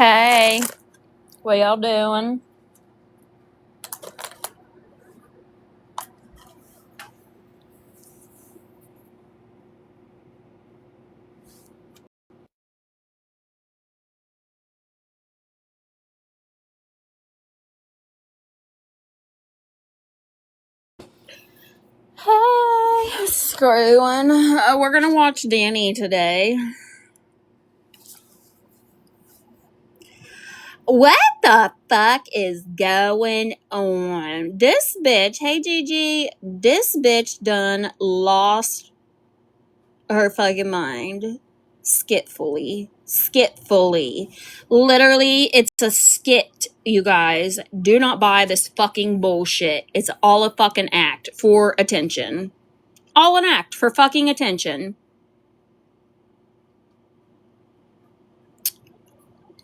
Hey, what y'all doing? Hey, screwing. We're gonna watch Danny today. What the fuck is going on? This bitch, hey Gigi, this bitch done lost her fucking mind. Skitfully. Literally, it's a skit, you guys. Do not buy this fucking bullshit. It's all a fucking act for attention. All an act for fucking attention.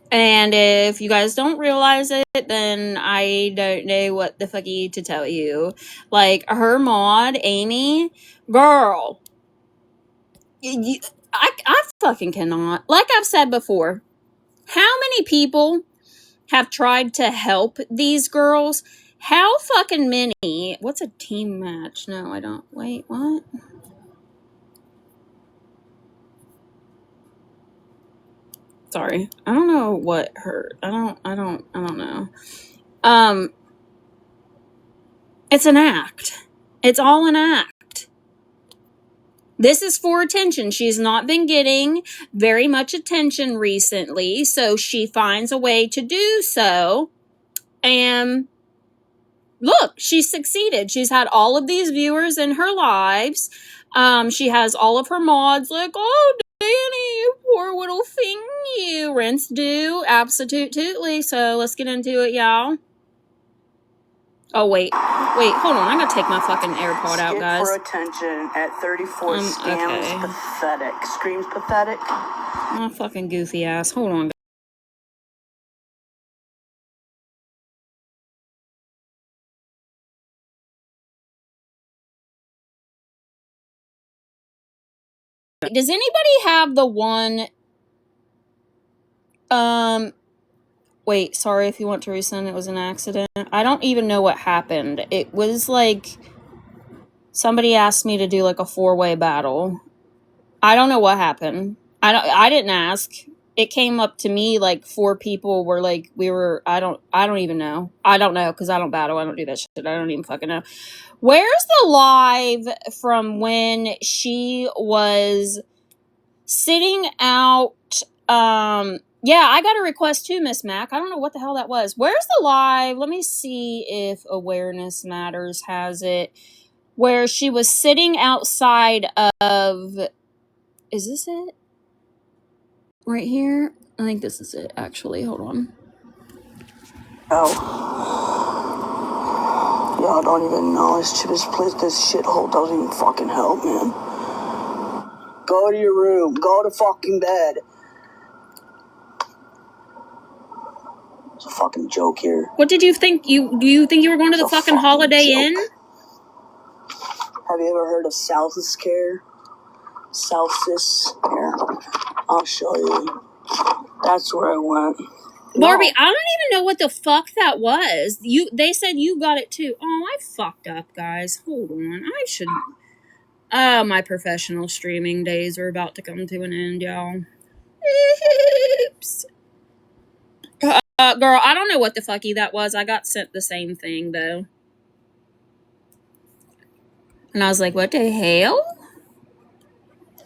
And if you guys don't realize it, then I don't know what the fucky to tell you. Like, her mod, Amy, girl, I fucking cannot. Like I've said before, how many people have tried to help these girls? How fucking many? What's a team match? No, I don't. Wait, what? Sorry. I don't know what hurt. I don't know. It's an act. It's all an act. This is for attention. She's not been getting very much attention recently, so she finds a way to do so. And look, she's succeeded. She's had all of these viewers in her lives. She has all of her mods like, oh, Danny, you poor little thing, you. Rinse due, absolutely. So let's get into it, y'all. Oh, wait, hold on. I'm gonna take my fucking AirPod out, guys. For attention at 34 scams okay. pathetic. Screams pathetic. My fucking goofy ass. Hold on. Does anybody have the one... Wait, sorry if you want to resend. It was an accident. I don't even know what happened. It was like... Somebody asked me to do like a 4-way battle. I don't know what happened. I didn't ask. It came up to me like 4 people were like, I don't even know. I don't know because I don't battle. I don't do that shit. I don't even fucking know. Where's the live from when she was sitting out? Yeah, I got a request too, Miss Mac. I don't know what the hell that was. Where's the live? Let me see if Awareness Matters has it. Where she was sitting outside of... Is this it? Right here? I think this is it, actually. Hold on. Oh. Y'all don't even know. This shithole doesn't even fucking help, man. Go to your room. Go to fucking bed. It's a fucking joke here. What did you think? Do you think you were going to the fucking Holiday Inn? Have you ever heard of Celsius care? Celsius? Here, I'll show you. That's where I went. Barbie, I don't even know what the fuck that was. They said you got it too. Oh, I fucked up, guys. Hold on. I should... my professional streaming days are about to come to an end, y'all. Oops. Girl, I don't know what the fucky that was. I got sent the same thing, though. And I was like, what the hell?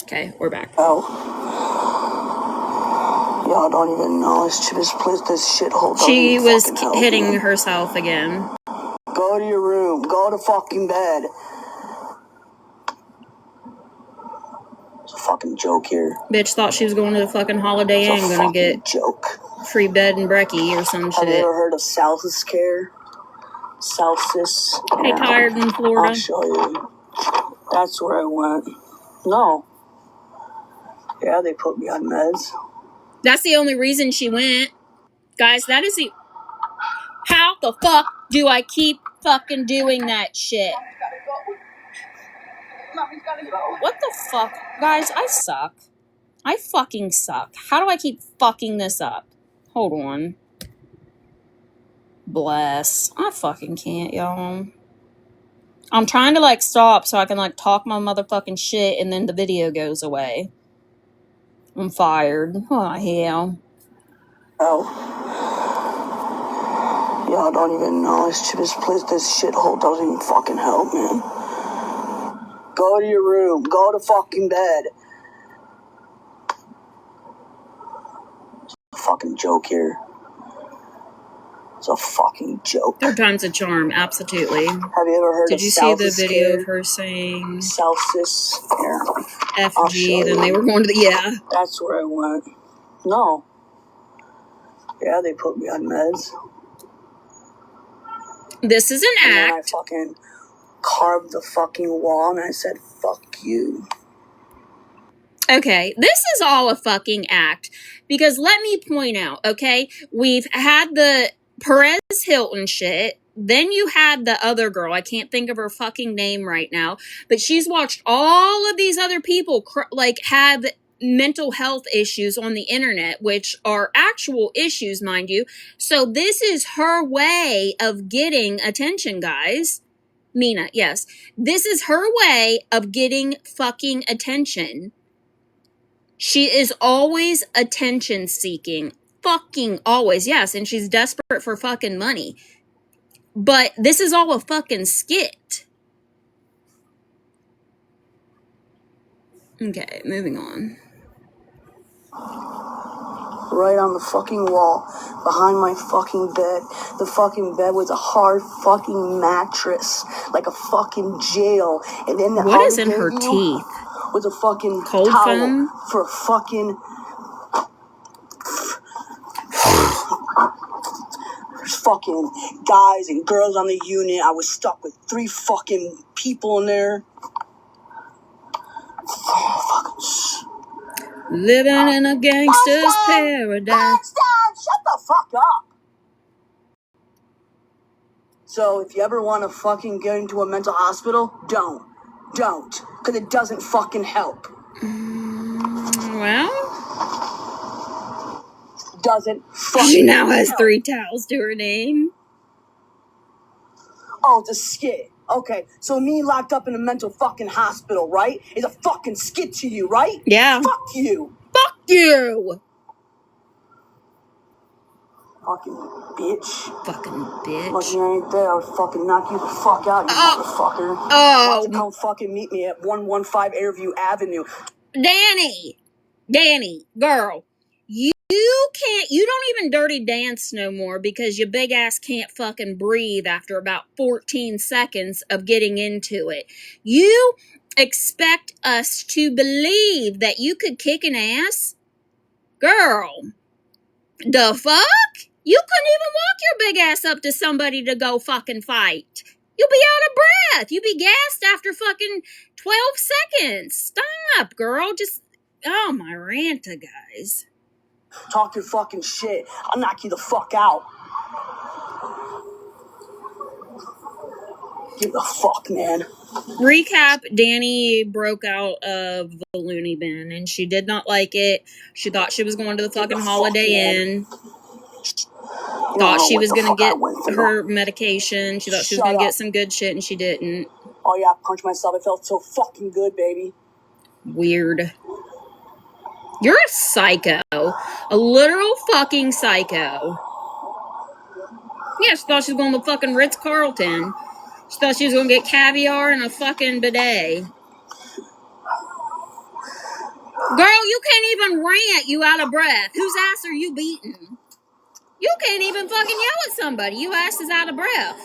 Okay, we're back. Oh. Y'all don't even know. This shithole doesn't She was help, hitting herself again. Go to your room. Go to fucking bed. It's a fucking joke here. Bitch thought she was going to the fucking Holiday Inn and gonna get free bed and brekkie or some shit. Have you ever heard of Celsius care? Celsius. Hey, tired in Florida. I'll show you. That's where I went. No. Yeah, they put me on meds. That's the only reason she went. Guys, that is the... How the fuck do I keep fucking doing that shit? Mommy's gotta go. What the fuck? Guys, I suck. I fucking suck. How do I keep fucking this up? Hold on. Bless. I fucking can't, y'all. I'm trying to, like, stop so I can, like, talk my motherfucking shit and then the video goes away. I'm fired. Oh, hell. Oh. Y'all don't even know. This shithole doesn't even fucking help, man. Go to your room. Go to fucking bed. It's a fucking joke here. It's a fucking joke. Third time's a charm, absolutely. Have you ever heard of Did you see the South's video scare? of her saying Celsius? Here. FG, then they were going to the, yeah. That's where I went. No. Yeah, they put me on meds. This is an And act. then I fucking carved the fucking wall and I said, fuck you. Okay, this is all a fucking act. Because let me point out, okay, we've had the Perez Hilton shit. Then you had the other girl. I can't think of her fucking name right now. But she's watched all of these other people, like, have mental health issues on the internet, which are actual issues, mind you. So this is her way of getting attention, guys. Mina, yes. This is her way of getting fucking attention. She is always attention seeking. Fucking always, yes. And she's desperate for fucking money. But this is all a fucking skit. Okay, moving on. Right on the fucking wall, behind my fucking bed. The fucking bed was a hard fucking mattress, like a fucking jail. And then what is in her teeth? Was a fucking cold towel foam for fucking. There's fucking guys and girls on the unit. I was stuck with 3 fucking people in there. Living in a gangster's paradise. Einstein, shut the fuck up. So if you ever want to fucking get into a mental hospital, don't. Because it doesn't fucking help. Well, doesn't fucking she now has help. 3 towels to her name. Oh, it's a skit. Okay, so me locked up in a mental fucking hospital, right? Is a fucking skit to you, right? Yeah. Fuck you. Fuck you. Fucking bitch. Fucking bitch. Like you ain't there, I would fucking knock you the fuck out, you motherfucker. Oh. Why don't you come fucking meet me at 115 Airview Avenue? Danny, girl, you don't even dirty dance no more because your big ass can't fucking breathe after about 14 seconds of getting into it. You expect us to believe that you could kick an ass? Girl, the fuck? You couldn't even walk your big ass up to somebody to go fucking fight. You'll be out of breath. You'll be gassed after fucking 12 seconds. Stop, girl. Just, oh, my ranta, guys. Talk your fucking shit. I'll knock you the fuck out. Give the fuck, man. Recap, Danny broke out of the loony bin, and she did not like it. She thought she was going to the fucking Holiday Inn. Thought she was going to get her medication. She thought she was going to get some good shit, and she didn't. Oh, yeah, punch myself. It felt so fucking good, baby. Weird. You're a psycho. A literal fucking psycho. Yeah, she thought she was going to the fucking Ritz-Carlton. She thought she was going to get caviar and a fucking bidet. Girl, you can't even rant, you out of breath. Whose ass are you beating? You can't even fucking yell at somebody. You ass is out of breath.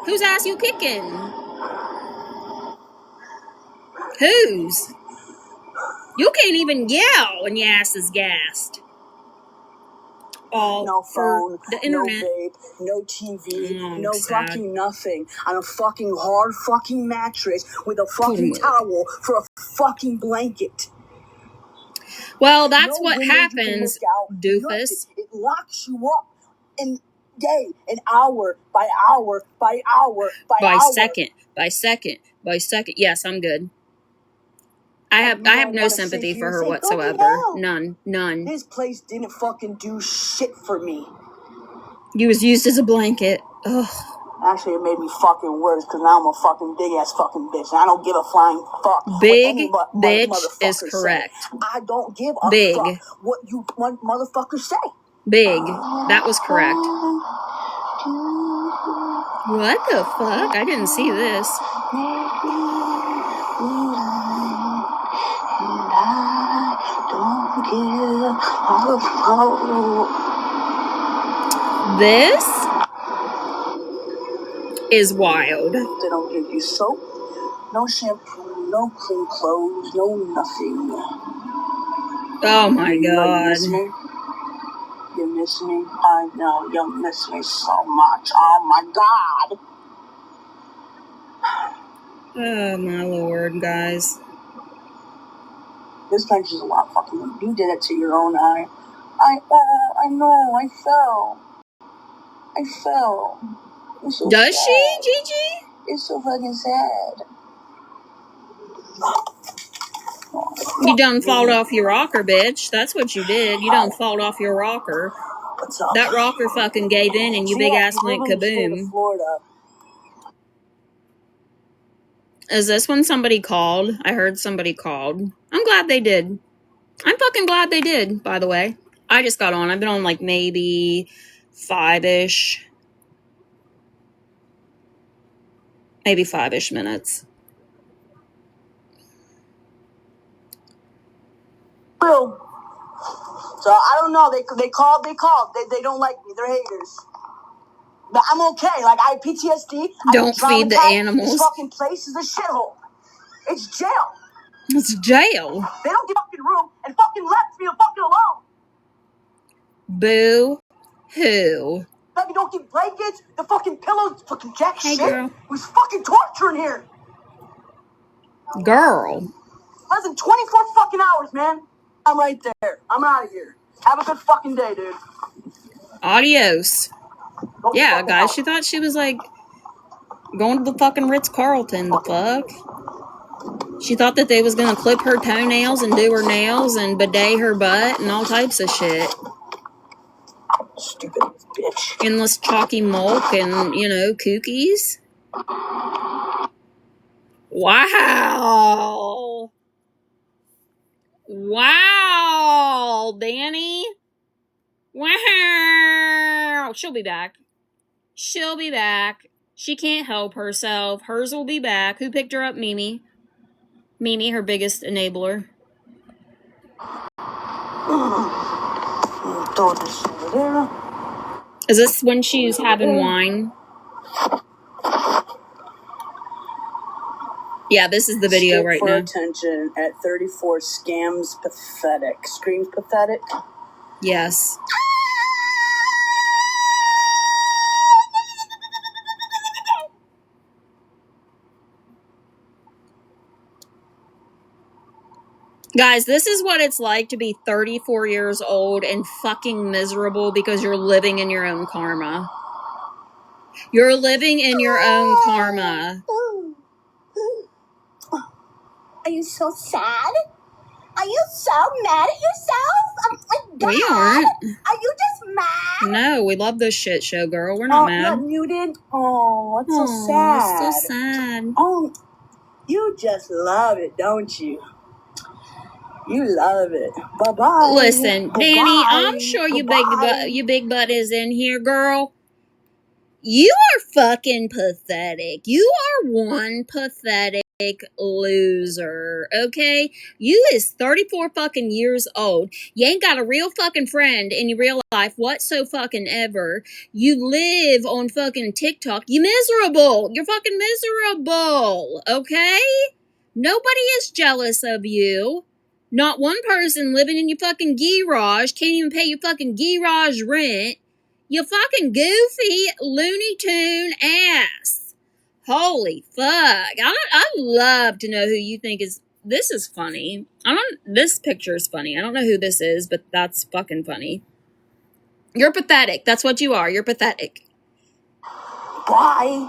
Whose ass you kicking? Whose? You can't even yell when your ass is gassed. All no phone, for the internet. No vape, no TV, no fucking nothing. On a fucking hard fucking mattress with a fucking towel for a fucking blanket. Well, that's what happens, doofus. It locks you up in day, an hour by hour by hour by hour. By second. Yes, I'm good. I have no sympathy for her whatsoever. None. His place didn't fucking do shit for me. You was used as a blanket. Ugh. Actually, it made me fucking worse because now I'm a fucking big ass fucking bitch, and I don't give a flying fuck. Big bitch is correct. Say. I don't give a fuck what you motherfuckers say. Big. That was correct. What the fuck? I didn't see this. This is wild. They don't give you soap, no shampoo, no clean clothes, no nothing. Oh my god. You miss me? You miss me? I know you miss me so much. Oh my god. Oh my lord, guys. This country's a lot fucking. You did it to your own eye. I know. I fell. It's so Does sad. she, Gigi? It's so fucking sad. You done fall off your rocker, bitch. That's what you did. You done fall off your rocker. What's up? That rocker fucking gave in and you big ass went kaboom. Is this when somebody called? I heard somebody called. I'm glad they did. I'm fucking glad they did, by the way. I just got on. I've been on like maybe 5-ish. Maybe 5-ish minutes. Well, so I don't know. They called. They don't like me. They're haters. But I'm okay. Like, I have PTSD. Don't feed the animals. This fucking place is a shithole. It's jail. It's jail. They don't give fucking room and fucking left me fucking alone. Boo hoo. You don't give blankets, the fucking pillows, fucking jack shit. Girl. It was fucking torture in here. Girl. Less than 24 fucking hours, man. I'm right there. I'm out of here. Have a good fucking day, dude. Adios. Yeah, guys, she thought she was like going to the fucking Ritz-Carlton. The fuck? She thought that they was gonna clip her toenails and do her nails and bidet her butt and all types of shit. Stupid bitch. Endless chalky milk and, you know, cookies. Wow. Wow, Danny. Wow. She'll be back. She'll be back. She can't help herself. Hers will be back. Who picked her up? Mimi. Mimi, her biggest enabler. Throw this over there. Is this when she's having wine? Yeah, this is the video right now. Attention at 34 scams pathetic. Screams pathetic? Yes. Guys, this is what it's like to be 34 years old and fucking miserable because you're living in your own karma. You're living in your own karma. Are you so sad? Are you so mad at yourself? Oh my God. We aren't. Are you just mad? No, we love this shit show, girl. We're not mad. Not muted? Oh, it's so sad. It's so sad. Oh, you just love it, don't you? You love it. Bye-bye. Listen, Bye-bye. Danny, I'm sure your big butt is in here, girl. You are fucking pathetic. You are one pathetic loser, okay? You is 34 fucking years old. You ain't got a real fucking friend in your real life whatsoever. You live on fucking TikTok. You miserable. You're fucking miserable, okay? Nobody is jealous of you. Not one person living in your fucking garage can't even pay your fucking garage rent. You fucking goofy Looney Tune ass. Holy fuck. I'd love to know who you think is... This is funny. This picture is funny. I don't know who this is, but that's fucking funny. You're pathetic. That's what you are. You're pathetic. Bye.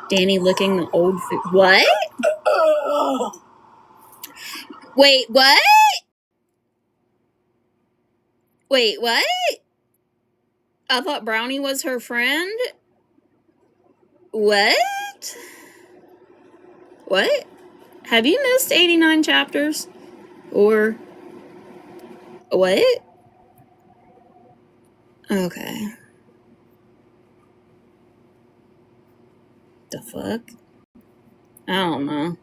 Danny licking the old food. What? Wait, what? Wait, what? I thought Brownie was her friend? What? What? Have you missed 89 chapters? Or what? Okay. The fuck? I don't know.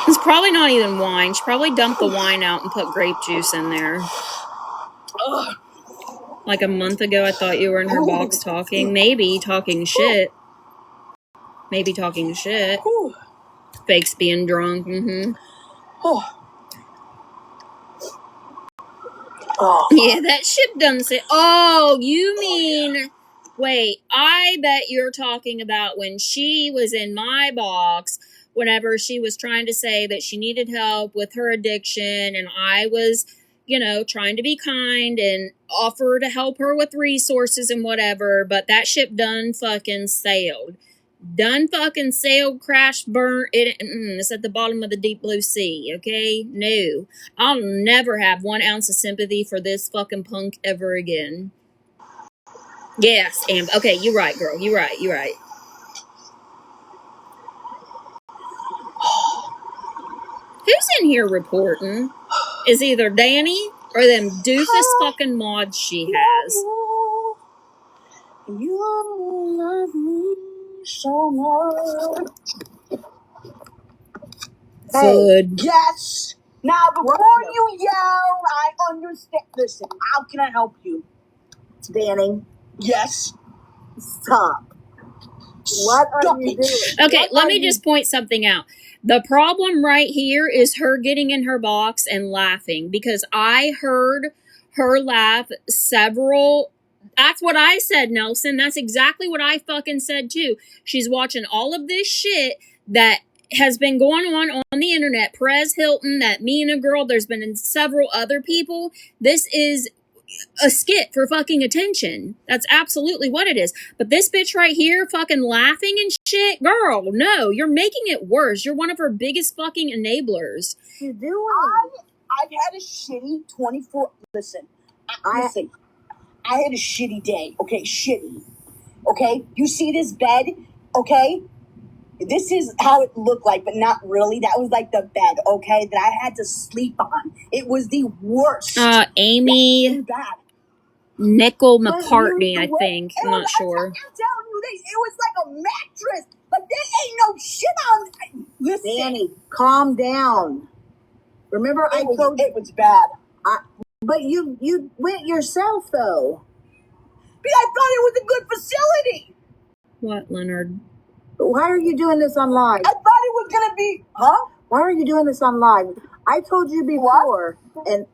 It's probably not even wine. She probably dumped the wine out and put grape juice in there. Like a month ago, I thought you were in her box talking. Maybe talking shit. Maybe talking shit. Fakes being drunk. Mm-hmm. Yeah, that ship done say. Oh, you mean... Wait, I bet you're talking about when she was in my box, whenever she was trying to say that she needed help with her addiction, and I was, trying to be kind and offer to help her with resources and whatever, but that ship done fucking sailed. Done fucking sailed, crashed, burnt. It's at the bottom of the deep blue sea, okay? No. I'll never have 1 ounce of sympathy for this fucking punk ever again. Yes, Amber. Okay, you're right, girl. You're right. Who's in here reporting? Is either Danny or them doofus fucking mods she has. You love me so much. Hey, yes. Now, before you yell, I understand. Listen, how can I help you? Danny. Yes. Stop. What are you doing? Okay, let me just point something out. The problem right here is her getting in her box and laughing, because I heard her laugh several... That's what I said, Nelson. That's exactly what I fucking said too. She's watching all of this shit that has been going on the internet. Perez Hilton, that Mina girl, there's been several other people. This is a skit for fucking attention. That's absolutely what it is. But this bitch right here fucking laughing and shit, girl, no, you're making it worse. You're one of her biggest fucking enablers. You doing? I've had a shitty 24... Listen, I had a shitty day, okay? Shitty, okay? You see this bed, okay? This is how it looked like, but not really. That was like the bed, okay, that I had to sleep on. It was the worst. Amy Nickel McCartney, I think. I'm not sure. I'm telling you this. It was like a mattress. Like, there ain't no shit on. Listen. Danny, calm down. Remember, I told you it was bad. But you went yourself, though. But I thought it was a good facility. What, Leonard? Why are you doing this on live? I thought it was going to be... Huh? Why are you doing this on live? I told you before, and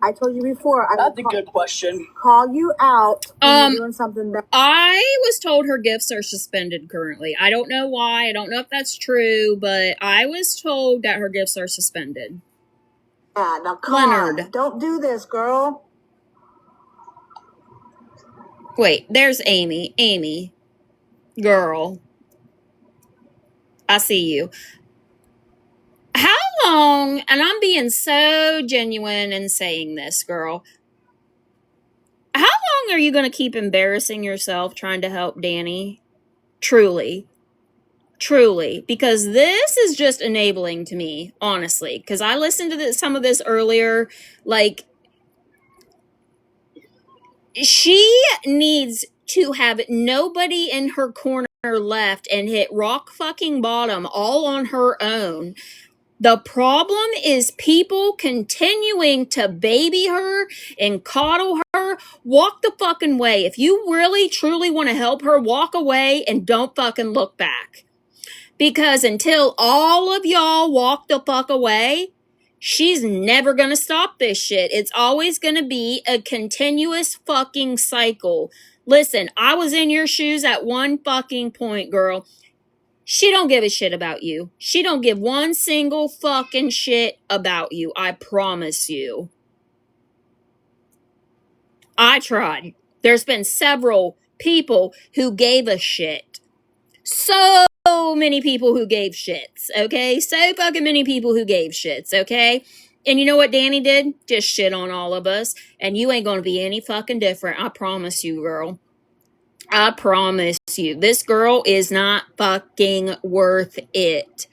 I told you before. That's a good question. Call you out when you're doing something bad. I was told her gifts are suspended currently. I don't know why. I don't know if that's true, but I was told that her gifts are suspended. Yeah, now come on. Don't do this, girl. Wait, there's Amy. Amy. Girl. I see you. How long, and I'm being so genuine in saying this, girl, how long are you going to keep embarrassing yourself trying to help Danny? Truly. Because this is just enabling to me, honestly, because I listened to some of this earlier. Like, she needs to have nobody in her corner left and hit rock fucking bottom all on her own. The problem is people continuing to baby her and coddle her. Walk the fucking way. If you really truly want to help her, walk away and don't fucking look back. Because until all of y'all walk the fuck away, she's never gonna stop this shit. It's always gonna be a continuous fucking cycle. Listen, I was in your shoes at one fucking point, girl. She don't give a shit about you. She don't give one single fucking shit about you. I promise you. I tried. There's been several people who gave a shit. So many people who gave shits, okay? So fucking many people who gave shits, okay? And you know what Danny did? Just shit on all of us. And you ain't gonna be any fucking different. I promise you, girl. I promise you. This girl is not fucking worth it.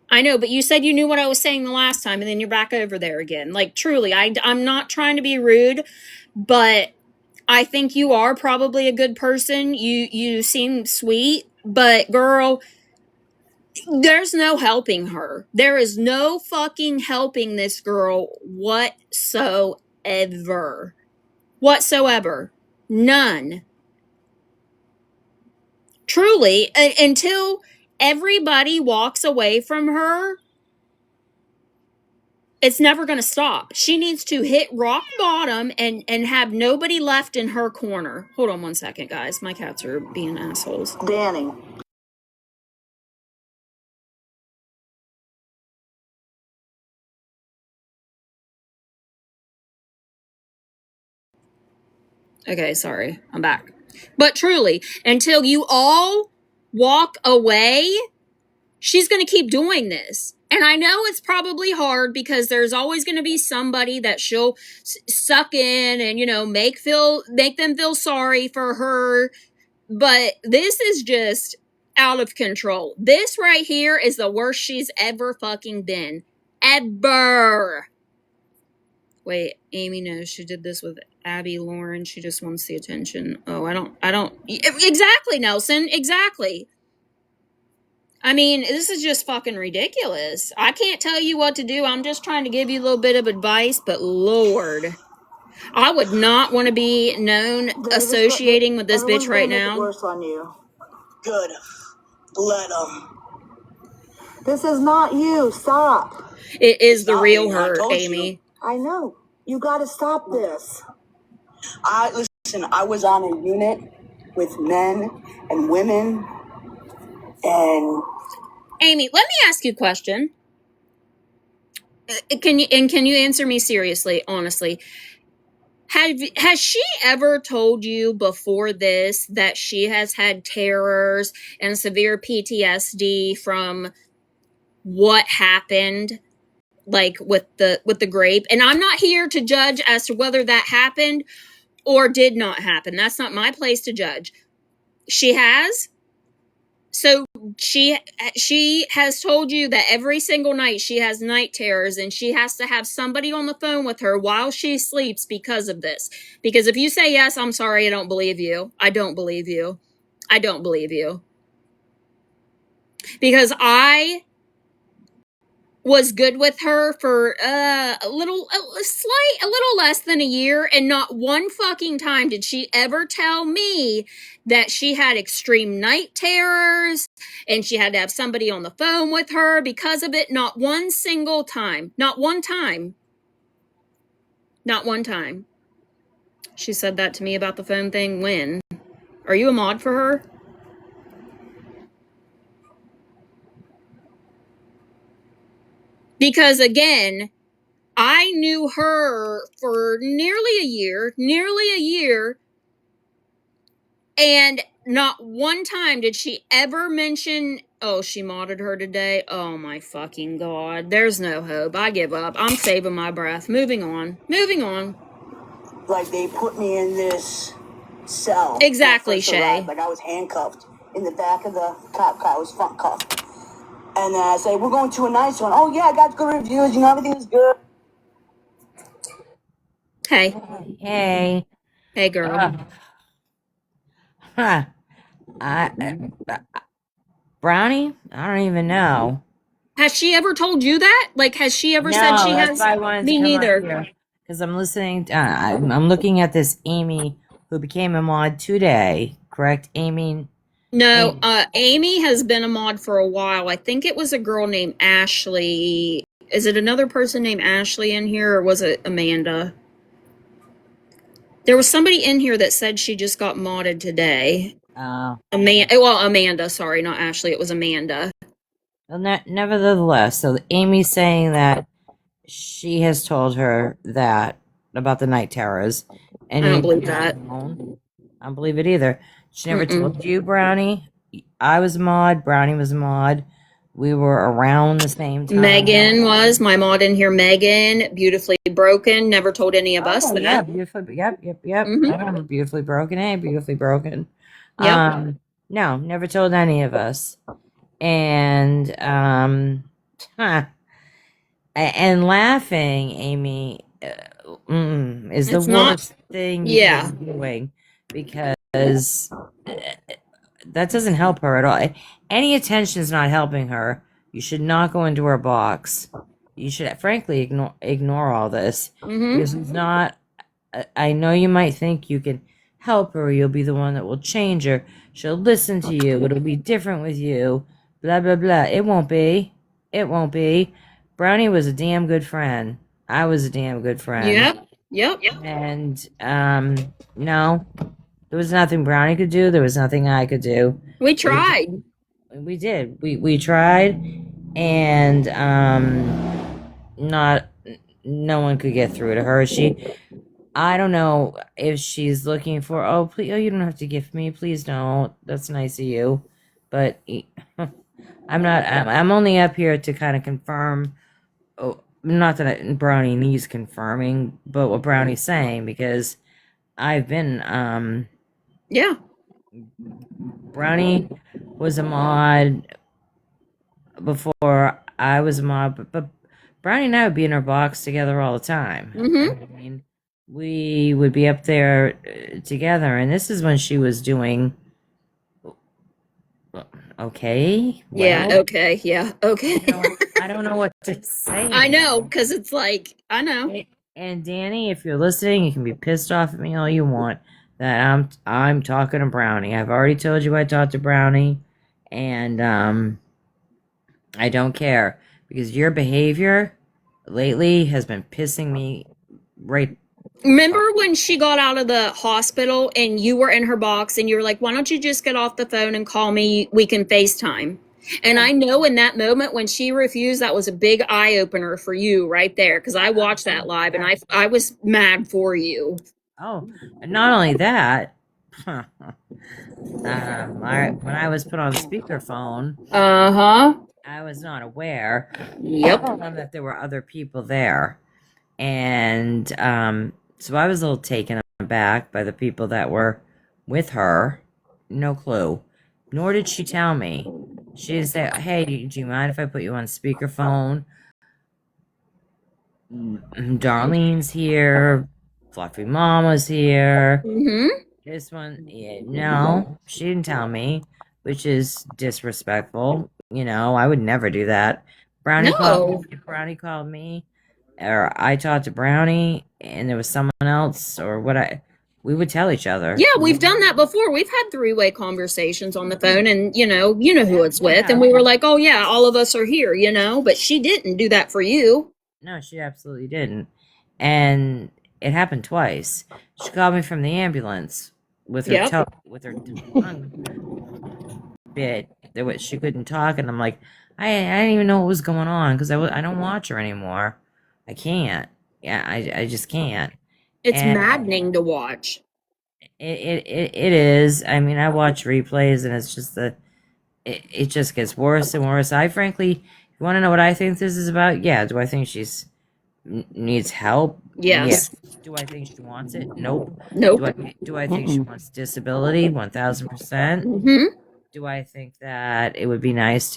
I know, but you said you knew what I was saying the last time, and then you're back over there again. Like, truly, I'm not trying to be rude, but I think you are probably a good person. You seem sweet, but girl, there's no helping her. There is no fucking helping this girl whatsoever. Whatsoever. None. Truly, until everybody walks away from her, it's never going to stop. She needs to hit rock bottom and have nobody left in her corner. Hold on one second, guys. My cats are being assholes. Danny. Okay, sorry. I'm back. But truly, until you all walk away, she's going to keep doing this. And I know it's probably hard because there's always going to be somebody that she'll suck in and, you know, make them feel sorry for her. But this is just out of control. This right here is the worst she's ever fucking been. Ever. Wait, Amy knows she did this with Abby Lauren. She just wants the attention. Oh, I don't. Exactly, Nelson. Exactly. I mean, this is just fucking ridiculous. I can't tell you what to do. I'm just trying to give you a little bit of advice, but Lord, I would not want to be known associating with this bitch right now. Worse on you. Good. Let them. This is not you. Stop. It is the real her, Amy. I know. You gotta stop this. Listen, I was on a unit with men and women, and Amy, let me ask you a question. Can you answer me seriously, honestly? Has she ever told you before this that she has had terrors and severe PTSD from what happened, like with the grape? And I'm not here to judge as to whether that happened or did not happen. That's not my place to judge. She has. So she has told you that every single night she has night terrors and she has to have somebody on the phone with her while she sleeps because of this. Because if you say yes, I'm sorry, I don't believe you. I don't believe you. I don't believe you. Because I was good with her for a little less than a year, and not one fucking time did she ever tell me that she had extreme night terrors and she had to have somebody on the phone with her because of it. Not one single time. Not one time. Not one time. She said that to me about the phone thing. When? Are you a mod for her? Because again, I knew her for nearly a year, and not one time did she ever mention, oh, she modded her today. Oh my fucking God. There's no hope. I give up. I'm saving my breath. Moving on. Like they put me in this cell. Exactly, Shay. Like I was handcuffed in the back of the cop car. I was front cuffed. And I say, we're going to a nice one. Oh, yeah, I got good reviews. You know, everything's good. Hey. Hey. Hey, girl. Brownie? I don't even know. Has she ever told you that? Like, has she ever said she has? Why I wanted Me neither. Because I'm listening. I'm looking at this Amy who became a mod today. Correct, Amy? No, Amy has been a mod for a while. I think it was a girl named Ashley. Is it another person named Ashley in here, or was it Amanda? There was somebody in here that said she just got modded today. Amanda, sorry, not Ashley. It was Amanda. Well, nevertheless, so Amy's saying that she has told her that about the night terrors. I don't believe that. I don't believe it either. She never told you, Brownie. I was a mod. Brownie was a mod. We were around the same time. Megan was my mod in here. Megan, beautifully broken. Never told any of us that. Yeah, beautifully. Yep. I remember beautifully broken. Hey, beautifully broken. Yep. No, never told any of us. And and laughing, Amy, is the It's not- worst thing you Yeah. can be doing, because that doesn't help her at all. Any attention is not helping her. You should not go into her box. You should, frankly, ignore all this, because it's not. I know you might think you can help her. You'll be the one that will change her. She'll listen to you. It'll be different with you. Blah blah blah. It won't be. It won't be. Brownie was a damn good friend. I was a damn good friend. Yep. And no, there was nothing Brownie could do. There was nothing I could do. We tried. We did. We tried, and no one could get through to her. I don't know if she's looking for, oh, please, oh, you don't have to gift me, please don't. That's nice of you, but I'm not. I'm only up here to kind of confirm. Oh, not that Brownie needs confirming, but what Brownie's saying, because I've been Yeah. Brownie was a mod before I was a mod, but Brownie and I would be in our box together all the time. I mean, we would be up there together, and this is when she was doing okay. Well, Yeah. Okay. Yeah. Okay. I don't know what to say. I know, because it's like, I know. And Danny, if you're listening, you can be pissed off at me all you want that I'm talking to Brownie. I've already told you I talked to Brownie, and I don't care, because your behavior lately has been pissing me right. Remember when she got out of the hospital and you were in her box and you were like, why don't you just get off the phone and call me? We can FaceTime. And I know in that moment when she refused, that was a big eye opener for you right there. Because I watched that live and I was mad for you. Oh, and not only that, when I was put on speakerphone, I was not aware. Yep. That there were other people there, and so I was a little taken aback by the people that were with her. No clue. Nor did she tell me. She didn't say, hey, do you mind if I put you on speakerphone? Darlene's here. Fluffy Mama's here. This one, yeah, no, she didn't tell me, which is disrespectful. You know, I would never do that. Brownie called me, or I talked to Brownie, and there was someone else, or we would tell each other. Yeah, we've done that before. We've had three-way conversations on the phone, and you know who it's with, and we were like, oh yeah, all of us are here, but she didn't do that for you. No, she absolutely didn't. And it happened twice. She called me from the ambulance with her tongue bit. She couldn't talk, and I'm like, I didn't even know what was going on, because I don't watch her anymore. I can't. Yeah, I just can't. It's maddening to watch. It is. I mean, I watch replays, and it's just it just gets worse and worse. I frankly, you want to know what I think this is about? Yeah. Do I think she's needs help? Yes. Do I think she wants it? Nope. Nope. Do I think she wants disability? 1000%. Do I think that it would be nice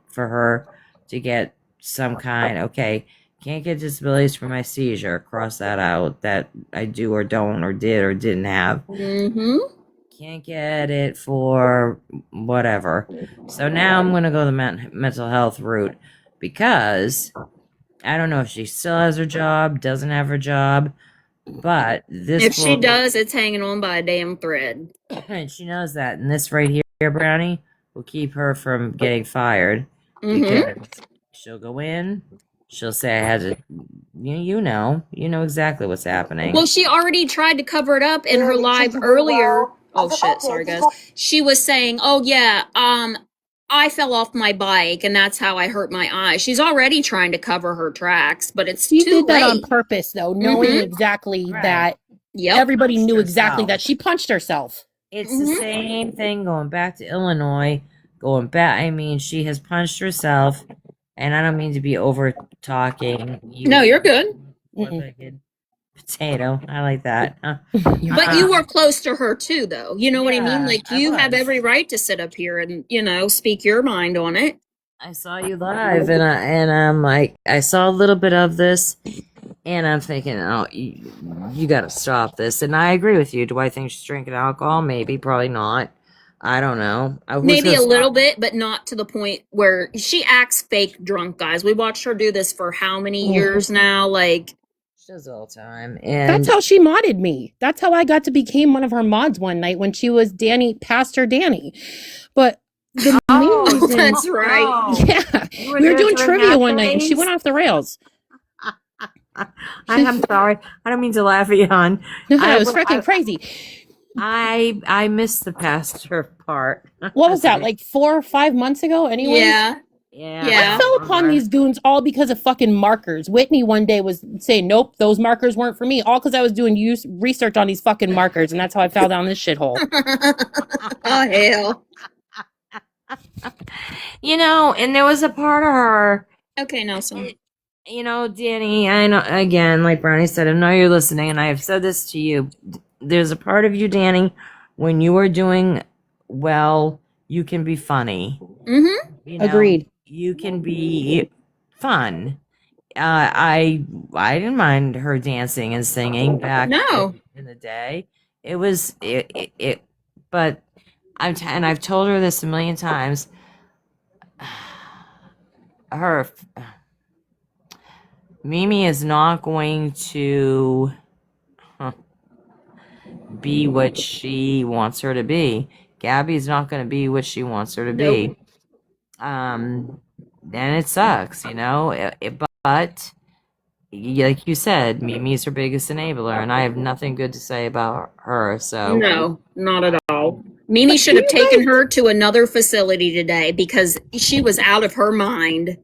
for her to get some kind? Okay, can't get disabilities for my seizure. Cross that out. That I do or don't or did or didn't have. Can't get it for whatever. So now I'm gonna go the mental health route, because I don't know if she still has her job, doesn't have her job, but if she does, it's hanging on by a damn thread. And she knows that. And this right here, Brownie, will keep her from getting fired, because she'll go in, she'll say, I had to, you know exactly what's happening. Well, she already tried to cover it up in her live earlier. Oh shit, sorry guys. She was saying, oh yeah, I fell off my bike and that's how I hurt my eye. She's already trying to cover her tracks, but it's too late. She did that on purpose, though, knowing exactly that everybody knew exactly that she punched herself. It's the same thing going back to Illinois, going back. I mean, she has punched herself, and I don't mean to be over talking. No, you're good. Four-legged potato. I like that. But you were close to her too, though. You know what I mean? Yeah, Like, I you have was. every right to sit up here and, speak your mind on it. I saw you live, and I'm like, I saw a little bit of this, and I'm thinking, oh, you got to stop this. And I agree with you. Do I think she's drinking alcohol? Maybe, probably not. I don't know. Maybe a little bit, but not to the point where she acts fake drunk, guys. We watched her do this for how many years now? Like, she does all the time. And that's how she modded me. That's how I got to become one of her mods one night when she was Pastor Danny. But the main reason, that's right. Yeah, we were doing trivia one night and she went off the rails. I'm sorry. I don't mean to laugh at you, hon. No, it was freaking crazy. I missed the pastor part. What was that, like 4 or 5 months ago? Anyway, Yeah. I fell upon these goons all because of fucking markers. Whitney one day was saying, "Nope, those markers weren't for me." All because I was doing research on these fucking markers, and that's how I fell down this shithole. Oh hell! And there was a part of her. Okay, Nelson. Danny, I know, again, like Brownie said, I know you're listening, and I have said this to you. There's a part of you, Danny, when you are doing well, you can be funny. Mm-hmm. Agreed. You can be fun. I didn't mind her dancing and singing back in the day. It was it but I've told her this a million times. Mimi is not going to be what she wants her to be. Gabby's not going to be what she wants her to be. And it sucks, but like you said, Mimi's her biggest enabler, and I have nothing good to say about her. So no, not at all. Mimi should have taken her to another facility today because she was out of her mind.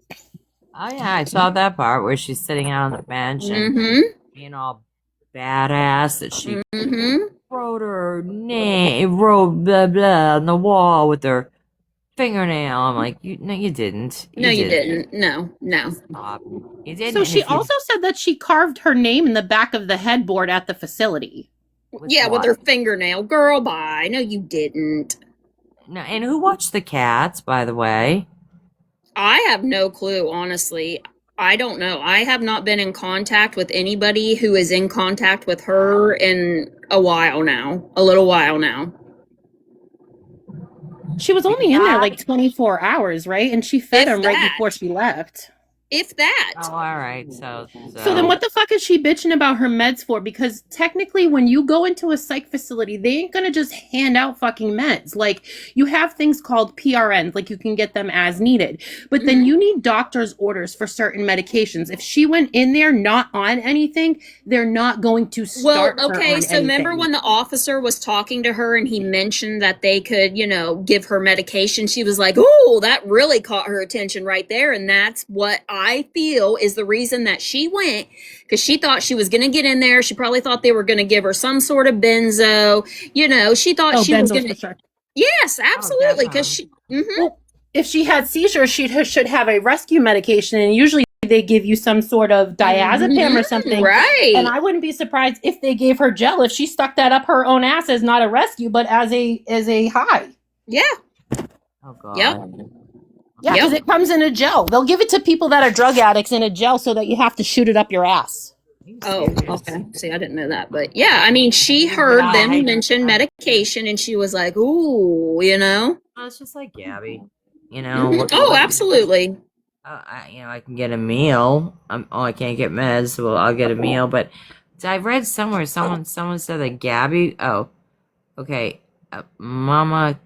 Oh yeah, I saw that part where she's sitting out on the bench and being all badass that she wrote her name, wrote blah blah on the wall with her fingernail. I'm like, no, you didn't. You didn't. No. Stop. You didn't. So she also said that she carved her name in the back of the headboard at the facility. With her fingernail. Girl, bye. No, you didn't. No, and who watched the cats, by the way? I have no clue, honestly. I don't know. I have not been in contact with anybody who is in contact with her in a little while now. She was only in there like 24 hours, right? And she fed him right before she left. If that. Oh, all right. So then what the fuck is she bitching about her meds for? Because technically when you go into a psych facility, they ain't gonna just hand out fucking meds. Like, you have things called PRNs, like you can get them as needed. But then you need doctor's orders for certain medications. If she went in there not on anything, they're not going to start her on anything. Remember when the officer was talking to her and he mentioned that they could, give her medication? She was like, "Oh, that really caught her attention right there." And that's what I feel is the reason that she went, because she thought she was going to get in there. She probably thought they were going to give her some sort of benzo. She thought she was going to. Sure. Yes, absolutely. Because well, if she had seizures, she should have a rescue medication, and usually they give you some sort of diazepam or something. Right. And I wouldn't be surprised if they gave her gel if she stuck that up her own ass as not a rescue, but as a high. Yeah. Oh God. Yep. Yeah, because it comes in a gel. They'll give it to people that are drug addicts in a gel so that you have to shoot it up your ass. Oh, okay. See, I didn't know that. But yeah, I mean, she heard them mention medication and she was like, ooh, Well, it's just like Gabby, Oh, absolutely. I can get a meal. I can't get meds, so I'll get a meal. But I read somewhere, someone said that Gabby, okay, Mama,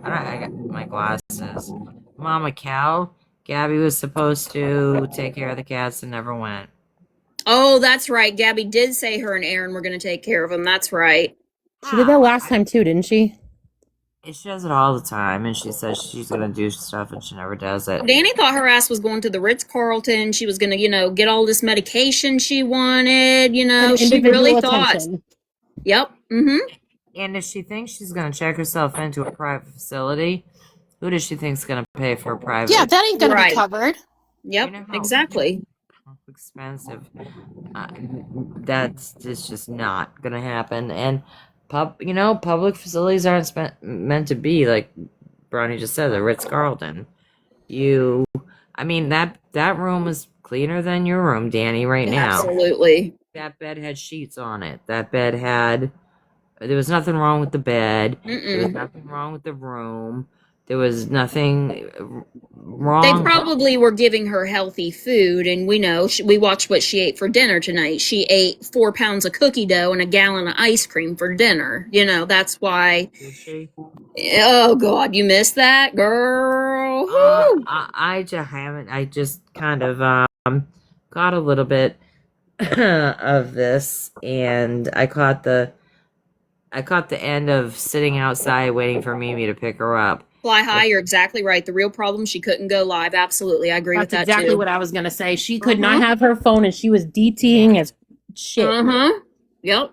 I got my glasses. Mama Cow, Gabby was supposed to take care of the cats and never went. Oh, that's right. Gabby did say her and Aaron were going to take care of them. That's right. She did that last time too, didn't she? She does it all the time, and she says she's going to do stuff, and she never does it. Danny thought her ass was going to the Ritz-Carlton. She was going to, get all this medication she wanted. She really thought. Yep. And if she thinks she's going to check herself into a private facility, who does she think's going to pay for a private? Yeah, that ain't gonna Right. be covered. Yep, You know how exactly. expensive. That's just not going to happen. And public facilities aren't meant to be like Brownie just said, the Ritz-Carlton. That room is cleaner than your room, Danny, right now. Absolutely. That bed had sheets on it. There was nothing wrong with the bed. There was nothing wrong with the room. There was nothing wrong. They probably were giving her healthy food, and we know we watched what she ate for dinner tonight. She ate 4 pounds of cookie dough and a gallon of ice cream for dinner. That's why. Did she? Oh God, you missed that, girl. I just haven't. I just kind of got a little bit of this, and I caught the end of sitting outside waiting for Mimi to pick her up. Fly high, you're exactly right. The real problem, she couldn't go live. Absolutely, I agree with that exactly too. what I was gonna say. She could not have her phone, and she was DTing as shit. Yep.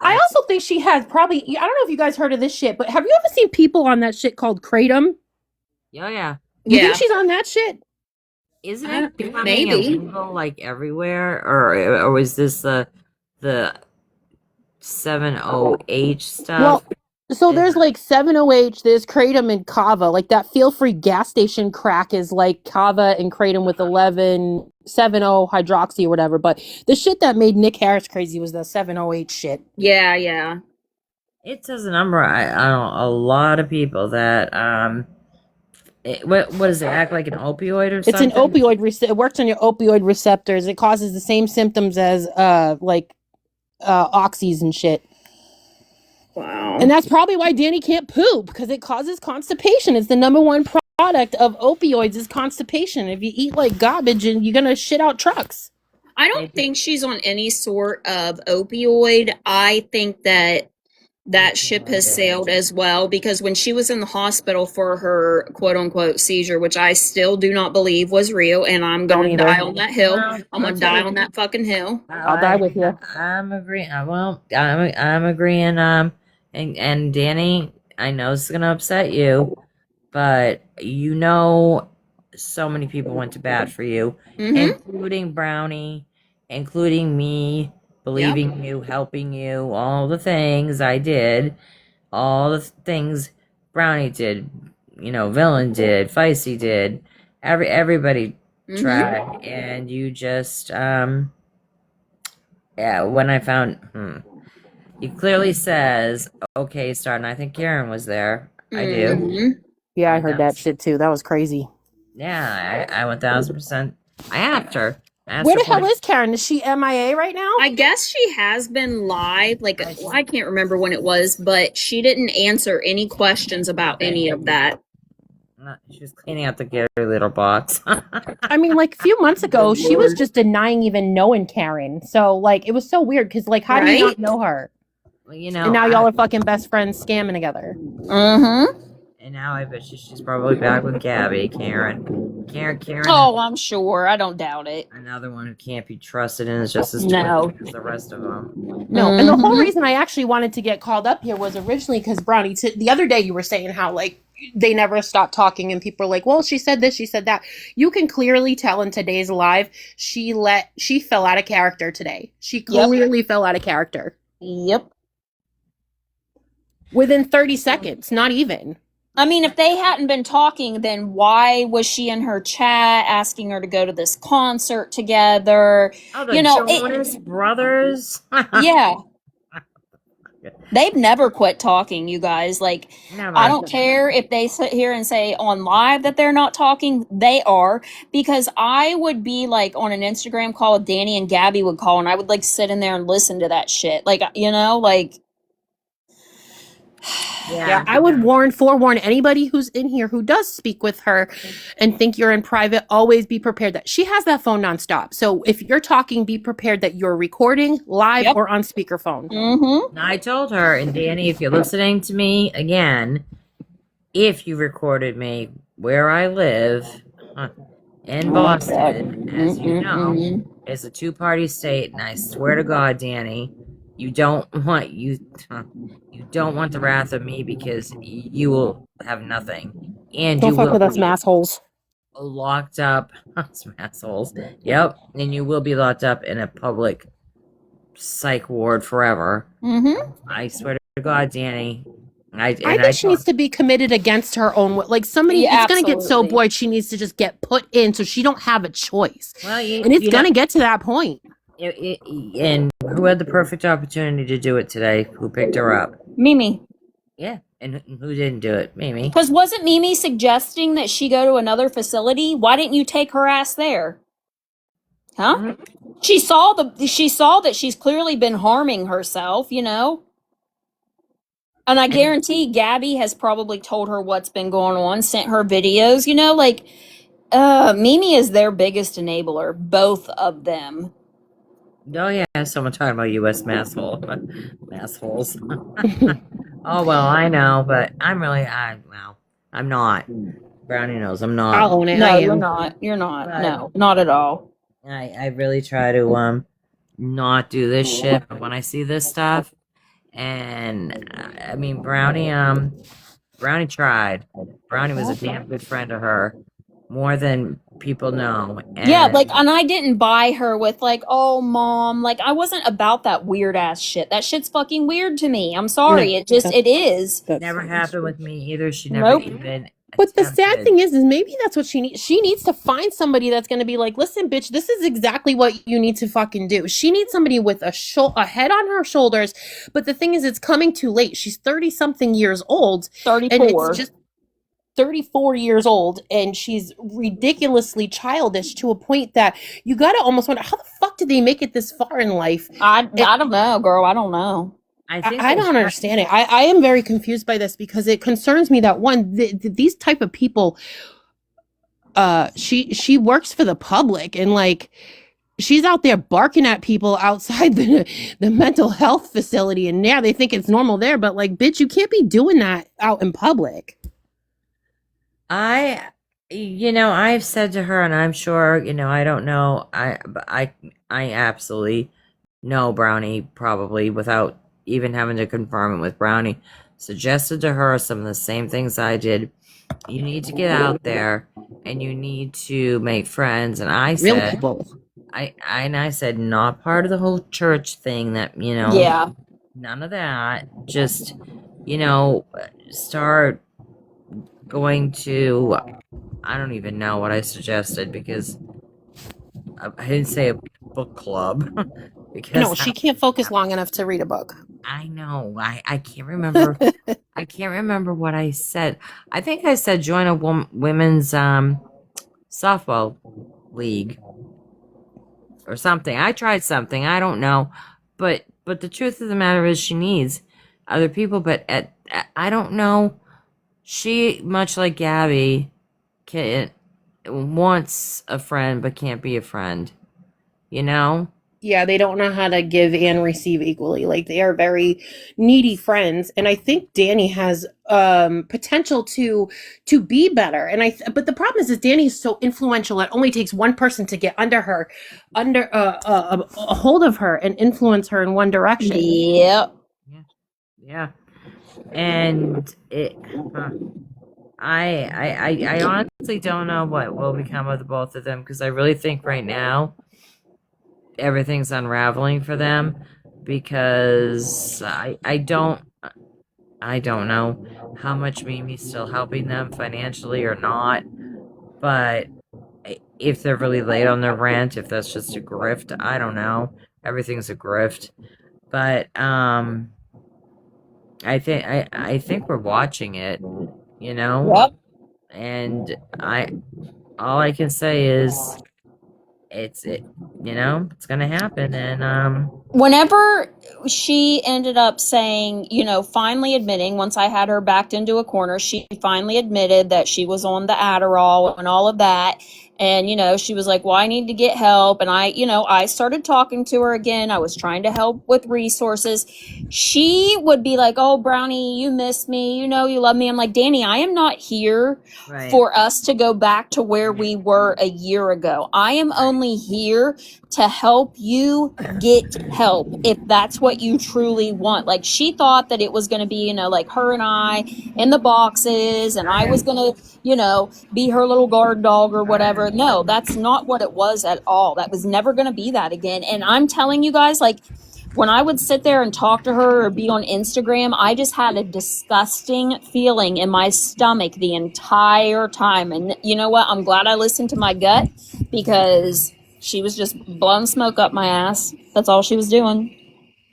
I also think she has probably. I don't know if you guys heard of this shit, but have you ever seen people on that shit called Kratom? Oh yeah. You think she's on that shit? Isn't it becoming maybe illegal like everywhere, or was this the 70H stuff? Well, so there's like 70H, there's Kratom and Kava. Like that feel-free gas station crack is like Kava and Kratom with 11 70 hydroxy or whatever. But the shit that made Nick Harris crazy was the 70H shit. Yeah. It says a number. I don't know, a lot of people that what does it act like, an opioid or something? It's an opioid. It works on your opioid receptors. It causes the same symptoms as oxys and shit. Wow. And that's probably why Danny can't poop, because it causes constipation. It's the number one product of opioids is constipation. If you eat like garbage, and you're gonna shit out trucks. I don't think she's on any sort of opioid. I think that ship has sailed as well, because when she was in the hospital for her quote unquote seizure, which I still do not believe was real, and I'm gonna die on that hill. I'm gonna die on that fucking hill. I'll die with you. I'm agreeing. I'm agreeing. And Danny, I know this is gonna upset you, but so many people went to bat for you, including Brownie, including me, believing you, helping you, all the things I did, all the things Brownie did, Villain did, Feisty did, everybody tried, and you just, when I found, he clearly says, okay, start, and I think Karen was there. I do. Yeah, I heard that shit too. That was crazy. Yeah, I 1000%. I asked her. Where the hell is Karen? Is she MIA right now? I guess she has been live. I can't remember when it was, but she didn't answer any questions about any of that. She was cleaning out the Gary litter box. I mean, like a few months ago, she was just denying even knowing Karen. So, it was so weird because, how do you not know her? Well, and now y'all are fucking best friends scamming together. And now I bet she's probably back with Gabby, Karen. Oh, I'm sure. I don't doubt it. Another one who can't be trusted and is just as twisted as the rest of them. No, and the whole reason I actually wanted to get called up here was originally because Brownie, the other day you were saying how, they never stopped talking and people are like, well, she said this, she said that. You can clearly tell in today's live, she fell out of character today. She clearly fell out of character. Yep. Within 30 seconds, not even. I mean, if they hadn't been talking, then why was she in her chat asking her to go to this concert together? Oh, the Jonas Brothers? Yeah. They've never quit talking, you guys. Never. I don't care if they sit here and say on live that they're not talking. They are, because I would be on an Instagram call with Danny and Gabby would call, and I would sit in there and listen to that shit. Yeah, I would forewarn anybody who's in here who does speak with her and think you're in private, always be prepared that she has that phone nonstop. So if you're talking, be prepared that you're recording live or on speakerphone. I told her, and Danny, if you're listening to me again, if you recorded me where I live in Boston, as you know, it's a two-party state, and I swear to God, Danny, you don't want the wrath of me because you will have nothing, and Don't you fuck will with us, be massholes. locked up. Some assholes. Yep, and you will be locked up in a public psych ward forever. Mm-hmm. I swear to God, Danny. I think she needs to be committed against her own. Like somebody, Yeah, it's gonna get so absolutely. bored. She needs to just get put in, so she don't have a choice. Well, And it's gonna get to that point. and who had the perfect opportunity to do it today? Who picked her up? Mimi. Yeah, and who didn't do it? Mimi. Because wasn't Mimi suggesting that she go to another facility? Why didn't you take her ass there? Huh? Mhm. She saw that she's clearly been harming herself, you know? And I guarantee Gabby has probably told her what's been going on, sent her videos, you know, like Mimi is their biggest enabler, both of them. Oh yeah, someone talking about U.S. massholes. Oh well, I know, but I'm not. Brownie knows I'm not. I'll own it. No, I you're am. not. You're not. But No, not at all. I really try to not do this shit. But when I see this stuff, and I mean Brownie tried. Brownie was a damn good friend to her, more than people know. Yeah, And like, and I didn't buy her with like, oh, mom. Like, I wasn't about that weird ass shit. That shit's fucking weird to me. I'm sorry. No, It is. that's never happened with me either. She never Nope. even But the sad attempted. thing is maybe that's what she needs. She needs to find somebody that's going to be like, listen, bitch, this is exactly what you need to fucking do. She needs somebody with a head on her shoulders. But the thing is, it's coming too late. She's 30 something years old. And 34. it's just 34 years old. And she's ridiculously childish to a point that you got to almost wonder, how the fuck did they make it this far in life? I don't know, girl. I don't know. I don't understand it. I am very confused by this because it concerns me that these type of people, she works for the public and like she's out there barking at people outside the mental health facility, and yeah, they think it's normal there, but like, bitch, you can't be doing that out in public. I've said to her, and I'm sure, I don't know, I absolutely know Brownie, probably without even having to confirm it with Brownie, suggested to her some of the same things I did. You need to get out there and you need to make friends. And I Real said, people. I said, not part of the whole church thing that, Yeah. none of that. Just, start going to, I don't even know what I suggested because I didn't say a book club. Because No, she can't focus long enough to read a book. I know. I can't remember. I can't remember what I said. I think I said join a women's softball league or something. I tried something. I don't know, but the truth of the matter is, she needs other people. But I don't know. She, much like Gabby, wants a friend but can't be a friend. You know. Yeah, they don't know how to give and receive equally. Like they are very needy friends, and I think Danny has potential to be better. And but the problem is Danny is so influential. It only takes one person to get under a hold of her and influence her in one direction. Yep. Yeah. And I honestly don't know what will become of the both of them because I really think right now everything's unraveling for them because I don't know how much Mimi's still helping them financially or not, but if they're really late on their rent, if that's just a grift, I don't know. Everything's a grift, but I think we're watching it, Yep. and all I can say is it's gonna happen. And Whenever she ended up saying, finally admitting, once I had her backed into a corner, she finally admitted that she was on the Adderall and all of that. And, she was like, well, I need to get help. And I started talking to her again. I was trying to help with resources. She would be like, oh, Brownie, you miss me. You love me. I'm like, Danny, I am not here Right. for us to go back to where we were a year ago. I am only here to help you get help if that's what you truly want. Like, she thought that it was going to be, like her and I in the boxes, and I was going to, be her little guard dog or whatever. No, that's not what it was at all. That was never going to be that again. And I'm telling you guys, like, when I would sit there and talk to her or be on Instagram, I just had a disgusting feeling in my stomach the entire time. And you know what? I'm glad I listened to my gut, because she was just blowing smoke up my ass. That's all she was doing.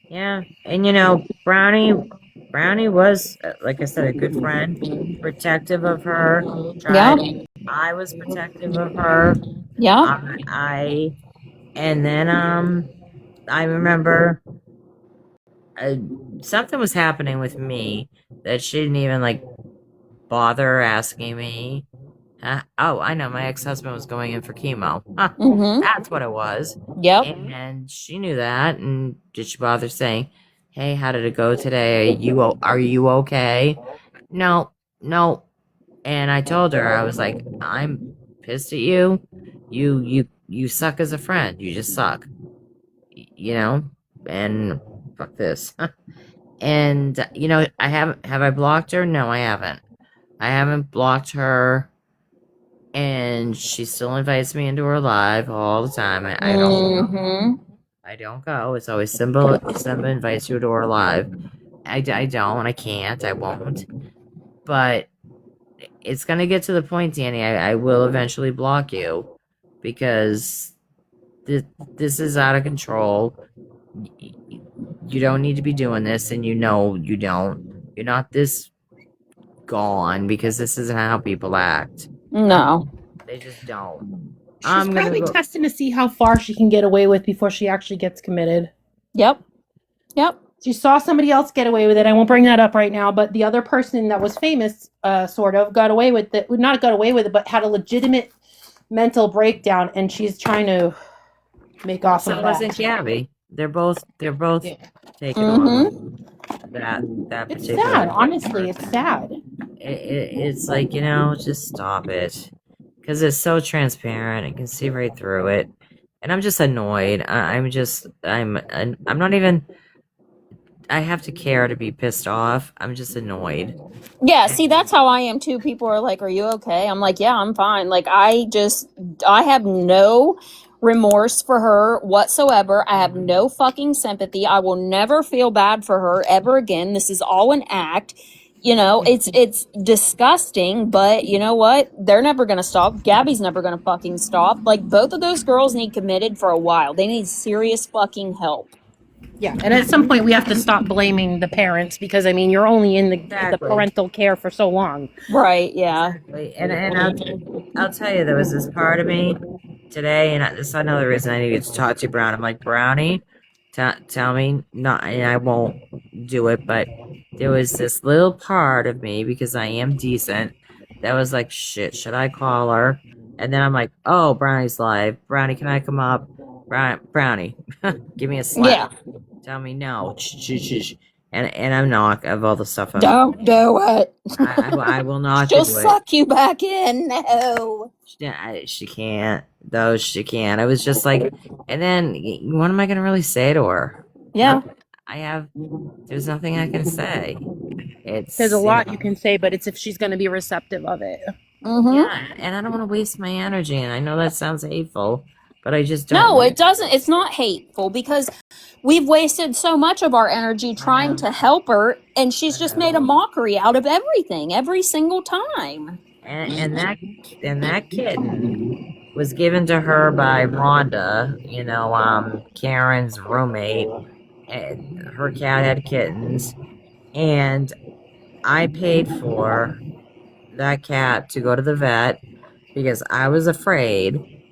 Yeah. And Brownie was, like I said, a good friend, protective of her. Yeah. I was protective of her. Yeah. I and then I remember uh, something was happening with me that she didn't even like bother asking me. Oh, I know. My ex-husband was going in for chemo. Huh, that's what it was. Yep. And she knew that. And did she bother saying, "Hey, how did it go today? Are you okay?" No, no. And I told her, I was like, "I'm pissed at you. You suck as a friend. You just suck. You know." And fuck this. And I haven't. Have I blocked her? No, I haven't. I haven't blocked her, and she still invites me into her live all the time. I don't go. I don't go. It's always Simba invites you to her live. I don't. I can't. I won't. But it's gonna get to the point, Danny. I will eventually block you because this is out of control. You don't need to be doing this, and you don't. You're not this gone because this isn't how people act. No. They just don't. She's probably testing to see how far she can get away with before she actually gets committed. Yep. Yep. She saw somebody else get away with it. I won't bring that up right now, but the other person that was famous, sort of, got away with it. Not got away with it, but had a legitimate mental breakdown, and she's trying to make off So of wasn't that. Gabby. They're both Yeah. taking on that It's particular. sad. Honestly, it's sad. It's like, just stop it. Because it's so transparent. I can see right through it. And I'm just annoyed. I'm not even, I have to care to be pissed off. I'm just annoyed. Yeah, see, that's how I am too. People are like, are you okay? I'm like, yeah, I'm fine. Like, I have no remorse for her whatsoever. I have no fucking sympathy. I will never feel bad for her ever again. This is all an act. It's disgusting, but you know what? They're never gonna stop. Gabby's never gonna fucking stop. Like, both of those girls need committed for a while. They need serious fucking help. Yeah, and at some point we have to stop blaming the parents because you're only in the Exactly. parental care for so long. Right, yeah. Exactly. And I'll tell you, there was this part of me today, and this is another reason I needed to talk to Brown. I'm like, Brownie, tell me, not, and I won't do it, but there was this little part of me, because I am decent, that was like, shit, should I call her? And then I'm like, oh, Brownie's live. Brownie, can I come up? Brownie, give me a slap. Yeah. Tell me no. And I'm not, of all the stuff. Don't do it. I will not She'll do it. suck you back in. No. She can't. Though she can't. I was just like, and then what am I going to really say to her? Yeah. There's nothing I can say. There's a lot you can say, but it's if she's going to be receptive of it. Yeah, and I don't want to waste my energy. And I know that sounds hateful, but I just don't. No, it doesn't. It's not hateful, because we've wasted so much of our energy trying to help her, and she's just made a mockery out of everything every single time. And that kitten was given to her by Rhonda, Karen's roommate. And her cat had kittens, and I paid for that cat to go to the vet because I was afraid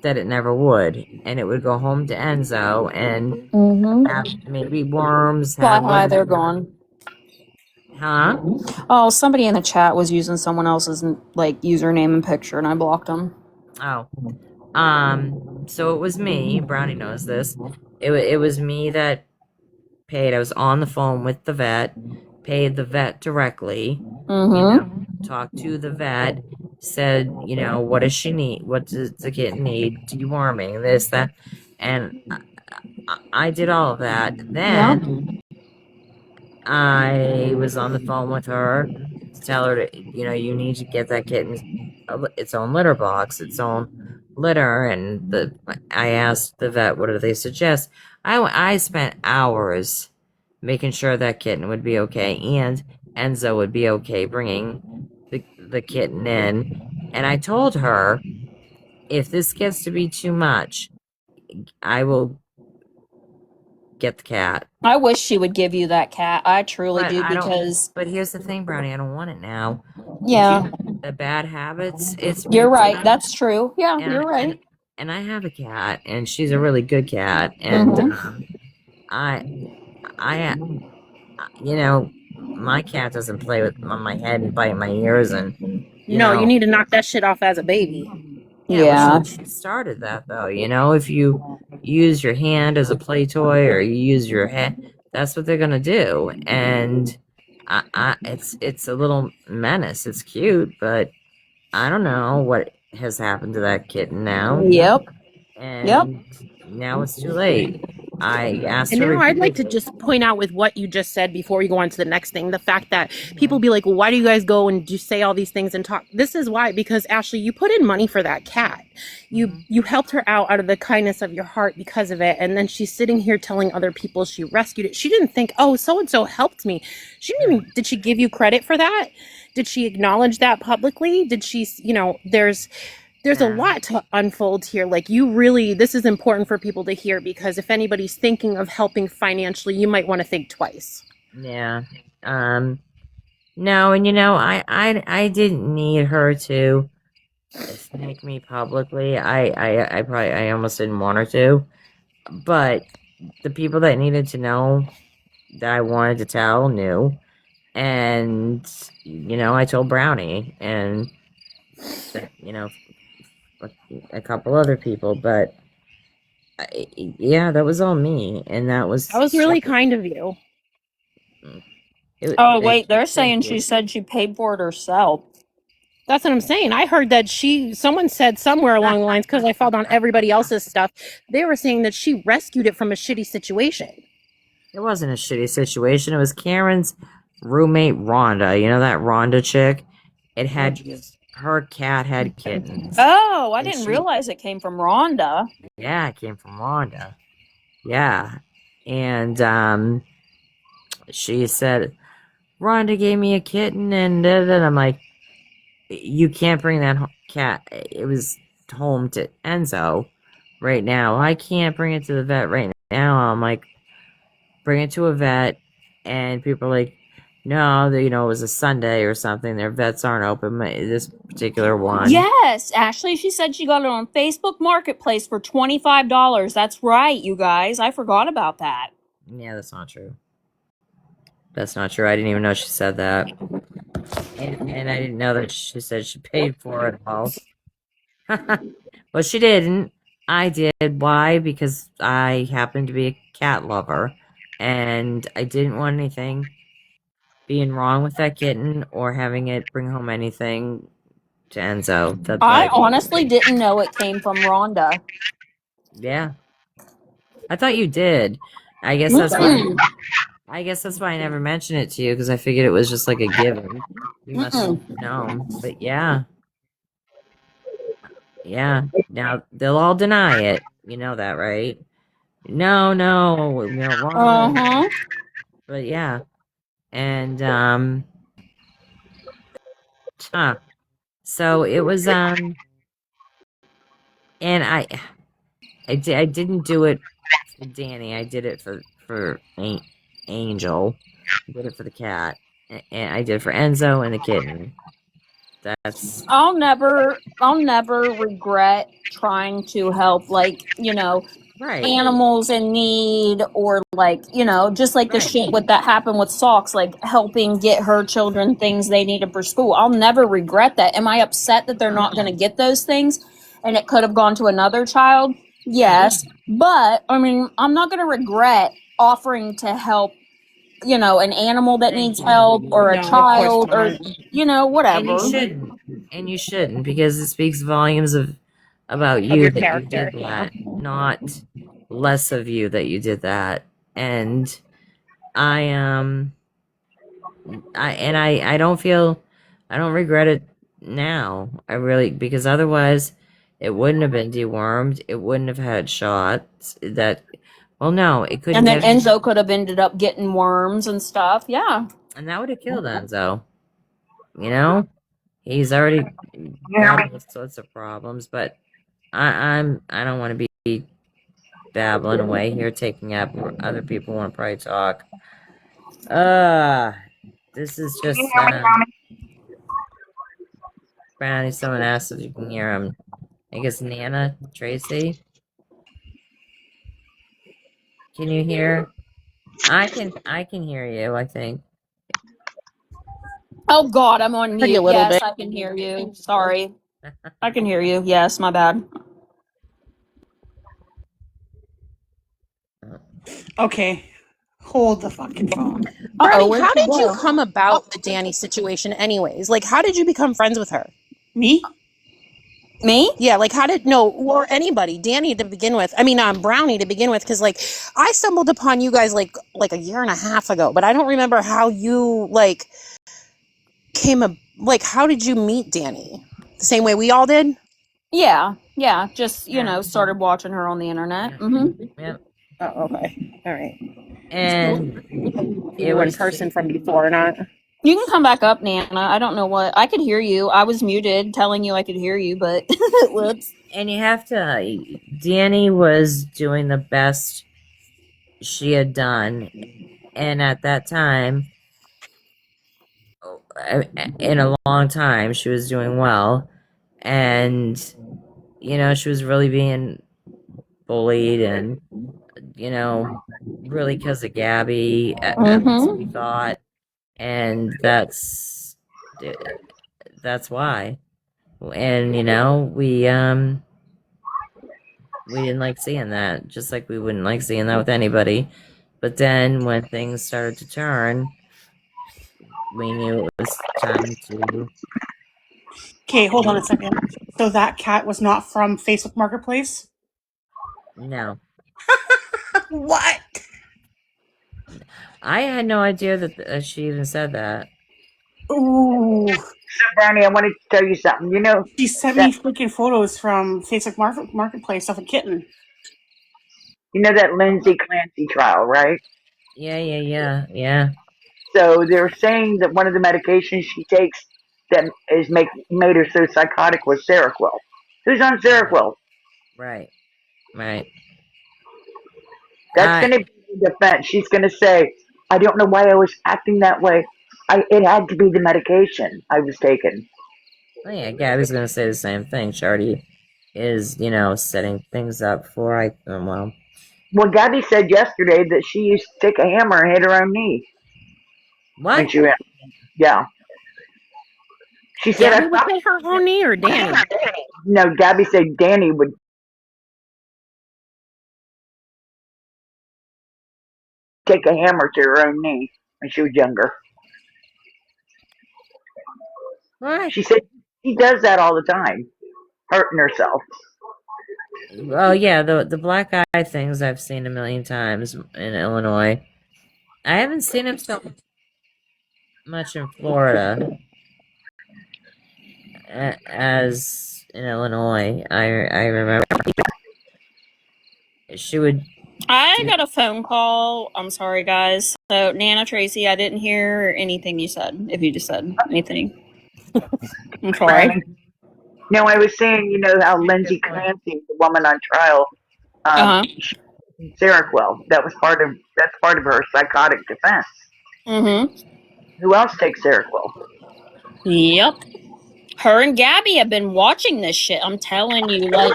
that it never would, and it would go home to Enzo and have maybe worms. Why they're gone. Huh? Oh, somebody in the chat was using someone else's username and picture, and I blocked them. Oh. So it was me. Brownie knows this. It was me that paid. I was on the phone with the vet, paid the vet directly, talked to the vet, said, what does she need? What does the kitten need? Deworming, this, that. And I did all of that. Then I was on the phone with her to tell her to, you need to get that kitten its own litter box, its own litter. And I asked the vet, what do they suggest? I spent hours making sure that kitten would be okay and Enzo would be okay bringing the kitten in. And I told her, if this gets to be too much, I will get the cat. I wish she would give you that cat. I truly But do, I don't. because But here's the thing, Brownie. I don't want it now. yeah, The bad habits. you're right. tough. That's true. Yeah, And you're right. and I have a cat, and she's a really good cat. And I, my cat doesn't play on my head and bite my ears, and No, you need to knock that shit off as a baby. Yeah. well, she started that though. If you use your hand as a play toy or you use your head, that's what they're gonna do. And it's a little menace. It's cute, but I don't know what has happened to that kitten now. Yep. And now it's too late. I asked And her. now I'd like to just point out with what you just said before we go on to the next thing, the fact that people be like, well, why do you guys go and say all these things and talk? This is why, because Ashley, you put in money for that cat. You helped her out of the kindness of your heart because of it. And then she's sitting here telling other people she rescued it. She didn't think, oh, so-and-so helped me. She didn't even, did she give you credit for that? Did she acknowledge that publicly? Did she, there's a lot to unfold here. Like, this is important for people to hear, because if anybody's thinking of helping financially, you might want to think twice. Yeah. No, and I didn't need her to thank me publicly. I almost didn't want her to. But the people that needed to know that I wanted to tell knew. And, I told Brownie and, a couple other people, but that was all me. And that was really kind of you. Wait, they're saying she said she paid for it herself. That's what I'm saying. I heard that someone said somewhere along the lines, because I followed on everybody else's stuff, they were saying that she rescued it from a shitty situation. It wasn't a shitty situation. It was Karen's roommate, Rhonda. You know that Rhonda chick? Her cat had kittens. Oh, I didn't realize it came from Rhonda. Yeah, it came from Rhonda. Yeah. And she said, Rhonda gave me a kitten, and I'm like, you can't bring that cat. It was home to Enzo right now. I can't bring it to the vet right now. I'm like, bring it to a vet, and people are like, no, it was a Sunday or something. Their vets aren't open. This particular one. Yes, Ashley, she said she got it on Facebook Marketplace for $25. That's right, you guys. I forgot about that. Yeah, that's not true. That's not true. I didn't even know she said that. And I didn't know that she said she paid for it all. Well, she didn't. I did. Why? Because I happen to be a cat lover. And I didn't want anything being wrong with that kitten or having it bring home anything to Enzo. I honestly didn't know it came from Rhonda. Yeah. I thought you did. I guess that's why. I guess that's why I never mentioned it to you, because I figured it was just like a given. You must have known. But yeah. Yeah. Now, they'll all deny it. You know that, right? No, wrong. But yeah. And, so it was, and I didn't do it for Danny. I did it for Angel. I did it for the cat. And I did it for Enzo and the kitten. I'll never regret trying to help, animals in need, or just like the shit that happened with Socks, like helping get her children things they needed for school. I'll never regret that. Am I upset that they're not going to get those things? and it could have gone to another child, yes. But I mean, I'm not going to regret offering to help, an animal that needs help, or a No, of course child, or not. And you whatever. shouldn't. And you shouldn't, because it speaks volumes about Of you your that you character, did yeah. that, not less of you that you did that. And I I don't regret it now. I really, because otherwise it wouldn't have been dewormed. It wouldn't have had shots that, well, no, it couldn't And then get, Enzo could have ended up getting worms and stuff. Yeah. and that would have killed Enzo. You know, he's already Yeah. got all sorts of problems, but I don't want to be babbling away here, taking up where other people want to probably talk. Uh, this is Can you just hear me, Brownie? Brownie. Someone asked if you can hear him. I guess Nana, Tracy, can you hear? I can hear you. I think. Oh God, I'm on Pretty a mute. little Yes, bit. I can hear you. Sorry. I can hear you. Yes, my bad. Okay. Hold the fucking phone. Uh-oh, Brownie, where'd how she did you go? come about the Danny situation anyways? Like, how did you become friends with her? Me? Me? Yeah, like how did no or anybody, Danny to begin with. I mean, Brownie to begin with, because like I stumbled upon you guys like a year and a half ago, but I don't remember how you like like how did you meet Danny? The same way we all did? Yeah. Yeah. Just, Yeah. started watching her on the internet. Yeah. Mm-hmm. Yeah. Oh, okay. All right. And You it were in was person from before, not You can come back up, Nana. I don't know what. I could hear you. I was muted telling you I could hear you, but whoops. and you have to. Danny was doing the best she had done, and at that time, in a long time, she was doing well, and she was really being bullied, and really because of Gabby, at least we Mm-hmm. thought, and that's why. And we didn't like seeing that, just like we wouldn't like seeing that with anybody. But then when things started to turn, we knew it was time to. Okay, hold on a second. So that cat was not from Facebook Marketplace? No, What? I had no idea that she even said that. Ooh. So, Brownie, I wanted to tell you something. You know She sent that me freaking photos from Facebook Marketplace of a kitten. that Lindsay Clancy trial, right? Yeah. So they're saying that one of the medications she takes that is made her so psychotic was Seroquel. Who's on Right, Seroquel? right. That's I going to be the defense. She's going to say, "I don't know why I was acting that way. It had to be the medication I was taking." well, yeah, Gabby's gonna say the same thing. She already is, setting things up for well, Well, Gabby said yesterday that she used to take a hammer and hit her own knee when what? she went. Yeah, she said, "I Gabby would thought." hit her own knee or Danny? No, Gabby said Danny would take a hammer to her own knee when she was younger. What? She said she does that all the time, hurting herself. Oh yeah, the black eye things I've seen a million times in Illinois. I haven't seen him so much in Florida as in Illinois. I remember she would I do. got a phone call. I'm sorry, guys. So, Nana Tracy, I didn't hear anything you said. If you just said anything, I'm sorry. Brownie. No, I was saying, how Lindsay Good point. Clancy, the woman on trial, Uh huh. she Seroquel. That's part of her psychotic defense. Mm-hmm. Who else takes Seroquel? Yep. Her and Gabby have been watching this shit. I'm telling you, like.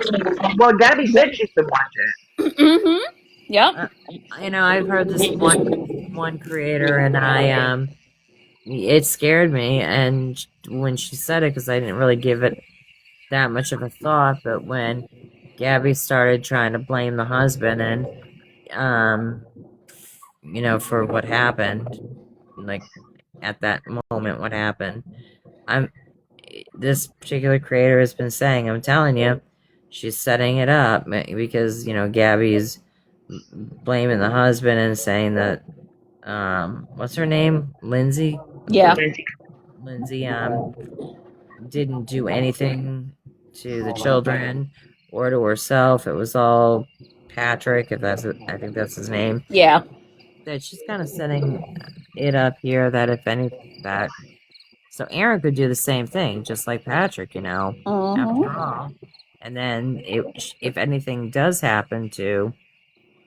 Well, Gabby said she's been watching Mm-hmm. Yep. Uh, I've heard this one creator, and it scared me. And when she said it, because I didn't really give it that much of a thought. But when Gabby started trying to blame the husband and for what happened, like at that moment, what happened, I'm this particular creator has been saying, I'm telling you, she's setting it up because Gabby's blaming the husband and saying that what's her name, Lindsay. Yeah. Lindsay didn't do anything to the children or to herself. It was all Patrick, I think that's his name. Yeah. That she's kind of setting it up here that if any that so Aaron could do the same thing, just like Patrick, after all. And then if anything does happen to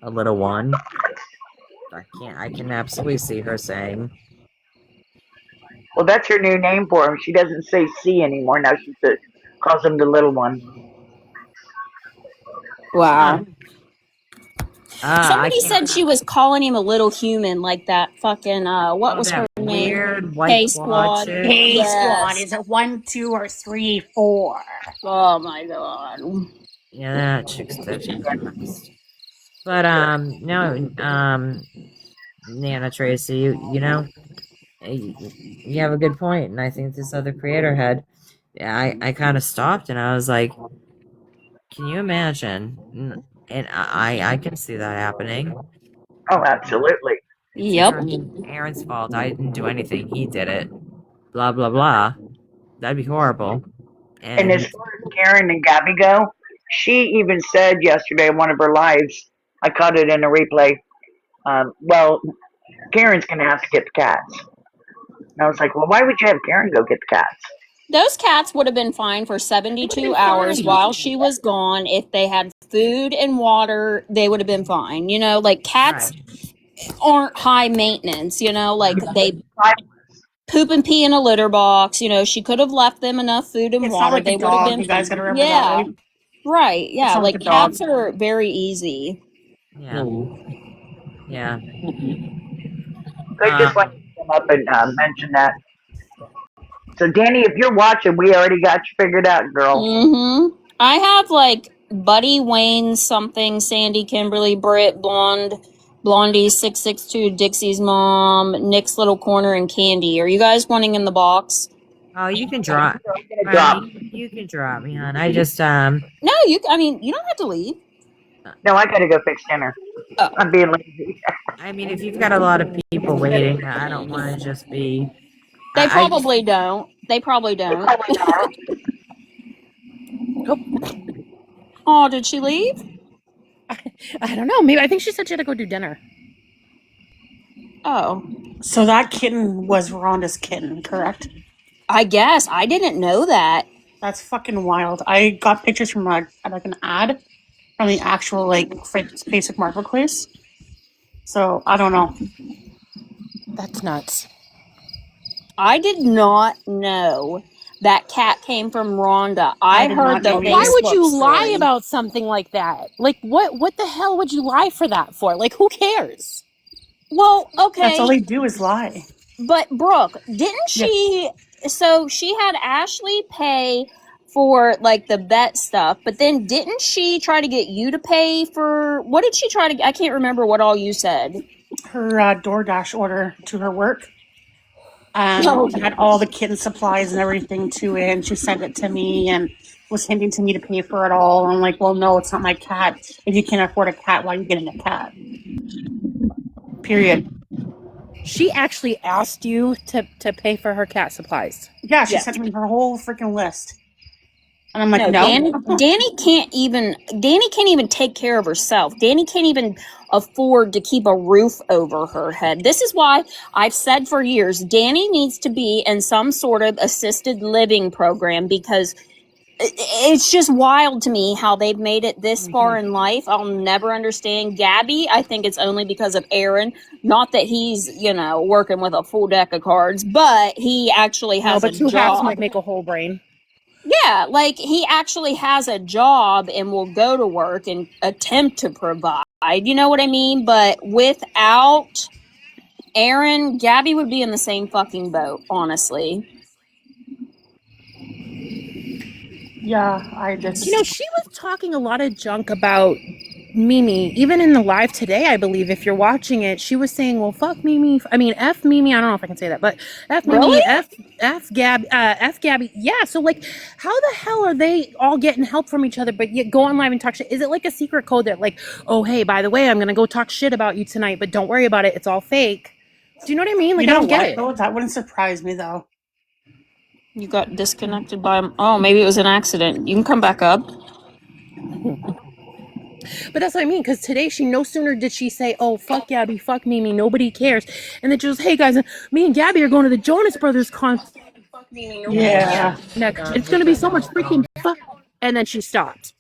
a little one, I can absolutely see her saying, Well, that's her new name for him. She doesn't say C anymore. Now she calls him the little one. Wow. I Somebody can't. said she was calling him a little human, like that fucking what was her that name? weird white K claw Squad. chick. Hey, squad. Yes. Is it 1, 2, or 3, 4? Oh my god. Yeah, that chick's nuts. But no, Nana Tracy, you have a good point, and I think this other creator had. I kind of stopped and I was like, can you imagine? And I can see that happening. Oh, absolutely. Yep. Aaron's fault. I didn't do anything. He did it. Blah blah blah. That'd be horrible. And as far as Karen and Gabby go, she even said yesterday in one of her lives, I caught it in a replay. Well, Karen's gonna have to get the cats. And I was like, well, why would you have Karen go get the cats? Those cats would have been fine for 72 hours while she was gone. If they had food and water, they would have been fine. Like cats aren't high maintenance, like they poop and pee in a litter box. She could have left them enough food and It's water. not like They a would have dog. been You guys fine. gotta remember that, Yeah. right? Right. Yeah. not like Like a dog. cats are very easy. Yeah. Yeah. I just wanted to come up and mention that. So, Danny, if you're watching, we already got you figured out, girl. Mm-hmm. I have like Buddy, Wayne, something, Sandy, Kimberly, Britt, Blondie, 662, Dixie's mom, Nick's little corner, and Candy. Are you guys wanting in the box? Oh, you can drop. Drop. You can drop me, hon. I just No, you don't have to leave. No, I gotta go fix dinner. Oh. I'm being lazy. I mean, if you've got a lot of people waiting, I don't want to just be. They I probably don't. They probably don't. Oh, did she leave? I don't know. Maybe I think she said she had to go do dinner. Oh. So that kitten was Rhonda's kitten, correct? I guess. I didn't know that. That's fucking wild. I got pictures from like an ad from the actual like Facebook marketplace. So I don't know. That's nuts. I did not know that cat came from Rhonda. I did heard not the know Facebook either. Why would you lie story. about something like that? Like what the hell would you lie for that for? Like who cares? Well, okay. That's all they do is lie. But Brooke, didn't she? So she had Ashley pay for like the vet stuff, but then didn't she try to get you to pay for? What did she try to? I can't remember what all you said. Her DoorDash order to her work. It had all the kitten supplies and everything to it, and she sent it to me and was hinting to me to pay for it all. And I'm like, well, no, it's not my cat. If you can't afford a cat, why are you getting a cat? Period. She actually asked you to pay for her cat supplies. Yeah, she sent me her whole freaking list. And I'm like, no. Danny can't even take care of herself. Danny can't even afford to keep a roof over her head. This is why I've said for years, Danny needs to be in some sort of assisted living program, because it's just wild to me how they've made it this far in life. I'll never understand Gabby. I think it's only because of Aaron. Not that he's, working with a full deck of cards, but he actually has a job. Two hats might make a whole brain. Yeah, like he actually has a job and will go to work and attempt to provide. You know what I mean? But without Aaron, Gabby would be in the same fucking boat, honestly. Yeah, I just. You know, she was talking a lot of junk about Mimi, even in the live today, I believe, if you're watching it, she was saying, well, fuck Mimi. I mean, F Mimi. I don't know if I can say that, but F Really? Mimi, F Gabby. Yeah. So, like, how the hell are they all getting help from each other, but yet go on live and talk shit? Is it like a secret code that, like, oh, hey, by the way, I'm going to go talk shit about you tonight, but don't worry about it. It's all fake. Do you know what I mean? Like, You I know don't get what, it. though? That wouldn't surprise me, though. You got disconnected by. Oh, maybe it was an accident. You can come back up. But that's what I mean, because today she no sooner did she say, oh, fuck Gabby, fuck Mimi, nobody cares. And then she was, hey guys, me and Gabby are going to the Jonas Brothers concert. Fuck Mimi, nobody Yeah. cares. Next, it's going to be so much freaking fuck. And then she stopped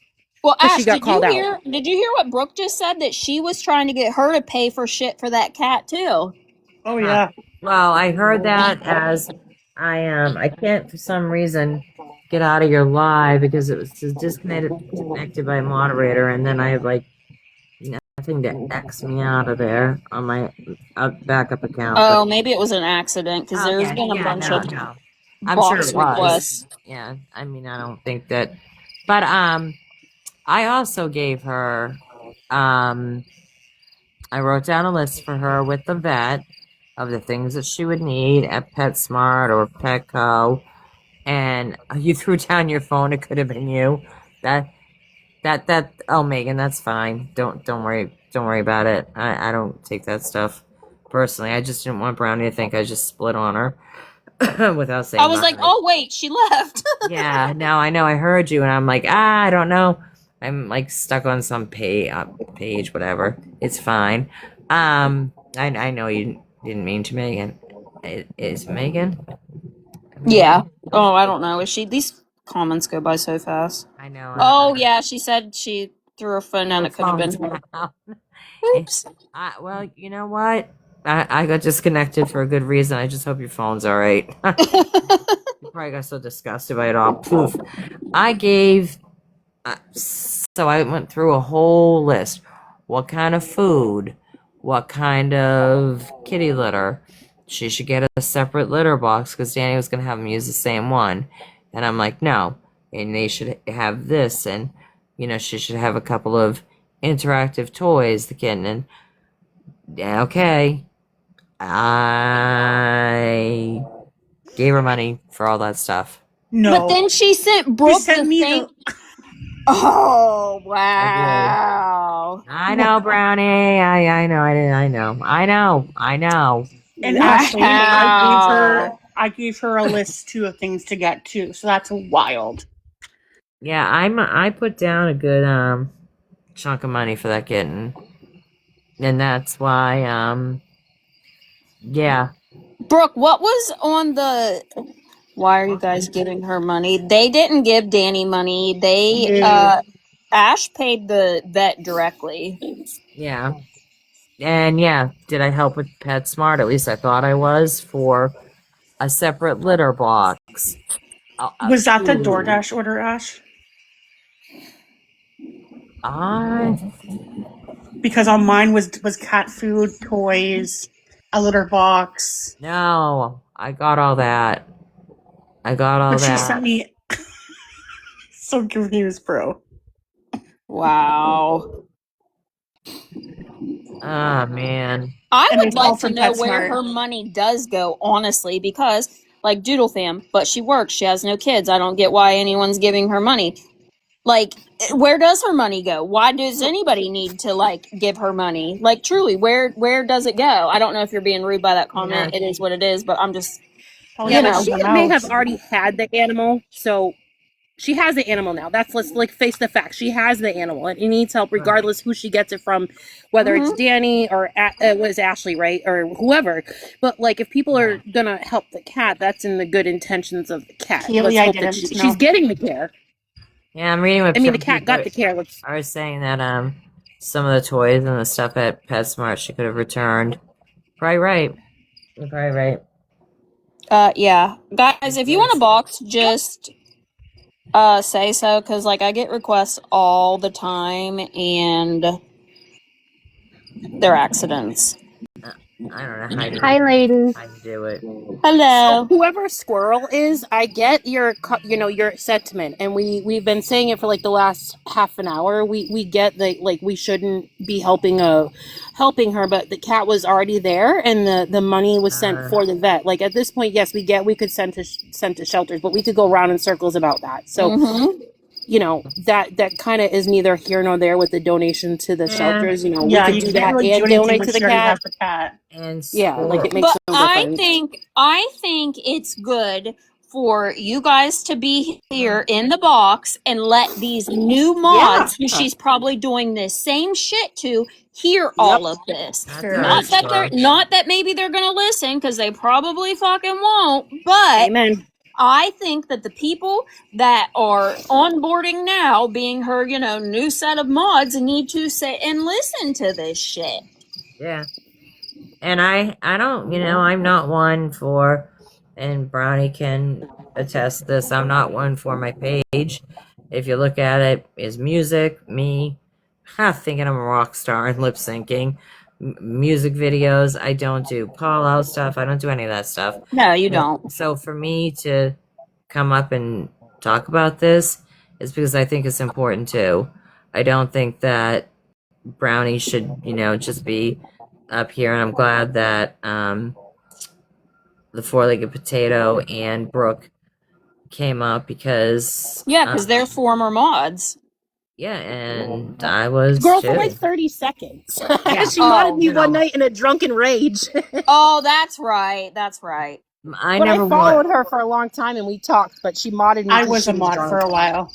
Well, because she Ash, got called out. did you hear what Brooke just said? That she was trying to get her to pay for shit for that cat too. Oh, yeah. Well, I heard that as I can't for some reason get out of your live because it was disconnected by moderator, and then I have like nothing to X me out of there on my backup account. Oh, maybe it was an accident because there's Okay, been a yeah, bunch no, of no. I'm sure box it was. requests. Yeah, I mean, I don't think that, but I also gave her I wrote down a list for her with the vet of the things that she would need at PetSmart or Petco. And you threw down your phone. It could have been you. That. Oh, Megan, that's fine. Don't worry about it. I don't take that stuff personally. I just didn't want Brownie to think I just split on her without saying. I was like, oh wait, she left. Yeah, no, I know. I heard you, and I'm like, I don't know. I'm like stuck on some page, whatever. It's fine. I know you didn't mean to, Megan. Is Megan? Yeah. Oh, I don't know. Is she? These comments go by so fast. I know. Oh yeah, she said she threw her phone down. It could have been. Oops. Well, you know what? I got disconnected for a good reason. I just hope your phone's all right. You probably got so disgusted by it all. Poof. I gave. So I went through a whole list. What kind of food? What kind of kitty litter? She should get a separate litter box because Danny was going to have them use the same one. And I'm like, no. And they should have this. And, she should have a couple of interactive toys, the kitten. And, yeah, okay. I gave her money for all that stuff. No. But then she sent Brooke sent the me thing. Oh wow! I know, Brownie. I know. I know. And Wow. Ashley, I gave her a list too of things to get to. So that's wild. Yeah, I put down a good chunk of money for that kitten. And that's why yeah. Brooke, what was on the? Why are you guys giving her money? They didn't give Danny money. They Ash paid the vet directly. Yeah. And yeah, did I help with PetSmart? At least I thought I was for a separate litter box. Was that the DoorDash order, Ash? Because on mine was cat food, toys, a litter box. No, I got all that. But she sent me so confused, bro. Wow. Oh man. I And would it's all like to from know where PetSmart. her money does go, honestly, because like Doodle Fam, but she works, she has no kids. I don't get why anyone's giving her money. Like, where does her money go? Why does anybody need to like give her money? Like, truly, where does it go? I don't know if you're being rude by that comment. Yeah. It is what it is, but I'm just Yeah, but she may have already had the animal, so she has the animal now. Let's like face the facts. She has the animal, and it needs help regardless who she gets it from, whether it's Danny or it was Ashley, right, or whoever. But like, if people are gonna help the cat, that's in the good intentions of the cat. Keely, Let's hope that she's getting the care. Yeah, I'm reading what I mean, the cat got the care. I was saying that some of the toys and the stuff at PetSmart she could have returned. Probably right. You're probably right. yeah, guys, if you want a box, just say so, because like I get requests all the time and they're accidents. I don't know how Hi, ladies. to do it. Hello. So whoever Squirrel is, I get your your sentiment, and we've been saying it for like the last half an hour. We get that like we shouldn't be helping her, but the cat was already there, and the money was sent for the vet. Like at this point, yes, we could send to shelters, but we could go around in circles about that. So that kind of is neither here nor there with the donation to the shelters. We Yeah, could you do can't that really and do anything donate when to the she already cat. has the cat. And Yeah, like it makes But no I difference. think it's good for you guys to be here in the box and let these new mods who she's probably doing this same shit to hear all of this. Sure. Not that maybe they're gonna listen, because they probably fucking won't, but Amen. I think that the people that are onboarding now, being her, new set of mods, need to sit and listen to this shit. Yeah. And I don't, I'm not one for, and Brownie can attest this, I'm not one for my page. If you look at it, is music, me, thinking I'm a rock star and lip syncing, music videos, I don't do call out stuff, I don't do any of that stuff. No, you don't. So for me to come up and talk about this is because I think it's important too. I don't think that Brownie should, just be up here, and I'm glad that the four-legged potato and Brooke came up because because they're former mods. Yeah, and I was Girl, too. for like 30 seconds. Yeah. She modded me one night in a drunken rage. Oh, that's right. That's right. I But never I followed her for a long time and we talked, but she modded me. I 'cause was she a mod drunk. for a while.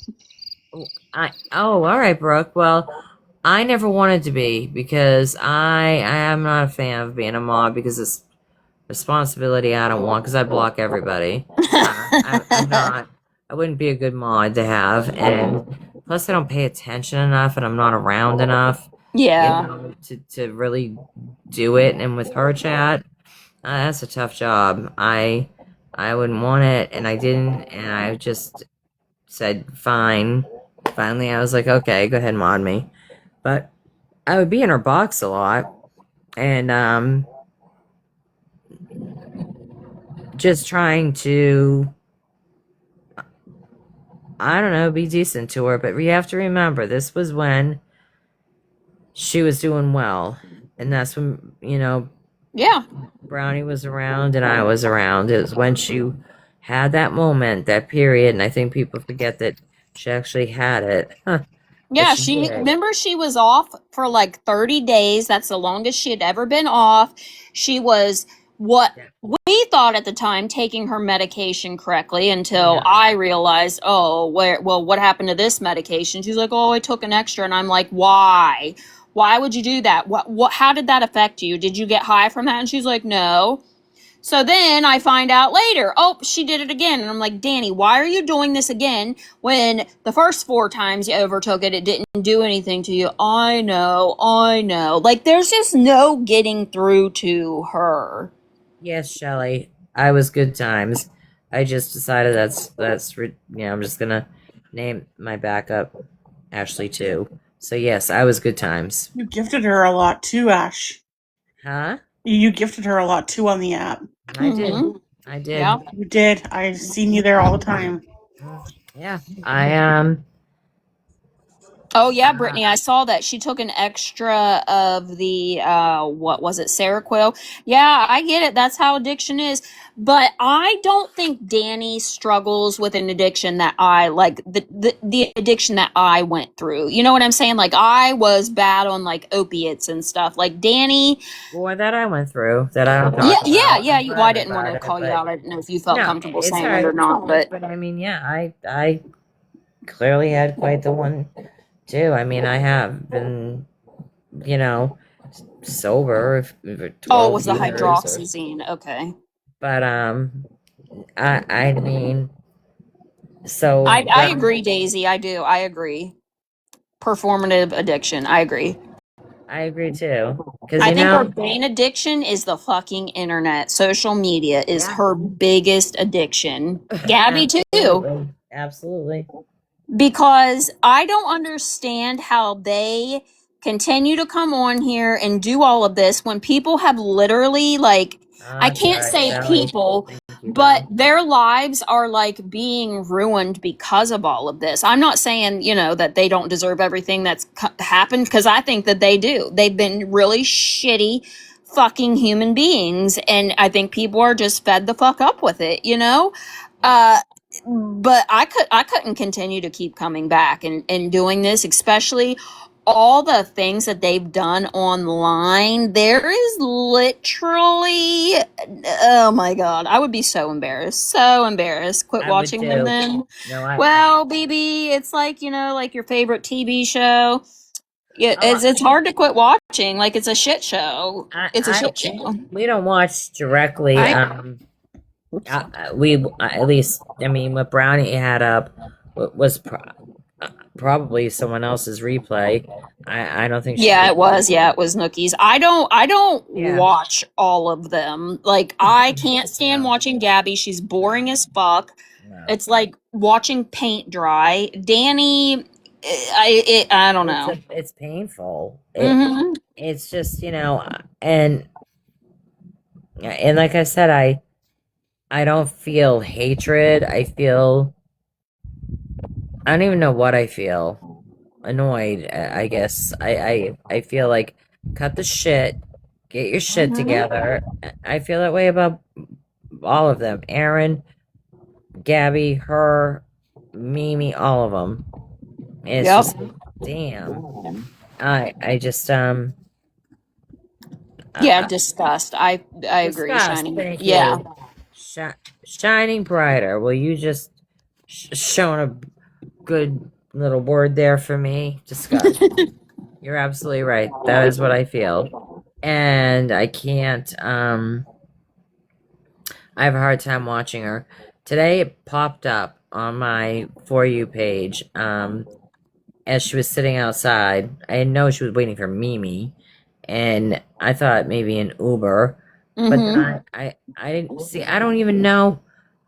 all right, Brooke. Well, I never wanted to be because I am not a fan of being a mod because it's responsibility I don't want because I block everybody. I'm not. I wouldn't be a good mod to have, and plus I don't pay attention enough, and I'm not around enough. Yeah. To really do it. And with her chat, that's a tough job. I wouldn't want it, and I didn't, and I just said fine. Finally, I was like, okay, go ahead and mod me. But I would be in her box a lot, and just trying to, I don't know, be decent to her. But we have to remember, this was when she was doing well, and that's when Yeah. Brownie was around and I was around. It was when she had that moment, that period, and I think people forget that she actually had it. Yeah, she did. remember she was off for like 30 days. That's the longest she had ever been off. She was what we thought at the time taking her medication correctly until I realized, what happened to this medication? She's like, "Oh, I took an extra." And I'm like, "Why? Why would you do that? How did that affect you? Did you get high from that?" And she's like, "No." So then I find out later, oh, she did it again. And I'm like, Danny, why are you doing this again when the first 4 times you overtook it, it didn't do anything to you? I know. Like, there's just no getting through to her. Yes, Shelly, I was good times. I just decided I'm just gonna name my backup Ashley too. So yes, I was good times. You gifted her a lot too, Ash. Huh? You gifted her a lot too on the app. I did. I did. Yeah. You did. I've seen you there all the time. Yeah. I Oh yeah, Brittany, I saw that she took an extra of the what was it, Seroquel? Yeah, I get it. That's how addiction is. But I don't think Danny struggles with an addiction that I like the addiction that I went through. You know what I'm saying? Like I was bad on like opiates and stuff. Like Danny, or that I went through that I don't talk about. yeah. Well, I didn't want to call you out. I didn't know if you felt comfortable saying it or not. But I mean, yeah, I clearly had quite the one too. I mean, I have been, sober for 12 it was the years hydroxyzine. Okay. But I mean, so I agree, Daisy. I do. I agree. Performative addiction. I agree. I agree too. Because I think her main addiction is the fucking internet. Social media is her biggest addiction. Gabby too. Absolutely. Because I don't understand how they continue to come on here and do all of this when people have literally, like, I can't say people, but their lives are like being ruined because of all of this. I'm not saying, you know, that they don't deserve everything that's happened, because I think that they do. They've been really shitty fucking human beings, and I think people are just fed the fuck up with it, you know? But I couldn't continue to keep coming back and doing this, especially all the things that they've done online. There is literally, oh my god, I would be so embarrassed, quit watching them then. No, Well, BB, it's like, you know, like your favorite TV show. Yeah, it's hard to quit watching. Like, it's a shit show. It's a shit show. We don't watch directly. We at least, I mean, what Brownie had up was probably someone else's replay. I don't think. Yeah, it was. Yeah, it was Nookie's. I don't watch all of them. Like, I can't stand watching Gabby. She's boring as fuck. No. It's like watching paint dry. Danny, I don't know. It's painful. Mm-hmm. It's just, you know, and like I said, I don't feel hatred. I don't even know what I feel. Annoyed, I guess. I feel like, cut the shit, get your shit together. I feel that way about all of them. Aaron, Gabby, her, Mimi, all of them. It's just, damn. I just yeah, disgust. I agree, Shining. Thank yeah. You. Shining brighter. Will you just showing a good little word there for me? Disgust. You're absolutely right. That is what I feel. And I can't I have a hard time watching her. Today it popped up on my For You page as she was sitting outside. I didn't know she was waiting for Mimi, and I thought maybe an Uber. Mm-hmm. But then I didn't see. I don't even know.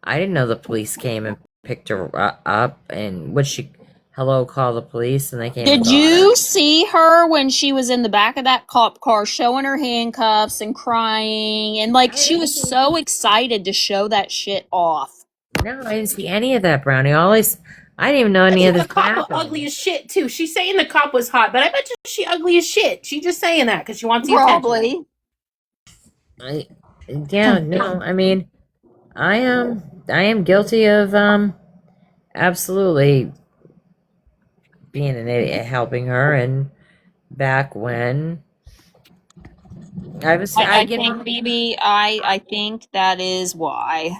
I didn't know the police came and picked her up. And would she call the police? And they came. Did you see her when she was in the back of that cop car, showing her handcuffs and crying, and like she was so excited to show that shit off? No, I didn't see any of that, Brownie. I didn't even know any of this. The cop was ugly as shit too. She's saying the cop was hot, but I bet you she ugly as shit. She's just saying that because she wants the attention. No. I mean, I am guilty of absolutely being an idiot, helping her, and back when I think, BB, I think that is why.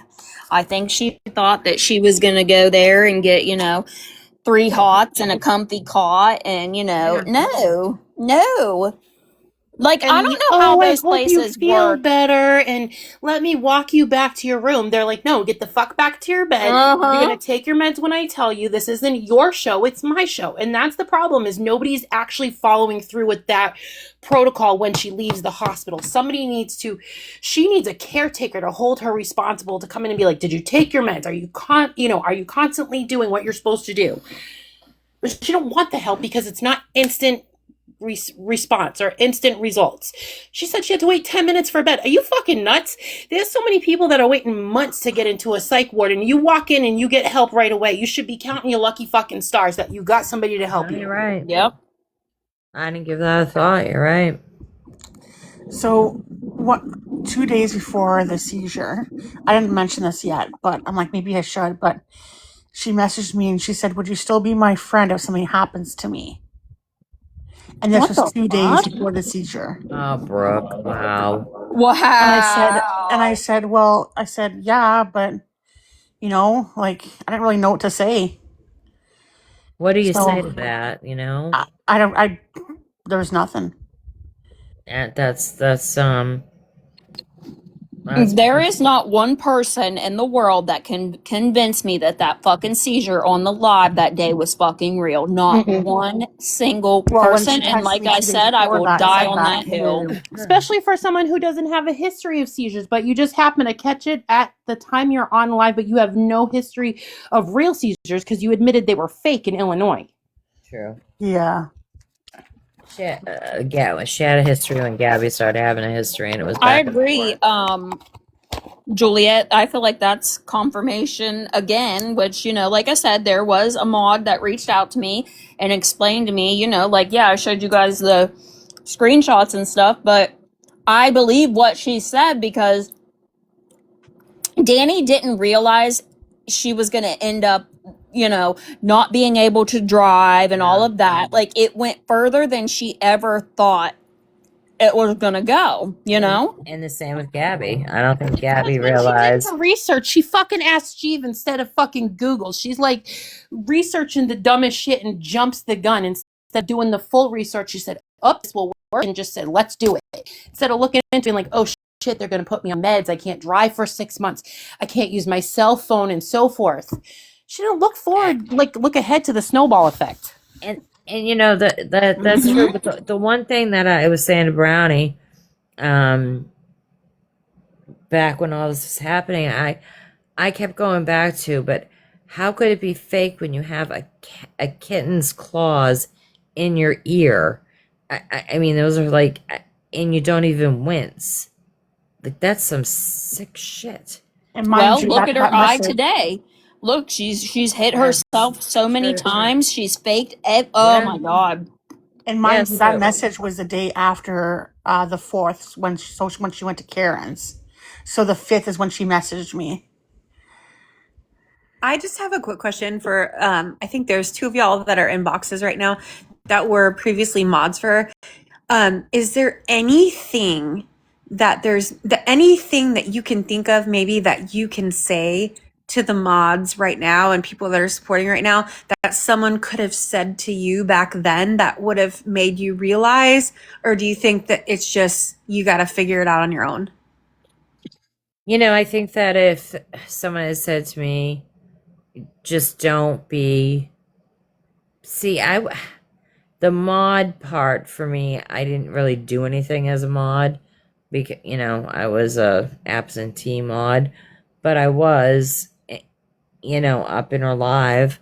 I think she thought that she was going to go there and get, you know, 3 hots and a comfy cot, and, you know, no. Like, and I don't know how those places you feel work. better, and let me walk you back to your room. They're like, no, get the fuck back to your bed. Uh-huh. You're going to take your meds when I tell you. This isn't your show. It's my show. And that's the problem, is nobody's actually following through with that protocol when she leaves the hospital. She needs a caretaker to hold her responsible, to come in and be like, did you take your meds? Are you constantly doing what you're supposed to do? But she don't want the help because it's not instant response or instant results. She said she had to wait 10 minutes for bed. Are you fucking nuts? There's so many people that are waiting months to get into a psych ward, and you walk in and you get help right away. You should be counting your lucky fucking stars that you got somebody to help you. You're right. Yep. I didn't give that a thought. You're right. So 2 days before the seizure, I didn't mention this yet, but I'm like, maybe I should, but she messaged me and she said, would you still be my friend if something happens to me? And this was 2 days before the seizure. Oh, Brooke. Wow. And I said, yeah, but, you know, like, I didn't really know what to say. What do you say to that, you know? There was nothing. And that's there is not one person in the world that can convince me that fucking seizure on the live that day was fucking real. Not one single person. And like I said, I will die on that hill. Especially for someone who doesn't have a history of seizures, but you just happen to catch it at the time you're on live, but you have no history of real seizures because you admitted they were fake in Illinois. True. Yeah. She had a history when Gabby started having a history, and it was I back and agree. forth. Juliet, I feel like that's confirmation again, which, like I said, there was a mod that reached out to me and explained to me, like, yeah, I showed you guys the screenshots and stuff, but I believe what she said because Danny didn't realize she was going to end up, not being able to drive and all Yeah. of that. Like, it went further than she ever thought it was going to go, And the same with Gabby. I don't think Gabby When she did realized. her research, she fucking asked Jeeve instead of fucking Google. She's like researching the dumbest shit and jumps the gun instead of doing the full research. She said, "Oh, this will work," and just said, "Let's do it." Instead of looking into it like, "Oh shit, they're gonna put me on meds. I can't drive for 6 months. I can't use my cell phone and so forth." She didn't look forward, like look ahead to the snowball effect. And that's true. But the one thing that I was saying to Brownie, back when all this was happening, I kept going back to, but how could it be fake when you have a kitten's claws in your ear? I mean, those are like, and you don't even wince. Like, that's some sick shit. And mind Well, you, look at her that eye message. today. Look, she's hit Yeah, herself so many true. times. She's faked. Oh Yeah. my god. And mind Yes. you, that message was the day after the 4th when she went to Karen's. So the 5th is when she messaged me. I just have a quick question for I think there's two of y'all that are in boxes right now that were previously mods for her. Is there anything anything that you can think of maybe that you can say to the mods right now and people that are supporting right now that someone could have said to you back then that would have made you realize, or do you think that it's just you got to figure it out on your own? I think that if someone had said to me, just don't be. See, the mod part for me, I didn't really do anything as a mod because, I was a absentee mod, but I was, up in her live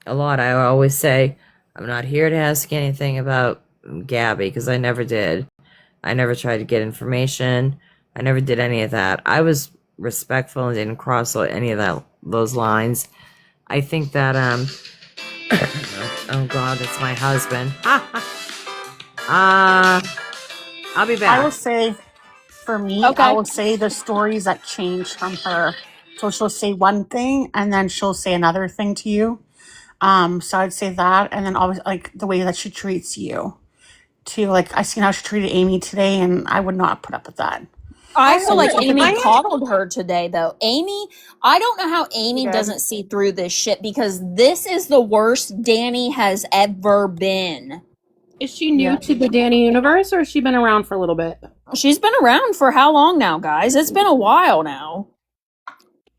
a lot. I always say, I'm not here to ask anything about Gabby because I never did. I never tried to get information. I never did any of that. I was respectful and didn't cross any of those lines. I think that oh god, it's my husband. I'll be I will back. say, for me, I Okay. will say the stories that change from her. So she'll say one thing and then she'll say another thing to you. So I'd say that, and then always like the way that she treats you. Too, like I seen how she treated Amy today, and I would not put up with that. I feel like Something Amy like coddled her today, though. I don't know how Amy did. doesn't see through this shit because this is the worst Danny has ever been. Is she new to the Danny universe, or has she been around for a little bit? She's been around for how long now, guys? It's been a while now.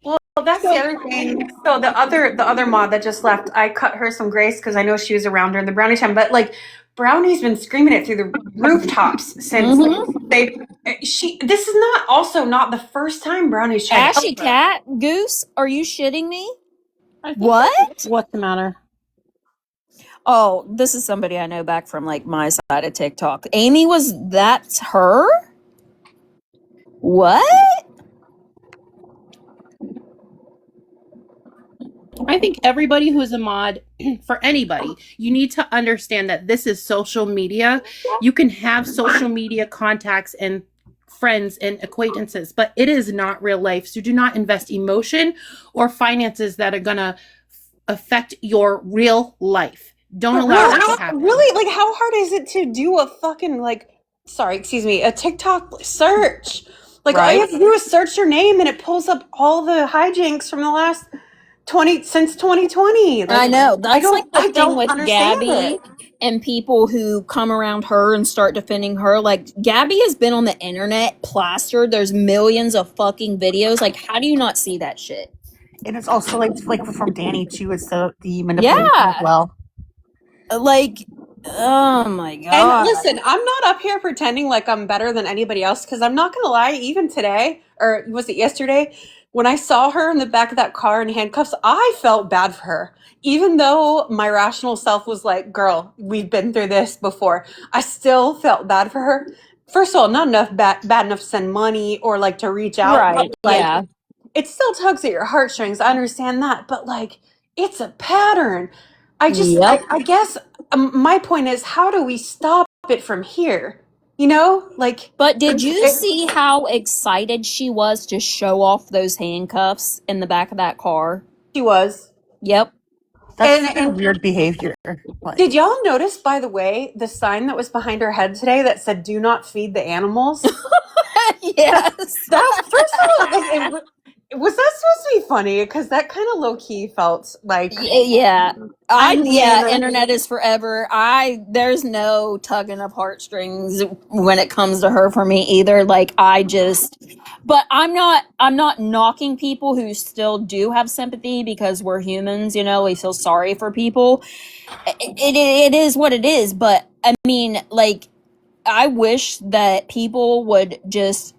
Well, that's the other thing. So the other mod that just left, I cut her some grace because I know she was around during the Brownie time. But like, Brownie's been screaming it through the rooftops since This is not the first time Brownie's tried to Ashy help her. Cat Goose, are you shitting me? What? What's the matter? Oh, this is somebody I know back from like my side of TikTok. Amy that's her? What? I think everybody who is a mod, for anybody, you need to understand that this is social media. You can have social media contacts and friends and acquaintances, but it is not real life. So do not invest emotion or finances that are going to affect your real life. Don't allow that to happen. Really? Like, how hard is it to do a fucking, a TikTok search? Like, all you have to do is search your name and it pulls up all the hijinks from the last since 2020. Like, I know. That's like the I thing don't with understand Gabby it. and people who come around her and start defending her. Like, Gabby has been on the internet plastered. There's millions of fucking videos. Like, how do you not see that shit? And it's also like from Danny too. It's the manipulation as well. Like, oh my god. And listen, I'm not up here pretending like I'm better than anybody else because I'm not going to lie, even today, or was it yesterday? when I saw her in the back of that car in handcuffs, I felt bad for her. Even though my rational self was like, girl, we've been through this before. I still felt bad for her. First of all, not enough bad enough to send money or like to reach out. Right. But, like, Yeah. it still tugs at your heartstrings. I understand that. But like, it's a pattern. I guess my point is, how do we stop it from here? You know, like. But did you see how excited she was to show off those handcuffs in the back of that car? She was. Yep. That's weird behavior. Like, Did y'all notice, by the way, the sign that was behind her head today that said "Do not feed the animals"? Yes. That first of all, like, was that supposed to be funny? Because that kind of low key felt like Yeah. I mean, Internet is forever. There's no tugging of heartstrings when it comes to her for me either. Like but I'm not knocking people who still do have sympathy because we're humans, you know, we feel sorry for people. It is what it is, but I mean, like, I wish that people would just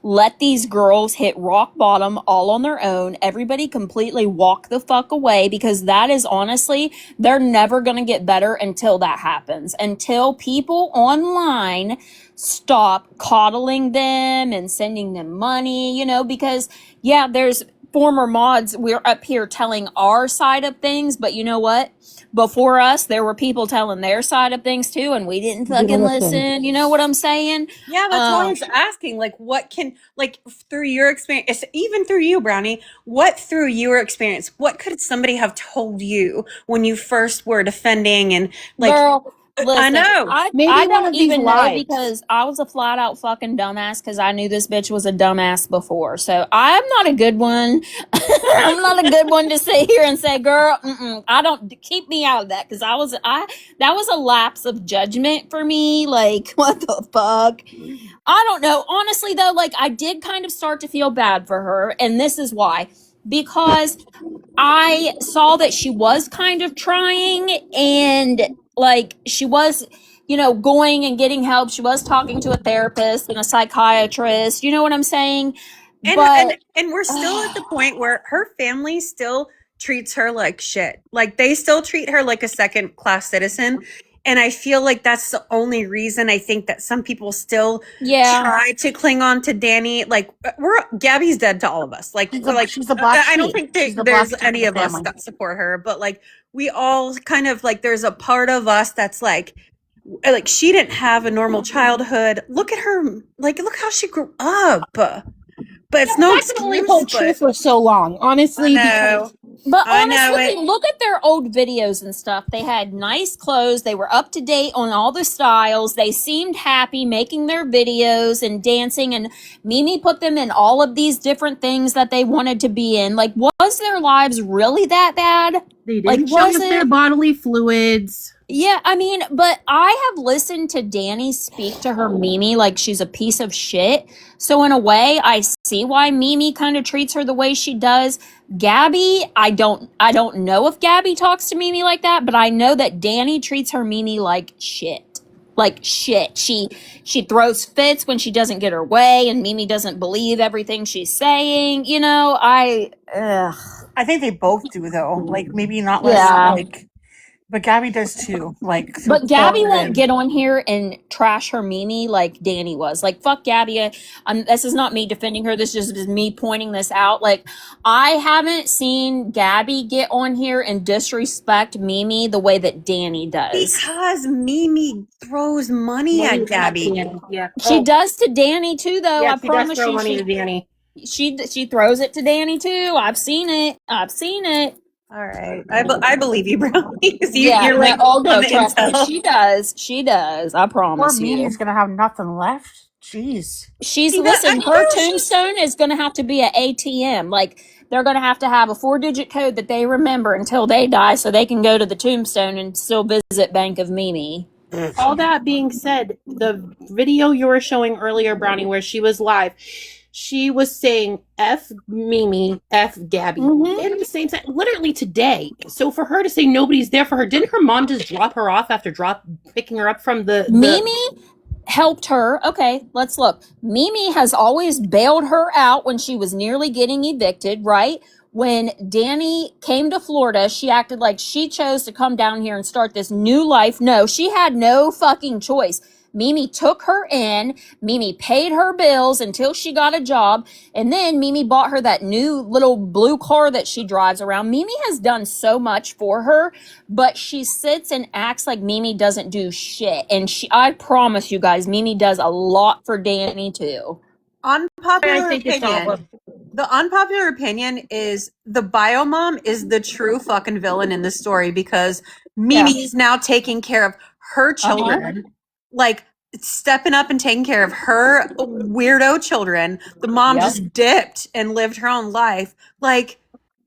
let these girls hit rock bottom all on their own. Everybody completely walk the fuck away, because that is honestly, they're never going to get better until that happens. Until people online stop coddling them and sending them money, you know, because yeah, there's former mods. We're up here telling our side of things, but you know what? Before us, there were people telling their side of things too, and we didn't fucking listen. You know what I'm saying? yeah, that's why I was asking. Like, what can, like, through your experience, even through you, Brownie, what through your experience, what could somebody have told you when you first were defending and like? Girl, listen, I know. Maybe I one don't of these even know, lives. because I was a flat out fucking dumbass, because I knew this bitch was a dumbass before. So I'm not a good one. I'm not a good one to sit here and say, girl, I don't, keep me out of that, because that was a lapse of judgment for me. Like, what the fuck? I don't know. Honestly, though, like, I did kind of start to feel bad for her, and this is why. Because I saw that she was kind of trying, and like she was, you know, going and getting help. She was talking to a therapist and a psychiatrist. You know what I'm saying? But And we're still at the point where her family still treats her like shit. Like, they still treat her like a second class citizen. And I feel like that's the only reason I think that some people still try to cling on to Danny. Like, Gabby's dead to all of us. Like, she's a black I don't sheep. think She's the there's black sheep any of of the us family. that support her, but like, we all kind of like, there's a part of us that's like she didn't have a normal childhood. Look at her. Like, look how she grew up. But it's no That can only excuse. hold true for so long, honestly. But I know honestly, it. look at their old videos and stuff. They had nice clothes. They were up to date on all the styles. They seemed happy making their videos and dancing. And Mimi put them in all of these different things that they wanted to be in. Like, was their lives really that bad? They Like, didn't show was us their it? bodily fluids. Yeah, I mean, but I have listened to Danny speak to her Mimi like she's a piece of shit. So in a way, I see why Mimi kind of treats her the way she does. Gabby, I don't know if Gabby talks to Mimi like that, but I know that Danny treats her Mimi like shit. Like shit. She throws fits when she doesn't get her way, and Mimi doesn't believe everything she's saying. You know, I think they both do, though. Like, maybe not less. Yeah. Like, but Gabby does too. Like, But Gabby won't get on here and trash her Mimi like Danny was. Like, fuck Gabby. This is not me defending her. This is just me pointing this out. Like, I haven't seen Gabby get on here and disrespect Mimi the way that Danny does. Because Mimi throws money at Gabby. Yeah. She does to Danny too, though. Yeah, I she promise does throw you. money to Danny. She throws it to Danny too. I've seen it. All right, I believe you, Brownie. Yeah, You're like, no, on the trust me, intel. she does. I poor promise you. Mimi's gonna have nothing left. Jeez. Listen, her tombstone is going to have to be an ATM. Like, they're going to have a 4-digit code that they remember until they die, so they can go to the tombstone and still visit Bank of Mimi. All that being said, the video you were showing earlier, Brownie, where she was live, she was saying F Mimi, F Gabby. And at the same time, literally today. So for her to say nobody's there for her, didn't her mom just drop her off after picking her up from the Mimi? helped her. Okay, let's look. Mimi has always bailed her out when she was nearly getting evicted, right? When Danny came to Florida, she acted like she chose to come down here and start this new life. No, she had no fucking choice. Mimi took her in. Mimi paid her bills until she got a job. And then Mimi bought her that new little blue car that she drives around. Mimi has done so much for her, but she sits and acts like Mimi doesn't do shit. And I promise you guys, Mimi does a lot for Danny too. Unpopular I think it's all opinion. The unpopular opinion is the bio mom is the true fucking villain in this story because Mimi is now taking care of her children, like stepping up and taking care of her weirdo children. The mom Yep. just dipped and lived her own life. Like,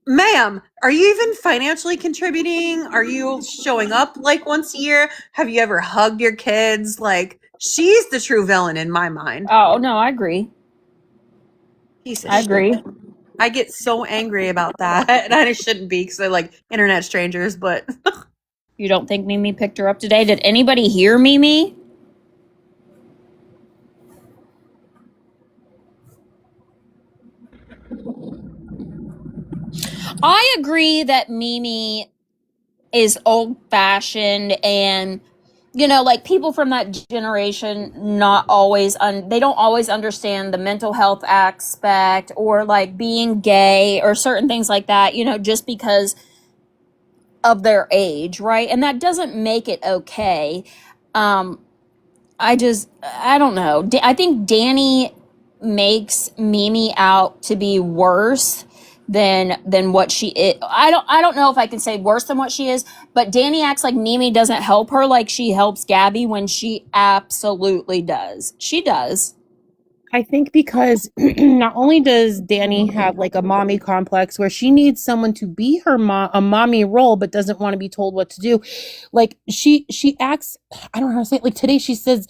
ma'am, are you even financially contributing? Are you showing up like once a year? Have you ever hugged your kids? Like, she's the true villain in my mind. Oh, no, I agree. Piece of I shit. agree. I get so angry about that, and I shouldn't be because they're like internet strangers. But You don't think Mimi picked her up today? Did anybody hear Mimi? I agree that Mimi is old fashioned and like people from that generation not always they don't always understand the mental health aspect or like being gay or certain things like that, just because of their age, right? And that doesn't make it okay. um I don't know. I think Danny makes Mimi out to be worse than what she is. I don't know if I can say worse than what she is, but Danny acts like Mimi doesn't help her like she helps Gabby when she absolutely does. She does. I think because not only does Danny have like a mommy complex where she needs someone to be her mom, a mommy role, but doesn't want to be told what to do. Like she acts, I don't know how to say it. Like today she says,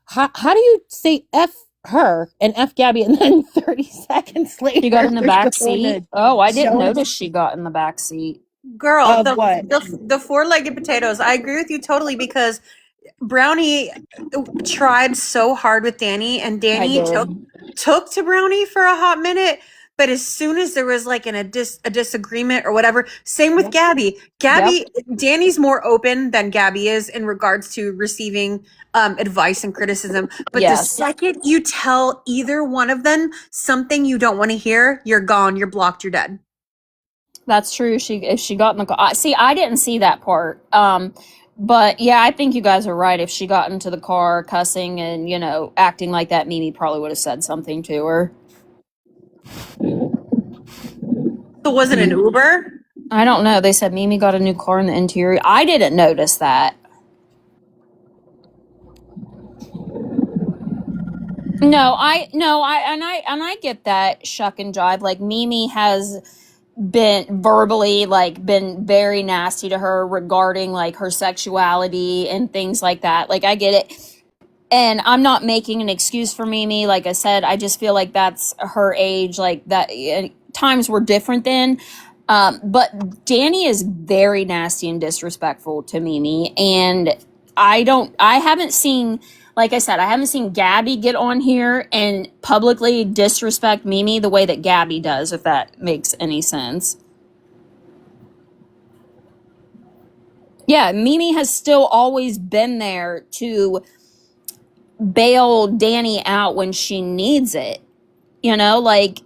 how do you say F her and F Gabby? And then 30 seconds later, She got in the they're back going seat. to Oh, I didn't show notice she got in the back seat. girl, of what? the four-legged potatoes. I agree with you totally because Brownie tried so hard with Danny, and I Danny did. took to Brownie for a hot minute. But as soon as there was like a disagreement or whatever, same with Yep. Gabby. Danny's more open than Gabby is in regards to receiving advice and criticism. But the Yes. second you tell either one of them something you don't want to hear, you're gone, you're blocked, you're dead. That's true. If she got in the car, see, I didn't see that part. But yeah, I think you guys are right. If she got into the car cussing and acting like that, Mimi probably would have said something to her. So was it an Uber? I don't know. They said Mimi got a new car in the interior. I didn't notice that. No, I get that shuck and jive. Like Mimi has been verbally like been very nasty to her regarding like her sexuality and things like that. Like I get it. And I'm not making an excuse for Mimi. Like I said, I just feel like that's her age. Like that times were different then. But Danny is very nasty and disrespectful to Mimi, and I haven't seen, like I said, I haven't seen Gabby get on here and publicly disrespect Mimi the way that Gabby does, if that makes any sense. Yeah, Mimi has still always been there to bail Danny out when she needs it. Like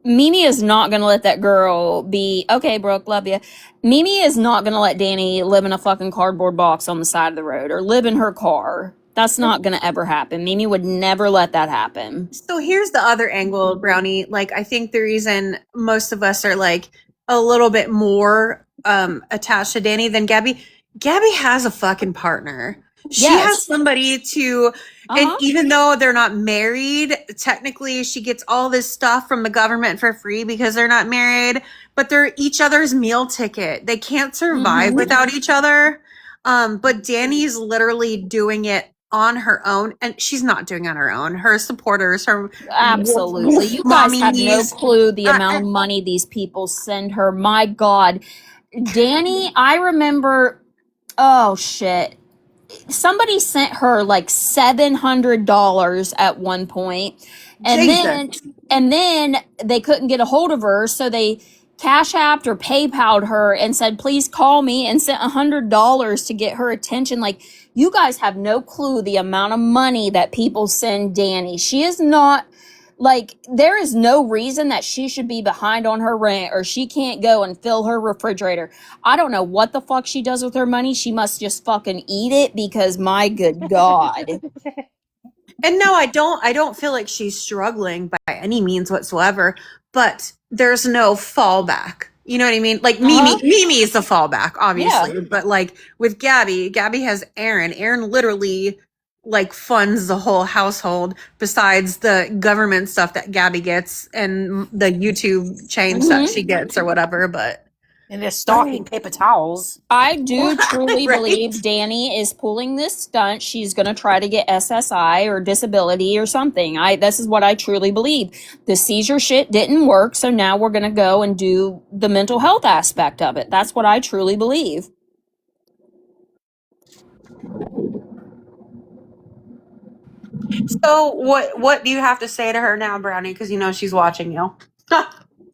Mimi is not going to let that girl be, okay, Brooke, love you. Mimi is not going to let Danny live in a fucking cardboard box on the side of the road or live in her car. That's not going to ever happen. Mimi would never let that happen. So here's the other angle, Brownie. Like, I think the reason most of us are like a little bit more attached to Danny than Gabby. Gabby has a fucking partner. She has somebody to, and even though they're not married, technically she gets all this stuff from the government for free because they're not married, but they're each other's meal ticket. They can't survive without each other. But Danny's literally doing it on her own, and she's not doing it on her own. Her supporters, her Absolutely. You guys have no clue the amount of money these people send her. My God. Danny, I remember, oh shit. somebody sent her like $700 at one point, and Jesus. then they couldn't get a hold of her, so they cash apped or PayPal'd her and said, please call me, and sent $100 to get her attention. Like, you guys have no clue the amount of money that people send Danny. She is not, like, there is no reason that she should be behind on her rent or she can't go and fill her refrigerator. I don't know what the fuck she does with her money. She must just fucking eat it, because my good God. And no, I don't feel like she's struggling by any means whatsoever, but there's no fallback. You know what I mean? Like Mimi is the fallback, obviously. Yeah. But like with Gabby has Aaron. Aaron literally like funds the whole household besides the government stuff that Gabby gets and the YouTube change that she gets or whatever. But And they're stocking paper towels. I do truly Right. believe Danny is pulling this stunt. She's going to try to get SSI or disability or something. This is what I truly believe. The seizure shit didn't work, so now we're going to go and do the mental health aspect of it. That's what I truly believe. So what do you have to say to her now, Brownie? Because you know she's watching you.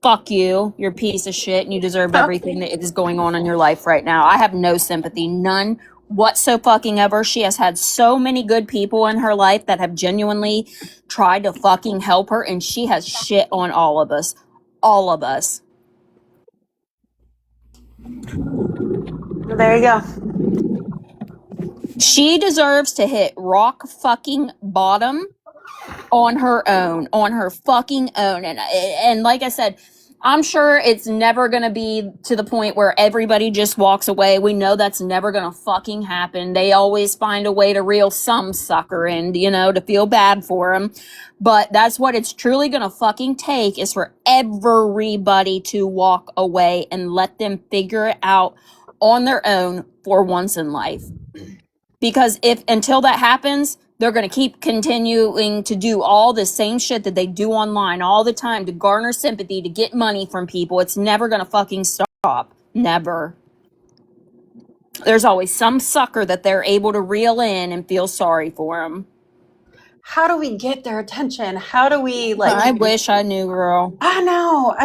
Fuck you. You're a piece of shit, and you deserve everything that is going on in your life right now. I have no sympathy, none whatsoever. She has had so many good people in her life that have genuinely tried to fucking help her, and she has shit on all of us. All of us. There you go. She deserves to hit rock fucking bottom on her fucking own. And like I said, I'm sure it's never going to be to the point where everybody just walks away. We know that's never going to fucking happen. They always find a way to reel some sucker in, to feel bad for him. But that's what it's truly going to fucking take, is for everybody to walk away and let them figure it out on their own for once in life. Because until that happens, they're going to keep continuing to do all the same shit that they do online all the time to garner sympathy, to get money from people. It's never going to fucking stop. Never. There's always some sucker that they're able to reel in and feel sorry for them. How do we get their attention? How do we I wish I knew, girl. I know.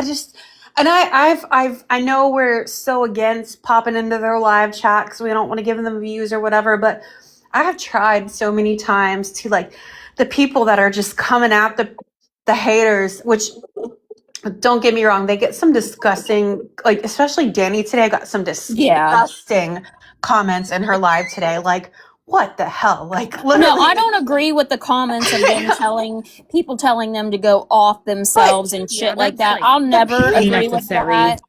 I know we're so against popping into their live chat because we don't want to give them views or whatever, but I have tried so many times to, like, the people that are just coming at the haters, which, don't get me wrong, they get some disgusting, like, especially Danny today got some disgusting comments in her live today. Like, what the hell? Like, literally. No, I don't agree with the comments of them telling them to go off themselves and shit like that. I'll never agree with that.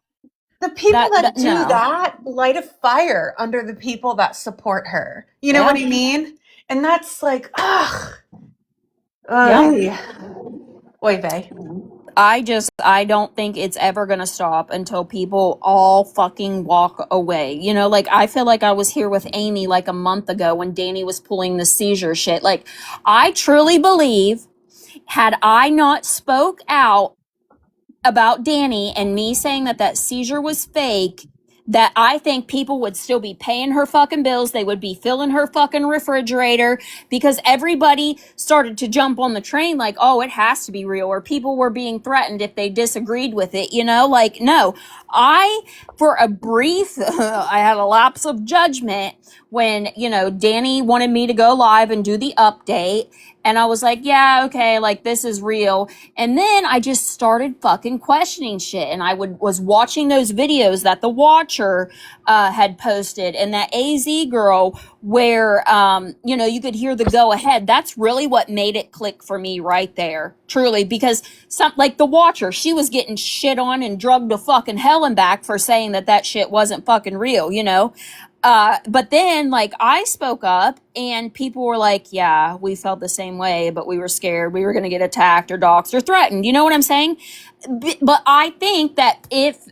The people that do that light a fire under the people that support her. You know what I mean? And that's like, ugh. Oy vey. I don't think it's ever going to stop until people all fucking walk away. Like, I feel like I was here with Amy like a month ago when Danny was pulling the seizure shit. Like, I truly believe, had I not spoke out about Danny and me saying that seizure was fake, that I think people would still be paying her fucking bills. They would be filling her fucking refrigerator, because everybody started to jump on the train like, oh, it has to be real, or people were being threatened if they disagreed with it, like, no. For a brief, I had a lapse of judgment when, Danny wanted me to go live and do the update. And I was like, yeah, okay, like, this is real. And then I just started fucking questioning shit. And I was watching those videos that the Watcher had posted, and that AZ girl where, you could hear the go ahead. That's really what made it click for me right there. Truly. Because like the Watcher, she was getting shit on and drugged to fucking hell and back for saying that shit wasn't fucking real, but then, like, I spoke up and people were like, yeah, we felt the same way, but we were scared. We were going to get attacked or doxxed or threatened. You know what I'm saying? But I think that if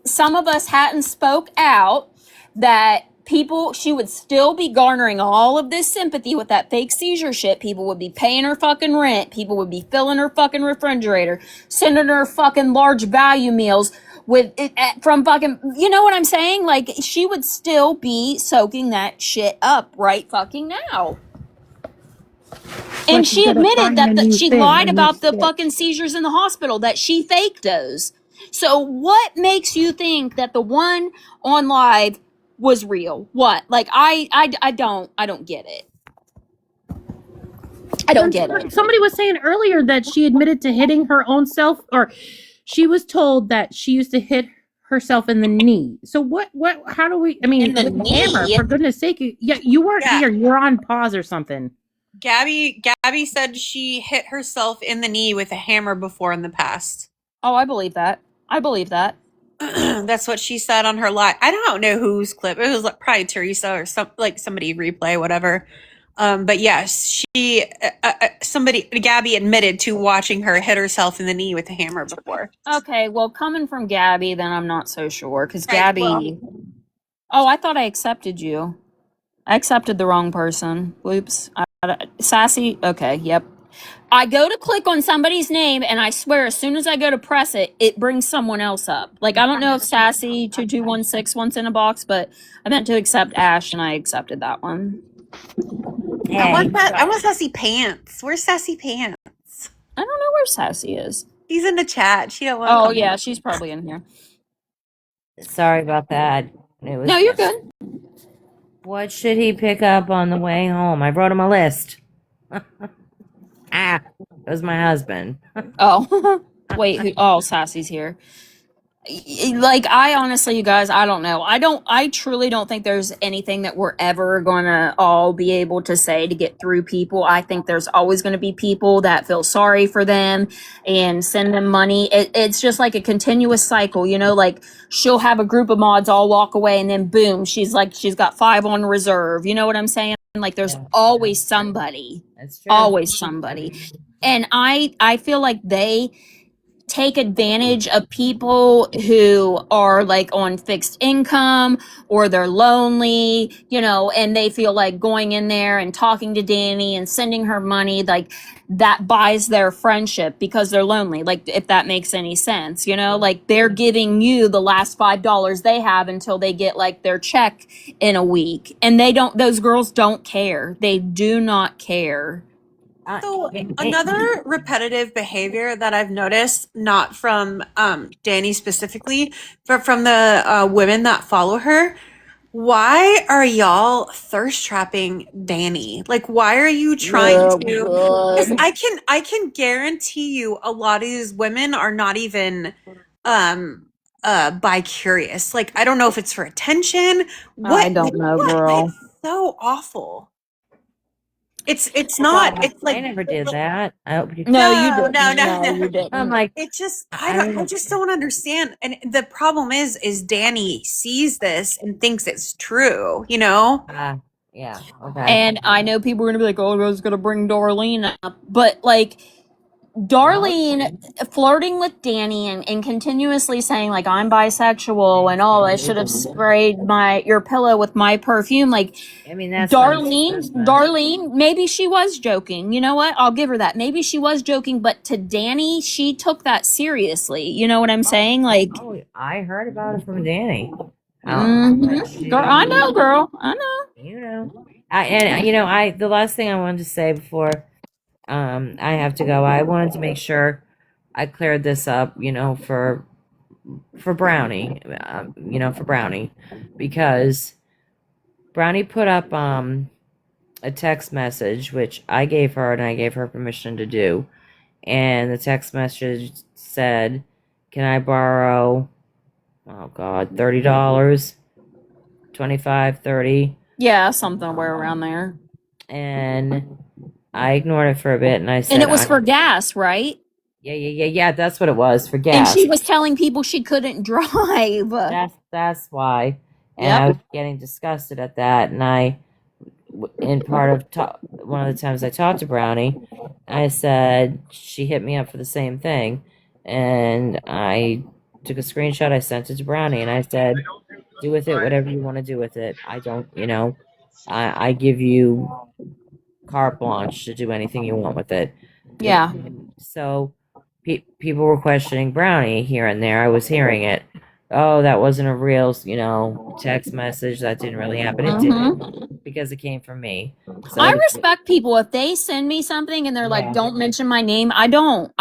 some of us hadn't spoke out, that she would still be garnering all of this sympathy with that fake seizure shit. People would be paying her fucking rent. People would be filling her fucking refrigerator, sending her fucking large value meals, with it from fucking, you know what I'm saying? Like, she would still be soaking that shit up right fucking now. Well, And she's she got to admitted find a that new she thing, a lied new about the stick. fucking seizures in the hospital, that she faked those. So what makes you think that the one on live was real? What? Like, I don't get it. I don't get it. Somebody was saying earlier that she admitted to hitting her own self, or she was told that she used to hit herself in the knee. So what, how do we, I mean, In the with the hammer, knee? for goodness sake, you weren't Yeah. here. You're on pause or something. Gabby said she hit herself in the knee with a hammer before in the past. Oh, I believe that. I believe that. That's what she said on her live. I don't know whose clip. It was like probably Teresa or somebody replay, whatever. But yes, Gabby admitted to watching her hit herself in the knee with a hammer before. Okay, well, coming from Gabby, then I'm not so sure, because Right, Gabby. Oh, I thought I accepted you. I accepted the wrong person. Whoops. Sassy. Okay, yep. I go to click on somebody's name, and I swear, as soon as I go to press it, it brings someone else up. Like, I don't know if Sassy2216 wants in a box, but I meant to accept Ash, and I accepted that one. I want Sassy Pants. Where's Sassy Pants? I don't know where Sassy is. She's in the chat. She don't want. Oh yeah, she's probably in here. Sorry about that. It was, No, you're good. what should he pick up on the way home? I wrote him a list. It was my husband. Oh, wait. Oh, Sassy's here. Like, I honestly, you guys, I don't know. I truly don't think there's anything that we're ever gonna all be able to say to get through people. I think there's always going to be people that feel sorry for them and send them money. It's just like a continuous cycle, you know, like she'll have a group of mods all walk away, and then boom, she's got 5 on reserve. You know what I'm saying? Like, there's always somebody. That's true. Always somebody. And I feel like they take advantage of people who are like on fixed income, or they're lonely, you know, and they feel like going in there and talking to Danny and sending her money, like that buys their friendship because they're lonely. Like, if that makes any sense, you know, like they're giving you the last $5 they have until they get like their check in a week. And those girls don't care. They do not care. So another repetitive behavior that I've noticed, not from Danny specifically, but from the women that follow her, why are y'all thirst trapping Danny? Like, why are you trying to? Because I can guarantee you, a lot of these women are not even bi curious. Like, I don't know if it's for attention. I don't know, girl. It's so awful. It's not. It's like I never did that. I hope you. No, you didn't. No, you didn't. I'm like, it just I just don't understand. And the problem is Danny sees this and thinks it's true, you know? yeah, okay. And I know people are gonna be like, "Oh, I was gonna bring Darlene up," but like, Darlene flirting with Danny and continuously saying like, I'm bisexual and I should have sprayed your pillow with my perfume. Like, I mean, that's Darlene, maybe she was joking. You know what? I'll give her that. Maybe she was joking, but to Danny, she took that seriously. You know what I'm saying? Like, I heard about it from Danny. Girl, I know, girl. I know. You know, the last thing I wanted to say before I have to go, I wanted to make sure I cleared this up, you know, for Brownie, because Brownie put up a text message, which I gave her and I gave her permission to do, and the text message said, "Can I borrow, oh God, $30, 25, 30?" Yeah, something around there. And I ignored it for a bit, and I said, and it was for gas, right? Yeah. That's what it was, for gas. And she was telling people she couldn't drive. That's why. And I was getting disgusted at that. And in part of one of the times I talked to Brownie, I said she hit me up for the same thing, and I took a screenshot. I sent it to Brownie, and I said, "Do with it whatever you want to do with it. I don't, I give you carte blanche to do anything you want with it." Yeah. So people were questioning Brownie here and there. I was hearing it. Oh, that wasn't a real, text message. That didn't really happen. It did because it came from me. So I respect people if they send me something and they're like, "Don't mention my name." I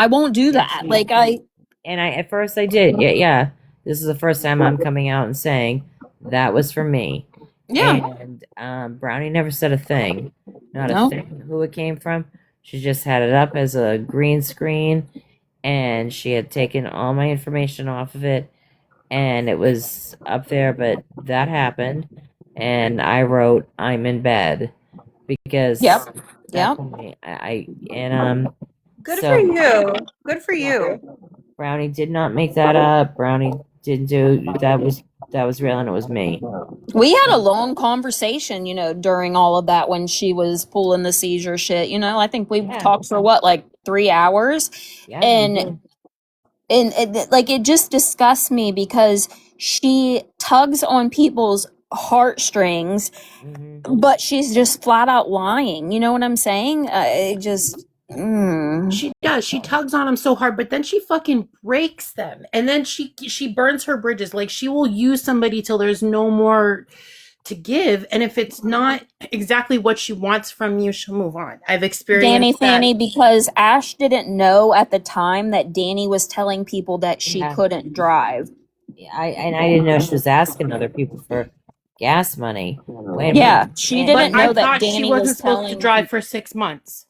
won't do that. Like and I at first I did. Yeah. This is the first time I'm coming out and saying that was for me. yeah. And Brownie never said a thing. Not a No. thing who it came from. She just had it up as a green screen, and she had taken all my information off of it, and it was up there, but that happened, and I wrote I'm in bed because Yep. that's Yep. me. I and Good so for you. Good for you. Brownie did not make that up. Brownie didn't do that. Was real, and it was me. We had a long conversation, during all of that when she was pulling the seizure shit. I think we Yeah. talked for what, like 3 hours, Yeah, and like it just disgusts me because she tugs on people's heartstrings, but she's just flat out lying. You know what I'm saying? It just. She does. She tugs on them so hard, but then she fucking breaks them, and then she burns her bridges. Like she will use somebody till there's no more to give, and if it's not exactly what she wants from you, she'll move on. I've experienced Danny that. Fanny, because Ash didn't know at the time that Danny was telling people that she couldn't drive. I didn't know she was asking other people for gas money. Wait a Yeah, minute. she didn't But I know that thought she Danny wasn't was supposed to telling drive people. for 6 months.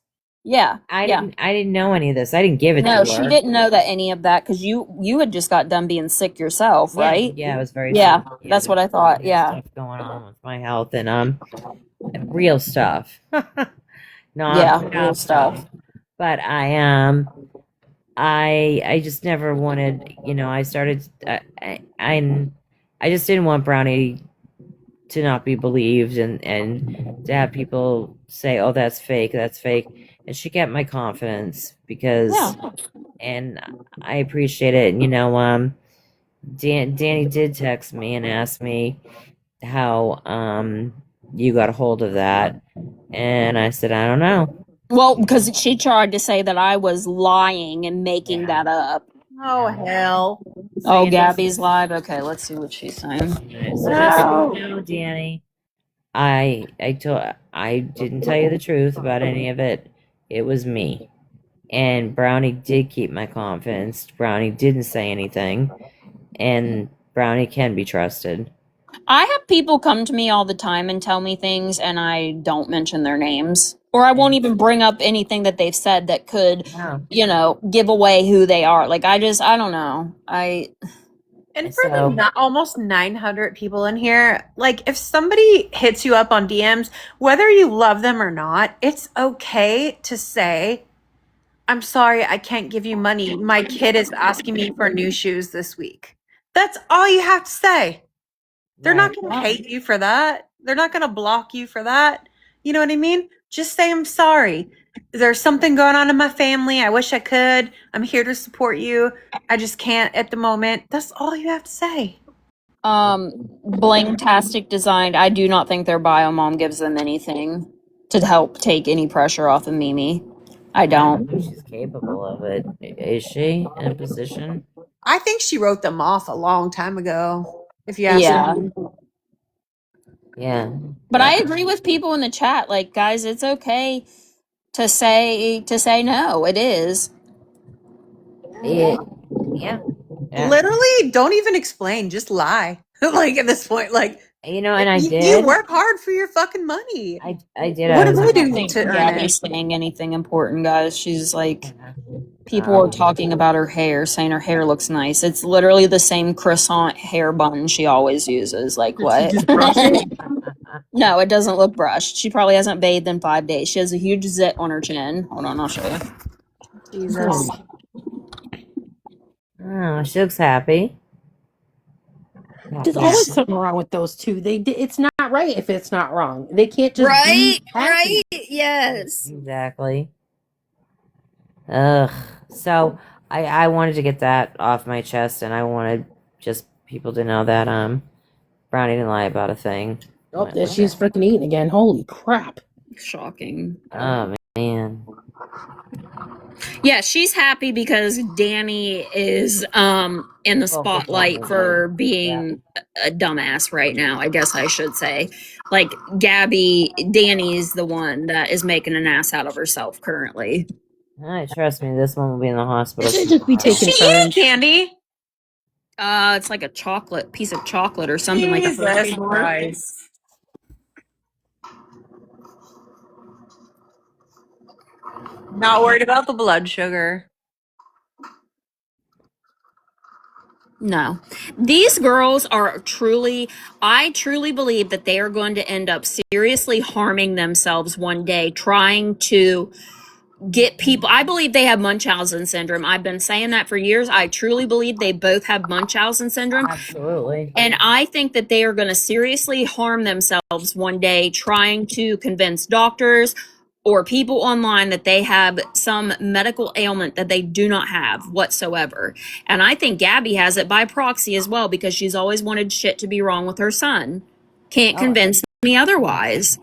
Yeah, I yeah. didn't know any of this. I didn't give it to No, her. she didn't know that any of that because you had just got done being sick yourself, right? Yeah, it was very Yeah, sick. that's what I thought. Yeah, Stuff going on with my health and real stuff. Not yeah, real stuff. But I just never wanted, I started I just didn't want Brownie to not be believed and to have people say, "Oh, that's fake, that's fake." And she kept my confidence because and I appreciate it. And Danny did text me and ask me how you got a hold of that, and I said I don't know. Well, because she tried to say that I was lying and making that up. Oh hell. Oh, Gabby's live. Okay, let's see what she's saying. So just so you know, Danny, I didn't tell you the truth about any of it. It was me. And Brownie did keep my confidence. Brownie didn't say anything. And Brownie can be trusted. I have people come to me all the time and tell me things, and I don't mention their names, or I won't even bring up anything that they've said that could, give away who they are. Like I don't know. And for the almost 900 people in here, like if somebody hits you up on DMs, whether you love them or not, it's okay to say, "I'm sorry, I can't give you money. My kid is asking me for new shoes this week." That's all you have to say. They're not going to hate you for that. They're not going to block you for that. You know what I mean? Just say, "I'm sorry. There's something going on in my family. I wish I could. I'm here to support you. I just can't at the moment." That's all you have to say. Bling-tastic designed. I do not think their bio mom gives them anything to help take any pressure off of Mimi. I don't. She's capable of it. Is she in a position? I think she wrote them off a long time ago. If you ask me. Yeah. But I agree with people in the chat. Like, guys, it's okay to say no. It is. Yeah. Literally, don't even explain. Just lie. Like at this point, like and I did. You work hard for your fucking money. I did. What do I they don't do think to earn Gabby's it? saying anything important, guys. She's like, people are talking about her hair, saying her hair looks nice. It's literally the same croissant hair bun she always uses. Like, what? No, it doesn't look brushed. She probably hasn't bathed in 5 days. She has a huge zit on her chin. Hold on, I'll show you. Jesus. Oh, she looks happy. There's always something wrong with those two. It's not right if it's not wrong. They can't just be happy. Yes. Exactly. Ugh. So I wanted to get that off my chest, and I wanted just people to know that Brownie didn't lie about a thing. Oh, there she's freaking eating again. Holy crap. Shocking. Oh man. Yeah, she's happy because Danny is in the spotlight for being a dumbass right now, I guess I should say. Like Danny's the one that is making an ass out of herself currently. Trust me, this one will be in the hospital. They should just be taking turns. Candy. It's like a piece of chocolate or something like a birthday bar. Not worried about the blood sugar. No. These girls are I truly believe that they are going to end up seriously harming themselves one day trying to get people. I believe they have Munchausen syndrome. I've been saying that for years. I truly believe they both have Munchausen syndrome. Absolutely. And I think that they are going to seriously harm themselves one day trying to convince doctors or people online that they have some medical ailment that they do not have whatsoever. And I think Gabby has it by proxy as well because she's always wanted shit to be wrong with her son. Can't convince me otherwise.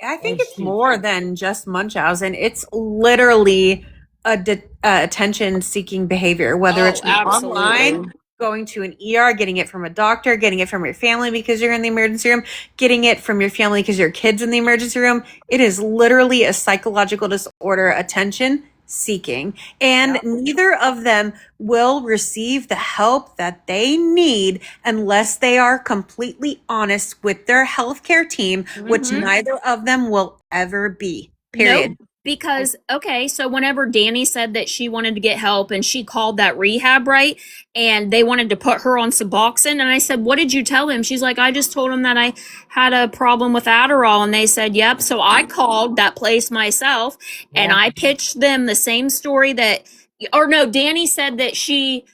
I think it's more than just Munchausen. It's literally attention-seeking behavior, whether it's online, going to an ER, getting it from a doctor, getting it from your family because you're in the emergency room, getting it from your family because your kid's in the emergency room. It is literally a psychological disorder, attention seeking, and neither of them will receive the help that they need unless they are completely honest with their healthcare team, which neither of them will ever be. Period. Nope. Because, okay, so whenever Danny said that she wanted to get help and she called that rehab, right? And they wanted to put her on Suboxone. And I said, what did you tell him? She's like, I just told him that I had a problem with Adderall. And they said, yep. So I called that place myself and I pitched them the same story Danny said that she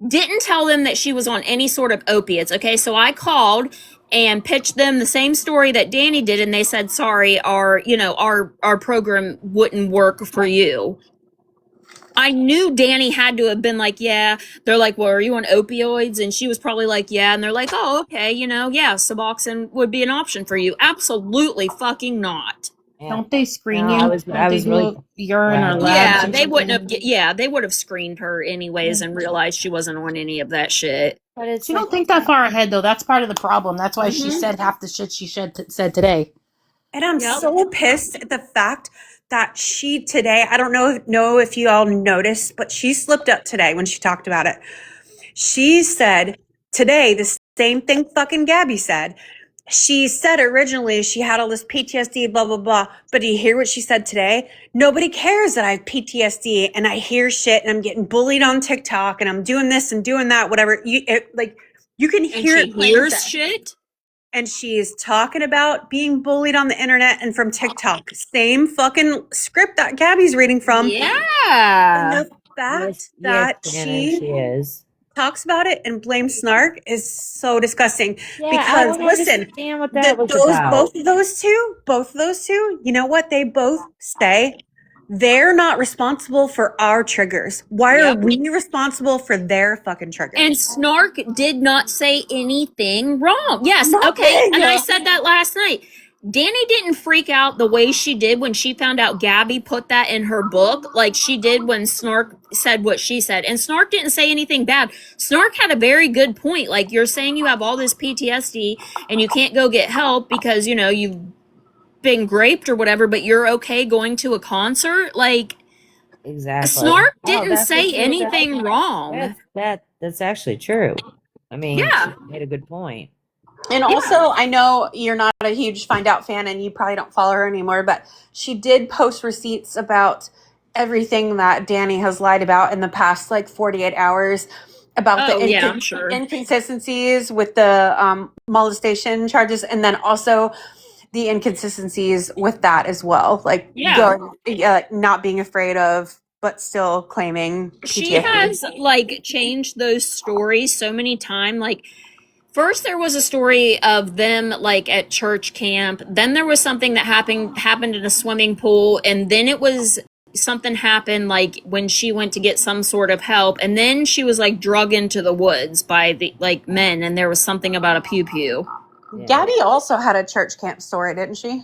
didn't tell them that she was on any sort of opiates. Okay, so I called and pitched them the same story that Danny did, and they said, "Sorry, our program wouldn't work for you." I knew Danny had to have been like, "Yeah." They're like, "Well, are you on opioids?" And she was probably like, "Yeah." And they're like, "Oh, okay, yeah, Suboxone would be an option for you." Absolutely fucking not. Don't they screen you? Don't they do urine or labs? Yeah, they wouldn't have. Yeah, they would have screened her anyways and realized she wasn't on any of that shit. But you don't think that far ahead, though. That's part of the problem. That's why she said half the shit she said today. And I'm so pissed at the fact that she today, I don't know if you all noticed, but she slipped up today when she talked about it. She said today the same thing fucking Gabby said. She said originally she had all this PTSD, blah, blah, blah. But do you hear what she said today? Nobody cares that I have PTSD and I hear shit and I'm getting bullied on TikTok and I'm doing this and doing that, whatever. You can hear it. She hears shit. And she's talking about being bullied on the internet and from TikTok. Same fucking script that Gabby's reading from. Yeah. And the fact that she is talks about it and blames Snark is so disgusting. Because listen, both of those two, you know what? They both say they're not responsible for our triggers. Why are we responsible for their fucking triggers? And Snark did not say anything wrong. Yes, okay. And I said that last night. Danny didn't freak out the way she did when she found out Gabby put that in her book, like she did when Snark said what she said. And Snark didn't say anything bad. Snark had a very good point. Like, you're saying you have all this PTSD and you can't go get help because, you've been raped or whatever, but you're okay going to a concert. Like, exactly. Snark didn't say anything wrong. That's actually true. I mean, she made a good point. And also, I know you're not a huge Find Out fan and you probably don't follow her anymore, but she did post receipts about everything that Danny has lied about in the past, 48 hours about the inconsistencies with the molestation charges, and then also the inconsistencies with that as well. Not being afraid of, but still claiming PTSD. She has, changed those stories so many times. First, there was a story of them at church camp. Then there was something that happened in a swimming pool, and then it was something happened when she went to get some sort of help, and then she was drug into the woods by the men, and there was something about a pew pew. Yeah. Gabby also had a church camp story, didn't she?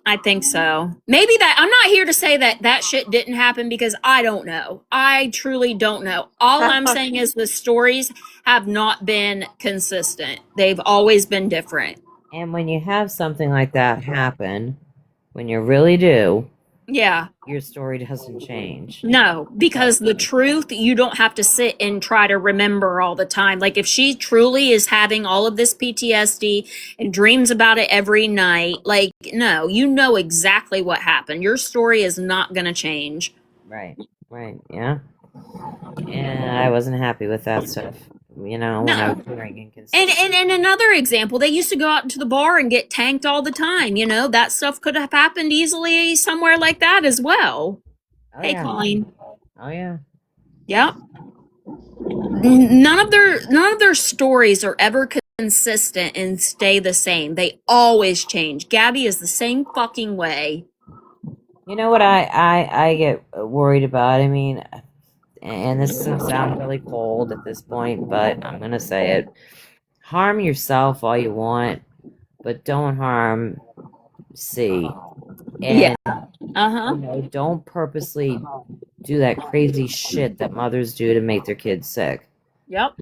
I think so. Maybe that I'm not here to say that that shit didn't happen because I don't know. I truly don't know. All I'm saying is the stories have not been consistent. They've always been different. And when you have something like that happen, when you really do, Yeah. your story doesn't change. No, because the truth, you don't have to sit and try to remember all the time. Like if she truly is having all of this PTSD and dreams about it every night, like, no, you know exactly what happened. Your story is not going to change. Right. Right. Yeah. And I wasn't happy with that stuff. When I No. was hearing And, inconsistency. and another example, they used to go out into the bar and get tanked all the time. That stuff could have happened easily somewhere like that as well. Oh Hey, yeah. Colleen. Oh yeah. Yep. None of their stories are ever consistent and stay the same. They always change. Gabby is the same fucking way. You know what I get worried about? I mean, and this is gonna sound really cold at this point, but I'm gonna say it. Harm yourself all you want, but don't harm C. Yeah. And Uh-huh. don't purposely do that crazy shit that mothers do to make their kids sick. Yep.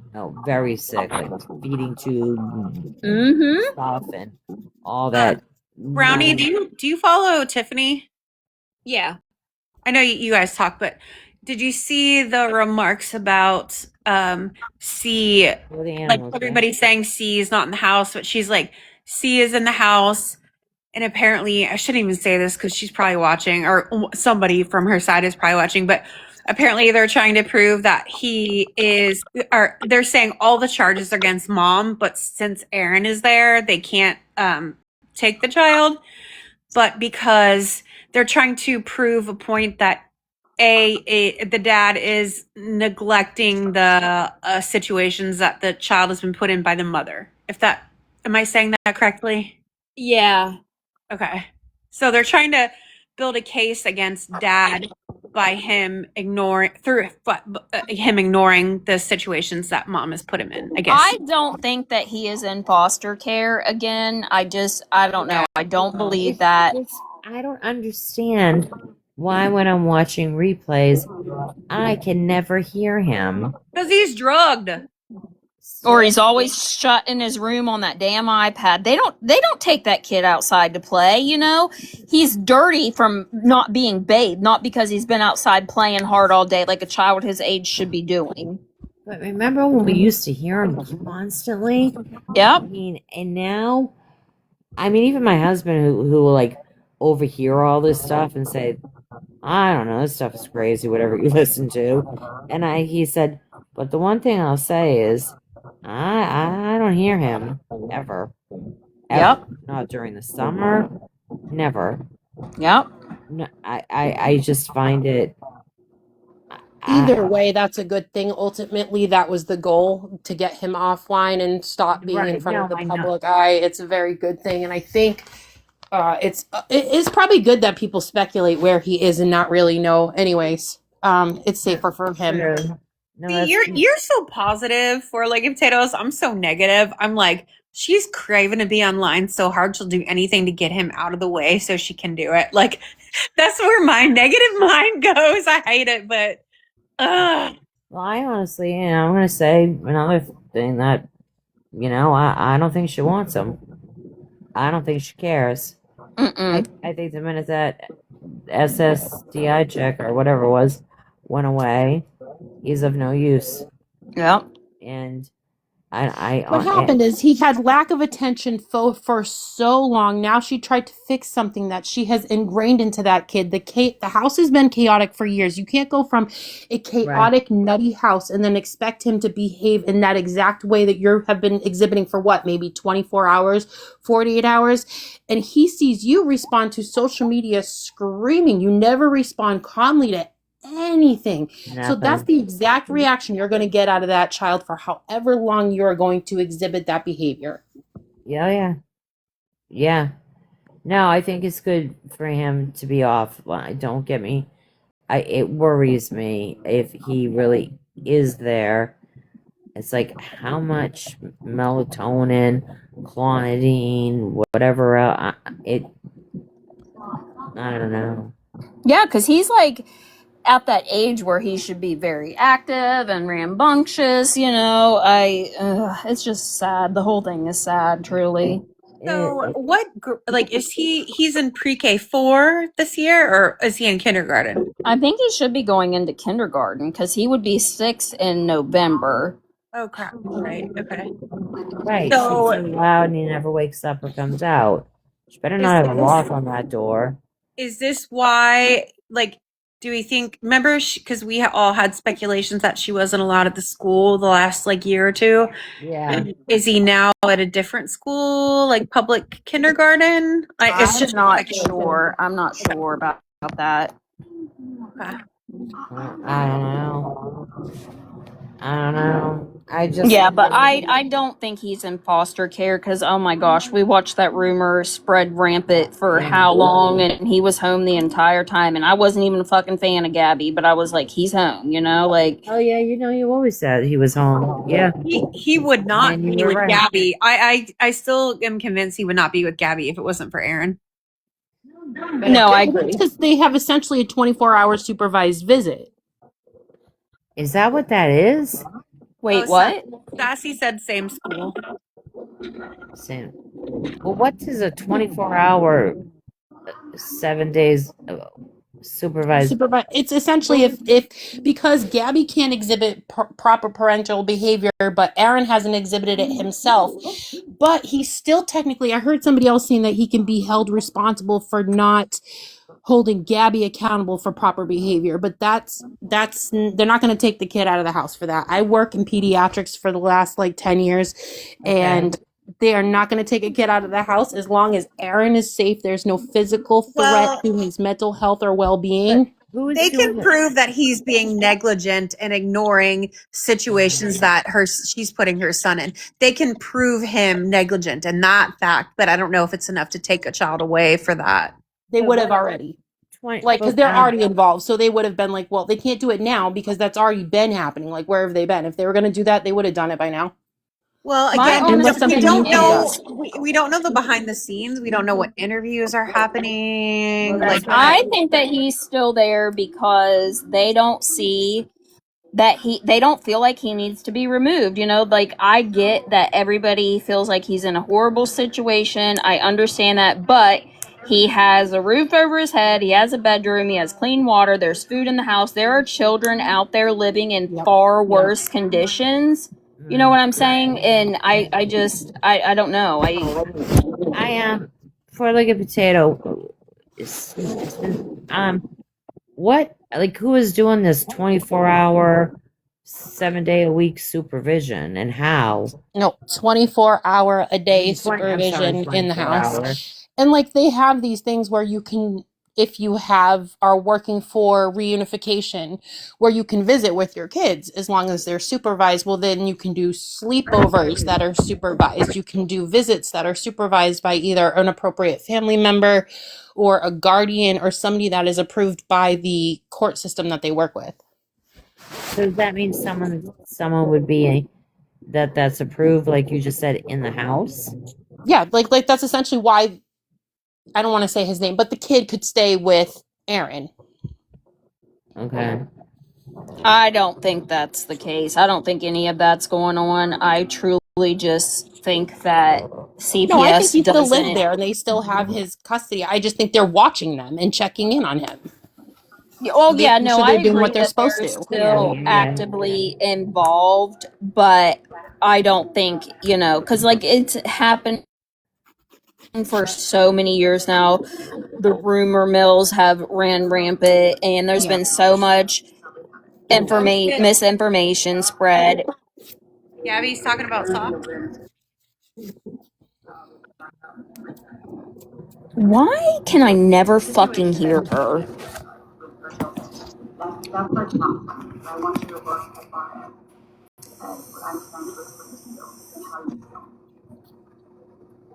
Very sick, like feeding tube Mm-hmm. stuff and all that. Brownie, do you follow Tiffany? Yeah. I know you guys talk, but did you see the remarks about C? Where the Like animals everybody's saying C is not in the house, but she's like, C is in the house. And apparently, I shouldn't even say this because she's probably watching, or somebody from her side is probably watching, but apparently they're trying to prove that he is, or they're saying all the charges are against mom, but since Aaron is there, they can't take the child. But because they're trying to prove a point that the dad is neglecting the situations that the child has been put in by the mother. Am I saying that correctly? Yeah. Okay. So they're trying to build a case against dad by him ignoring the situations that mom has put him in, I guess. I don't think that he is in foster care again. I don't know. I don't believe that. I don't understand why when I'm watching replays, I can never hear him. Because he's drugged. Or he's always shut in his room on that damn iPad. They don't take that kid outside to play, He's dirty from not being bathed, not because he's been outside playing hard all day like a child his age should be doing. But remember when we used to hear him constantly? Yep. And now, even my husband who will like overhear all this stuff and say, I don't know, this stuff is crazy, whatever you listen to. And he said, but the one thing I'll say is, I don't hear him ever. Yep. Not during the summer. Never. Yep. No, I just find it. Either way, that's a good thing. Ultimately, that was the goal, to get him offline and stop being in front of the public eye. It's a very good thing, and I think it's probably good that people speculate where he is and not really know. Anyways, it's safer for him. No, See, you're so positive for like potatoes. I'm so negative. I'm like, she's craving to be online so hard she'll do anything to get him out of the way so she can do it. Like, that's where my negative mind goes. I hate it, but well, I honestly, I'm gonna say another thing that, I don't think she wants him. I don't think she cares. I think the minute that SSDI check or whatever it was went away, he's of no use. Yep. And what happened is he had lack of attention for so long. Now she tried to fix something that she has ingrained into that kid. The house has been chaotic for years. You can't go from a chaotic, nutty house and then expect him to behave in that exact way that you have been exhibiting for maybe 24 hours, 48 hours. And he sees you respond to social media screaming. You never respond calmly to anything. Nothing. So that's the exact reaction you're going to get out of that child for however long you're going to exhibit that behavior. Yeah. No, I think it's good for him to be off. Don't get me. It worries me if he really is there. It's like how much melatonin, clonidine, whatever. I don't know. Yeah, because he's like at that age where he should be very active and rambunctious. It's just sad. The whole thing is sad, truly. So like is he's in pre-K 4 this year or is he in kindergarten? I think he should be going into kindergarten because he would be 6 in November. Oh crap. Right. Okay. Right, So she's so loud and he never wakes up or comes out. She better is not have a lock on that door. this why, like, do we think, remember, because we all had speculations that she wasn't allowed at the school the last like year or two? Yeah. Is he now at a different school, like public kindergarten? It's just not sure. I'm not sure about that. okay. I don't know. I don't know. I just Yeah, but I don't think he's in foster care because, oh my gosh, we watched that rumor spread rampant for how long, and he was home the entire time, and I wasn't even a fucking fan of Gabby, but I was like, he's home, like. Oh yeah, you always said he was home. Yeah. He would not And you be were with right. Gabby. I still am convinced he would not be with Gabby if it wasn't for Aaron. No, I agree. Because they have essentially a 24-hour supervised visit. Is that what that is? Wait, what? Sassy said same school. Same. Well, what is a 24-hour, 7 days supervised? It's essentially if because Gabby can't exhibit proper parental behavior, but Aaron hasn't exhibited it himself. But he's still technically, I heard somebody else saying that he can be held responsible for not holding Gabby accountable for proper behavior. But that's they're not going to take the kid out of the house for that. I work in pediatrics for the last like 10 years, and they are not going to take a kid out of the house as long as Aaron is safe. There's no physical threat to his mental health or well-being. They can prove that he's being negligent and ignoring situations that she's putting her son in. They can prove him negligent and that fact, but I don't know if it's enough to take a child away for that. They would have already. Because they're already involved. So they would have been like, well, they can't do it now because that's already been happening. Like, where have they been? If they were going to do that, they would have done it by now. Well, again, we don't know the behind the scenes. We don't know what interviews are happening. Like, I think that he's still there because they don't see that they don't feel like he needs to be removed. Like, I get that everybody feels like he's in a horrible situation. I understand that, but he has a roof over his head. He has a bedroom. He has clean water. There's food in the house. There are children out there living in far worse conditions. You know what I'm saying? And I don't know. I am for like a potato. What, like, who is doing this 24-hour, 7-day-a-week supervision and how? No, 24-hour a day supervision in the house. And like they have these things where you can, if you are working for reunification, where you can visit with your kids as long as they're supervised. Well, then you can do sleepovers that are supervised. You can do visits that are supervised by either an appropriate family member or a guardian or somebody that is approved by the court system that they work with. So does that mean someone would be that's approved, like you just said, in the house? Yeah, like that's essentially why, I don't want to say his name, but the kid could stay with Aaron. Okay. I don't think that's the case. I don't think any of that's going on. I truly just think that CPS No, I think he still lives there and they still have his custody. I just think they're watching them and checking in on him. Oh yeah, no, I agree doing what they're that supposed they're to. still actively involved, but I don't think, because like it's happened for so many years now. The rumor mills have ran rampant, and there's been so much misinformation spread. Gabby's talking about socks. Why can I never fucking hear her?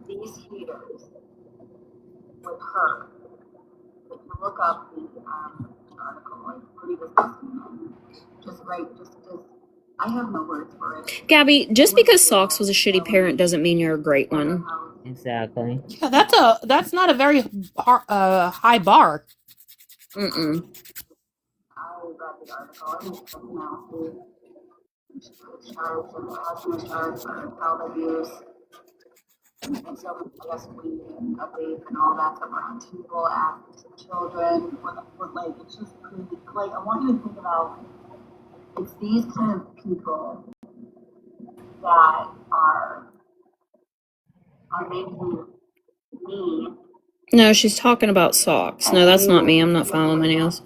These haters with her, if you look up the article, like Rudy was asking, just I have no words for it. Gabby, just because Socks was a shitty parent doesn't mean you're a great one. Exactly. Yeah, that's not a very high bar. Mm-mm. I read the article and it took me out to she was charged and her husband was charged for child abuse. And so I guess we and a rape and all that stuff around people after children. Like it's just crazy. Like I want you to think about it's these kind of people that are making me. No, she's talking about socks. No, that's not me. I'm not following my nails.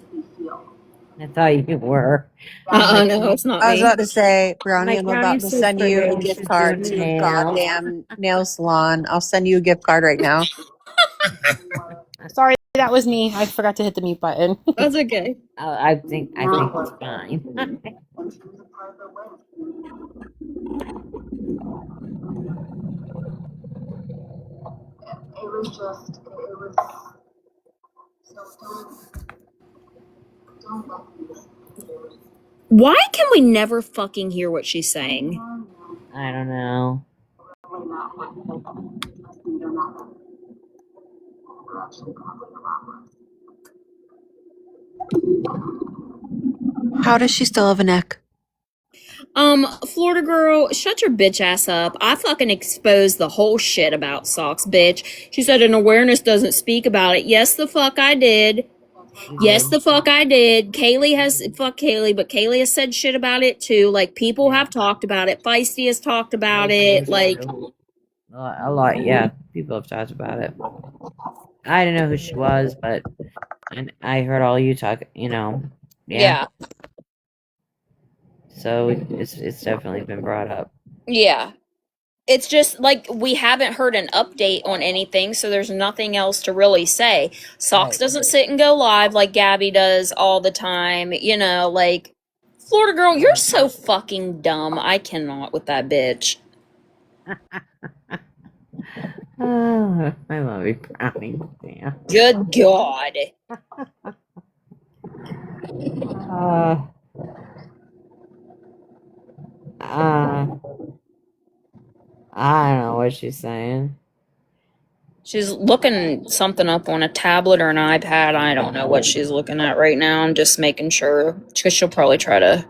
I thought you were. No, it's not I was me. about to say, Brownie, Like I'm about Brownie's to so send you a pretty. gift She's card doing to a nails. goddamn nail salon. I'll send you a gift card right now. Sorry, that was me. I forgot to hit the mute button. That's okay. I think it's fine. It was just, it was so don't let these haters Why can we never fucking hear what she's saying? I don't know. really not what they're not they're actually probably wrong. How does she still have a neck? Florida girl, shut your bitch ass up. I fucking exposed the whole shit about socks, bitch. She said an awareness doesn't speak about it. Yes, the fuck I did. She Yes, did. the fuck I did. Kaylee has, fuck Kaylee, but Kaylee has said shit about it too. Like, people have talked about it. Feisty has talked about it. Like, A lot, yeah. People have talked about it. I didn't know who she was, but I heard all you talk. yeah. So it's definitely been brought up. Yeah. It's just like we haven't heard an update on anything, so there's nothing else to really say. Socks Right. doesn't sit and go live like Gabby does all the time. Like, Florida girl, you're so fucking dumb. I cannot with that bitch. Oh, I love you, Brownie. Damn. Good God. Uh, uh, I don't know what she's saying. She's looking something up on a tablet or an iPad. I don't know what she's looking at right now. I'm just making sure because she'll probably try to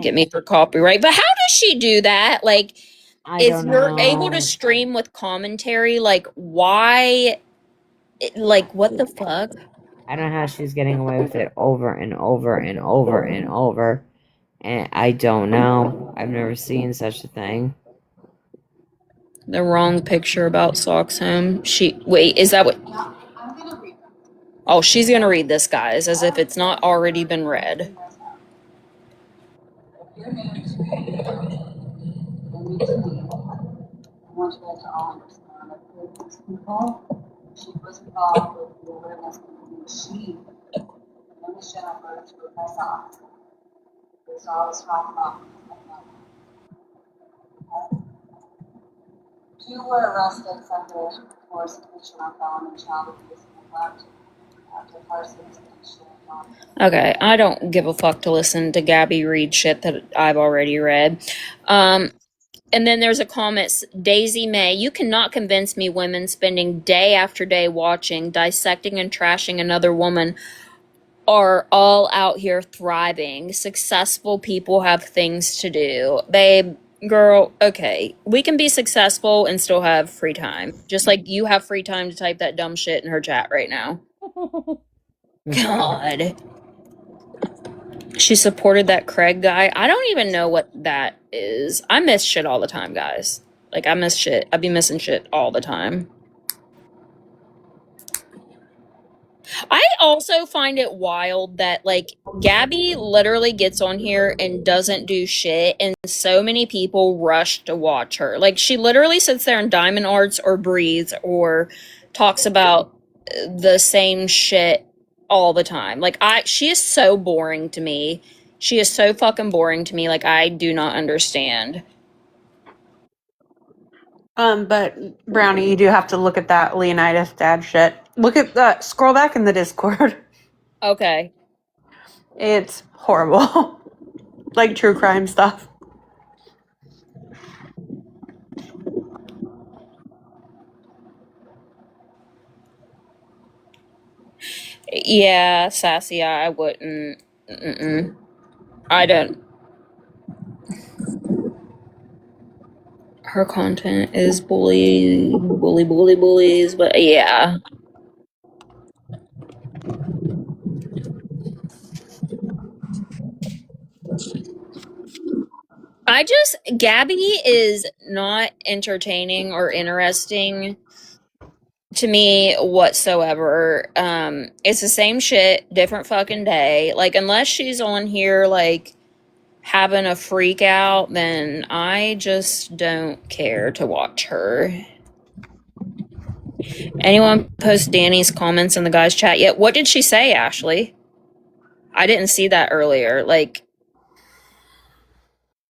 get me for copyright. But how does she do that? Like, I if don't you're able to know. stream with commentary, like, why? Like, what the fuck? I don't know how she's getting away with it over and over and over and over. And I don't know. I've never seen such a thing. The wrong picture about Socks Home. Wait, is that what? Oh, she's gonna read this, guys, as if it's not already been read. I want you guys to all understand that these people, she was involved with the awareness movement. She, my name is Jennifer, she was my socks. There's all this talk about two were arrested Sunday for submission on felony child abuse and neglect after Parsons and Shannon. Okay, I don't give a fuck to listen to Gabby read shit that I've already read. And then there's a comment, Daisy May, you cannot convince me women spending day after day watching, dissecting, and trashing another woman are all out here thriving. Successful people have things to do. Babe, girl, okay, we can be successful and still have free time. Just like you have free time to type that dumb shit in her chat right now. God. She supported that Craig guy. I don't even know what that is. I miss shit all the time, guys. Like, I miss shit. I be missing shit all the time. I also find it wild that, like, Gabby literally gets on here and doesn't do shit, and so many people rush to watch her. Like, she literally sits there in Diamond Arts or breathes or talks about the same shit all the time. Like, she is so boring to me. She is so fucking boring to me. Like, I do not understand. But Brownie, you do have to look at that Leonidas dad shit. Look at that. Scroll back in the Discord. Okay. It's horrible. Like true crime stuff. Yeah, sassy. I wouldn't. I don't. Her content is bullies, but yeah. Gabby is not entertaining or interesting to me whatsoever. It's the same shit, different fucking day. Like, unless she's on here, like, having a freak out, then I just don't care to watch her. Anyone post Danny's comments in the guys' chat yet? What did she say, Ashley? I didn't see that earlier. Like,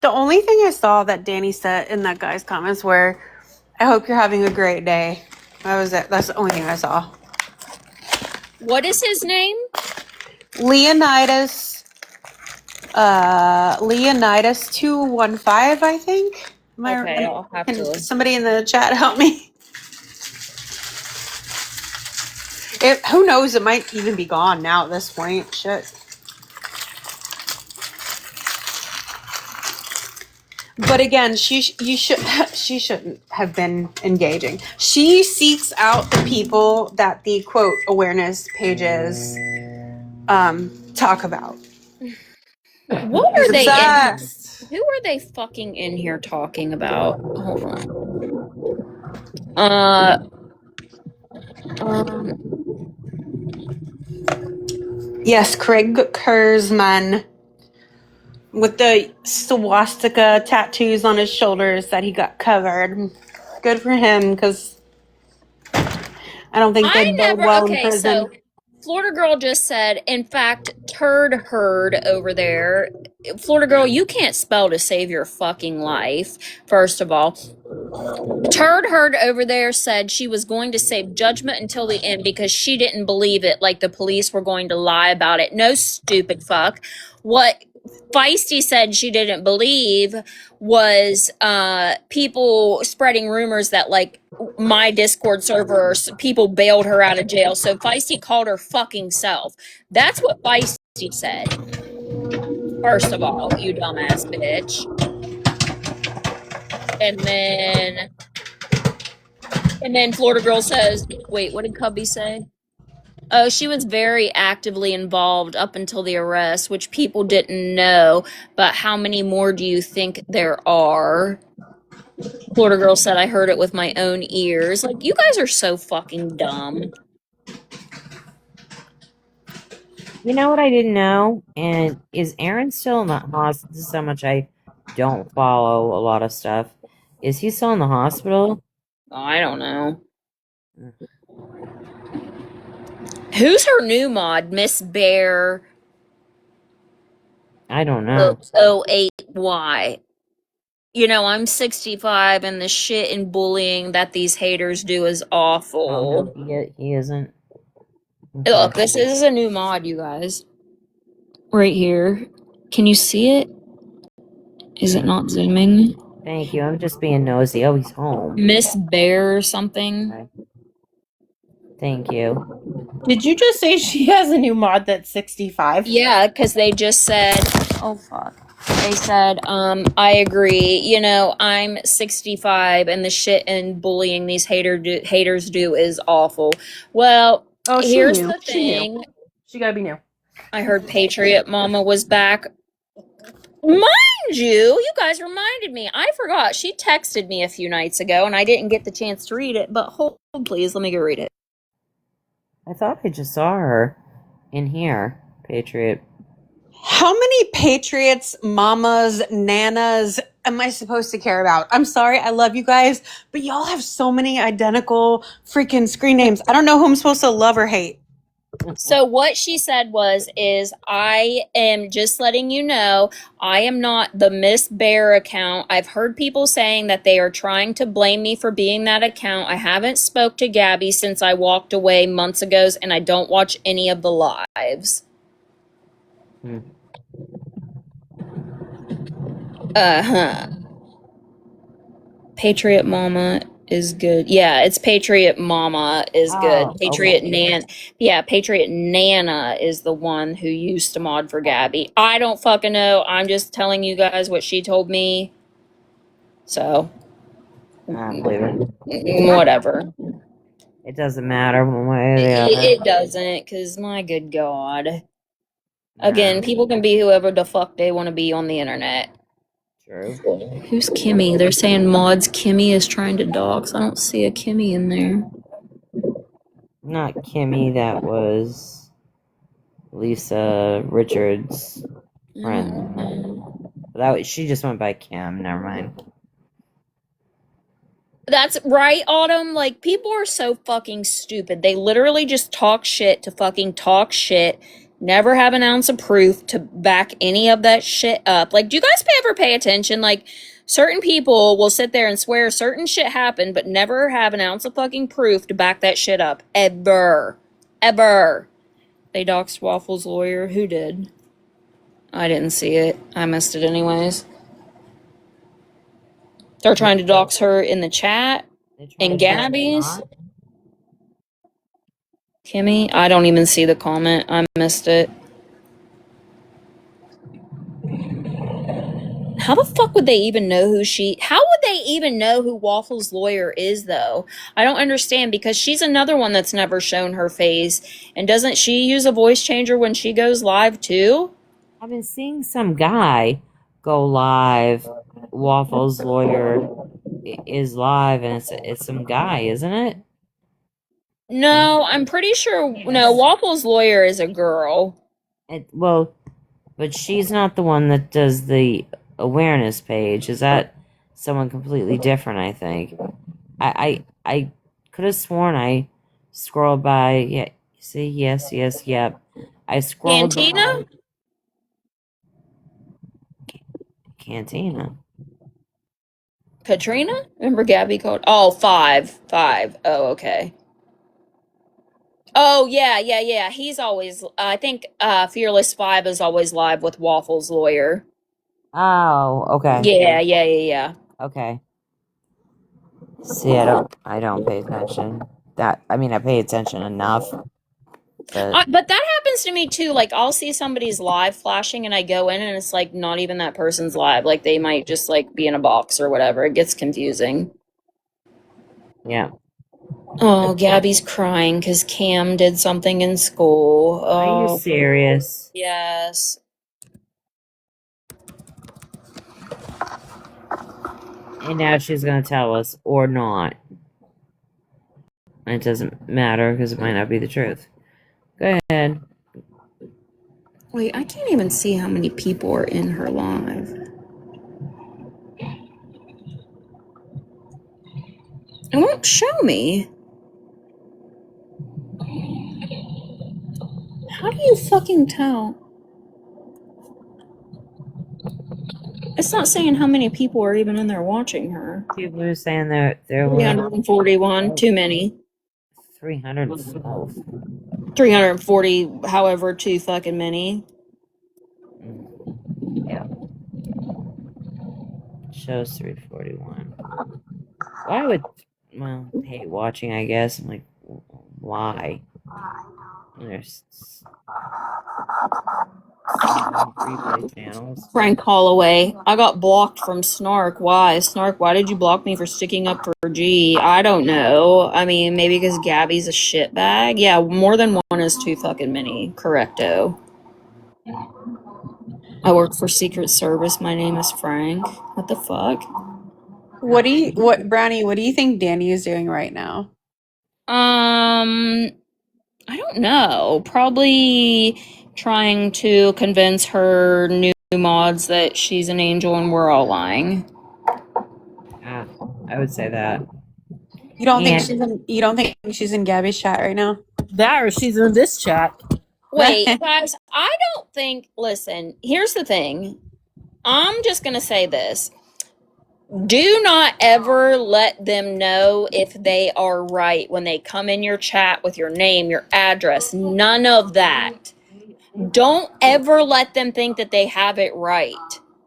The only thing I saw that Danny said in that guy's comments were, I hope you're having a great day. That was it. That's the only thing I saw. what is his name? Leonidas 215, I think. Okay, I'll have Can to. somebody in the chat help me? Who knows? It might even be gone now at this point. Shit. But again, she shouldn't have been engaging. She seeks out the people that the quote awareness pages talk about. What are they Obsessed. who are they fucking in here talking about? Hold on. Yes, Craig Kurzman with the swastika tattoos on his shoulders that he got covered. Good for him, because I don't think they'd bode well in prison. So Florida Girl just said, in fact, turd herd over there. Florida Girl, you can't spell to save your fucking life, first of all. Turd herd over there said she was going to save judgment until the end because she didn't believe it, like the police were going to lie about it. No, stupid fuck. What Feisty said she didn't believe was people spreading rumors that, like, my Discord server, people bailed her out of jail. So Feisty called her fucking self. That's what Feisty said. First of all, you dumbass bitch. And then Florida Girl says, wait, what did Cubby say? Oh, she was very actively involved up until the arrest, which people didn't know. But how many more do you think there are? Florida Girl said, I heard it with my own ears. Like, you guys are so fucking dumb. You know what I didn't know? And is Aaron still in the hospital? This is how much I don't follow a lot of stuff. Is he still in the hospital? Oh, I don't know. Who's her new mod? Miss Bear I don't know. 08Y. You know, I'm 65 and the shit and bullying that these haters do is awful. Oh, no, he isn't. Okay. Look, this is a new mod, you guys. Right here. Can you see it? Is it not zooming? Thank you. I'm just being nosy. Oh, he's home. Miss Bear or something. Okay. Thank you. Did you just say she has a new mod that's 65? Yeah, because they just said, oh fuck. They said, I agree. You know, I'm 65 and the shit and bullying these haters do is awful. Well, here's the thing. She gotta be new. I heard Patriot Mama was back. Mind you guys reminded me. I forgot. She texted me a few nights ago and I didn't get the chance to read it, but hold please, let me go read it. I thought I just saw her in here, Patriot. How many Patriots, mamas, nanas am I supposed to care about? I'm sorry, I love you guys, but y'all have so many identical freaking screen names. I don't know who I'm supposed to love or hate. So what she said is I am just letting you know, I am not the Miss Bear account. I've heard people saying that they are trying to blame me for being that account. I haven't spoke to Gabby since I walked away months ago, and I don't watch any of the lives. Patriot Mama is good. Yeah, it's Patriot Mama is good. Oh, Patriot okay. Patriot Nana is the one who used to mod for Gabby. I don't fucking know. I'm just telling you guys what she told me. So, I believe it. whatever. It doesn't matter one way or the other. It doesn't, because my good God. Nah, Again, people can be whoever the fuck they want to be on the internet. true. Who's Kimmy? They're saying mods Kimmy is trying to dox. I don't see a Kimmy in there. Not Kimmy, that was Lisa Richards' friend. She just went by Kim, never mind. That's right, Autumn. Like, people are so fucking stupid. They literally just talk shit to fucking talk shit, never have an ounce of proof to back any of that shit up. Like, do you guys ever pay attention? Like, certain people will sit there and swear certain shit happened, but never have an ounce of fucking proof to back that shit up. Ever. Ever. They doxed Waffle's lawyer. Who did? I didn't see it. I missed it anyways. They're trying to dox her in the chat. In Gabby's. Kimmy? I don't even see the comment. I missed it. How the fuck would they even know how would they even know who Waffle's lawyer is, though? I don't understand, because she's another one that's never shown her face. And doesn't she use a voice changer when she goes live, too? I've been seeing some guy go live. Waffle's lawyer is live, and it's some guy, isn't it? No, I'm pretty sure. No, Waffle's lawyer is a girl. Well, but she's not the one that does the awareness page. Is that someone completely different? I think. I could have sworn I scrolled by. Yeah, see, yes, yep. I scrolled Cantina? by Cantina. Katrina? Remember Gabby called? Oh, five. Oh, okay. Oh, yeah. He's always, I think Fearless 5 is always live with Waffle's lawyer. Oh, okay. Yeah. Okay. See, I don't pay attention. I pay attention enough. But But that happens to me too. Like, I'll see somebody's live flashing and I go in and it's like not even that person's live. Like, they might just like be in a box or whatever. It gets confusing. yeah. Oh, Gabby's crying because Cam did something in school. Are you Oh, serious? yes. And now she's gonna tell us or not. And it doesn't matter because it might not be the truth. Go ahead. Wait, I can't even see how many people are in her live. It won't show me. How do you fucking tell? It's not saying how many people are even in there watching her. People are saying there were 341, too many. 312. 340, however, too fucking many. Yeah. Shows 341. Why would hate watching, I guess. I'm like, why? There's replay channels. Frank Holloway. I got blocked from Snark. Why? Snark, why did you block me for sticking up for G? I don't know. I mean, maybe because Gabby's a shitbag? Yeah, more than one is too fucking many. Correcto. I work for Secret Service. My name is Frank. What the fuck? Brownie, what do you think Danny is doing right now? I don't know. Probably trying to convince her new mods that she's an angel and we're all lying. I would say that. You don't think she's in Gabby's chat right now? That or she's in this chat. Wait, guys, I don't think. Listen, here's the thing. I'm just going to say this. Do not ever let them know if they are right when they come in your chat with your name, your address, none of that. Don't ever let them think that they have it right.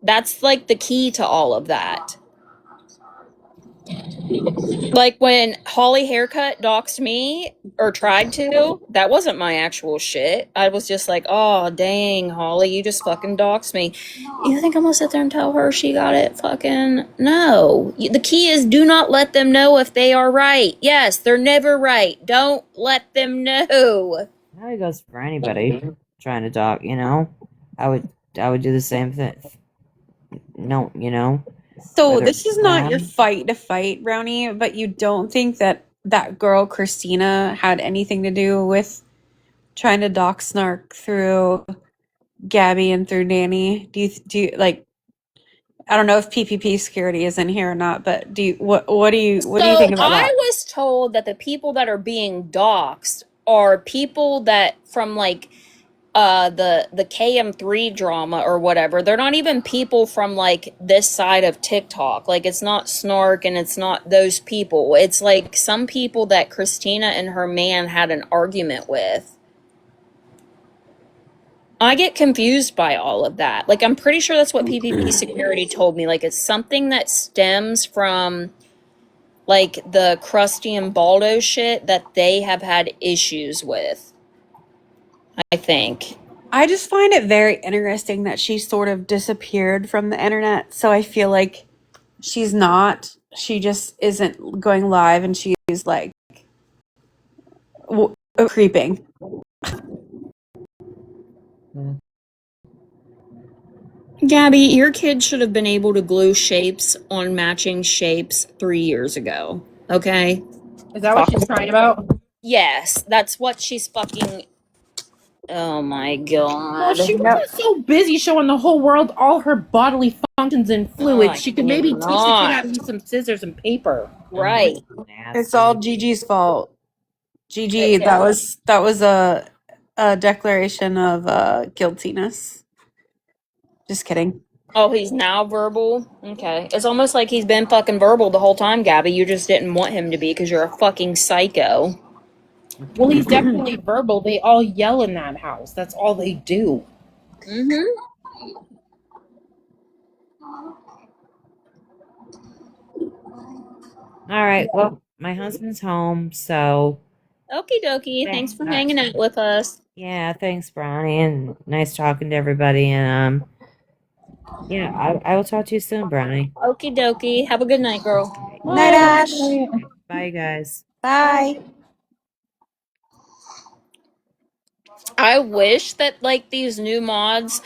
That's like the key to all of that. Like when Holly Haircut doxed me or tried to, that wasn't my actual shit. I was just like, oh, dang, Holly, you just fucking doxed me. You think I'm gonna sit there and tell her she got it? Fucking no. The key is do not let them know if they are right. Yes, they're never right. Don't let them know. How it goes for anybody trying to dox, you know? I would do the same thing. No, you know? So Whether this is it's not your them- fight to fight, Brownie, but you don't think that that girl Christina had anything to do with trying to dox Snark through Gabby and through Danny? Do you like? I don't know if PPP security is in here or not, but what do you think So about that? I was told that the people that are being doxxed are people that from like the KM3 drama or whatever. They're not even people from like this side of TikTok. Like it's not Snark and it's not those people. It's like some people that Christina and her man had an argument with. I get confused by all of that. Like I'm pretty sure that's what PPP security told me. Like it's something that stems from like the Krusty and Baldo shit that they have had issues with. I think. I just find it very interesting that she sort of disappeared from the internet. So I feel like she's not. She just isn't going live, and she's like creeping. Gabby, your kid should have been able to glue shapes on matching shapes 3 years ago. Okay? Is that what she's crying about? Yes, that's what she's fucking. Oh my god. Well, she was so busy showing the whole world all her bodily functions and fluids. She could maybe teach the kid how to use some scissors and paper. Right. It's all Gigi's fault. Gigi, Okay. that was a declaration of guiltiness. Just kidding. Oh, he's now verbal? Okay. It's almost like he's been fucking verbal the whole time, Gabby. You just didn't want him to be because you're a fucking psycho. Well, he's definitely verbal. They all yell in that house. That's all they do. Mm-hmm. All right. Well, my husband's home, so Okie dokie. Thanks for hanging out with us. yeah, thanks, Brownie, and nice talking to everybody. And yeah, I will talk to you soon, Brownie. Okie dokie. Have a good night, girl. Night, Ash. Bye, guys. Bye. I wish that like these new mods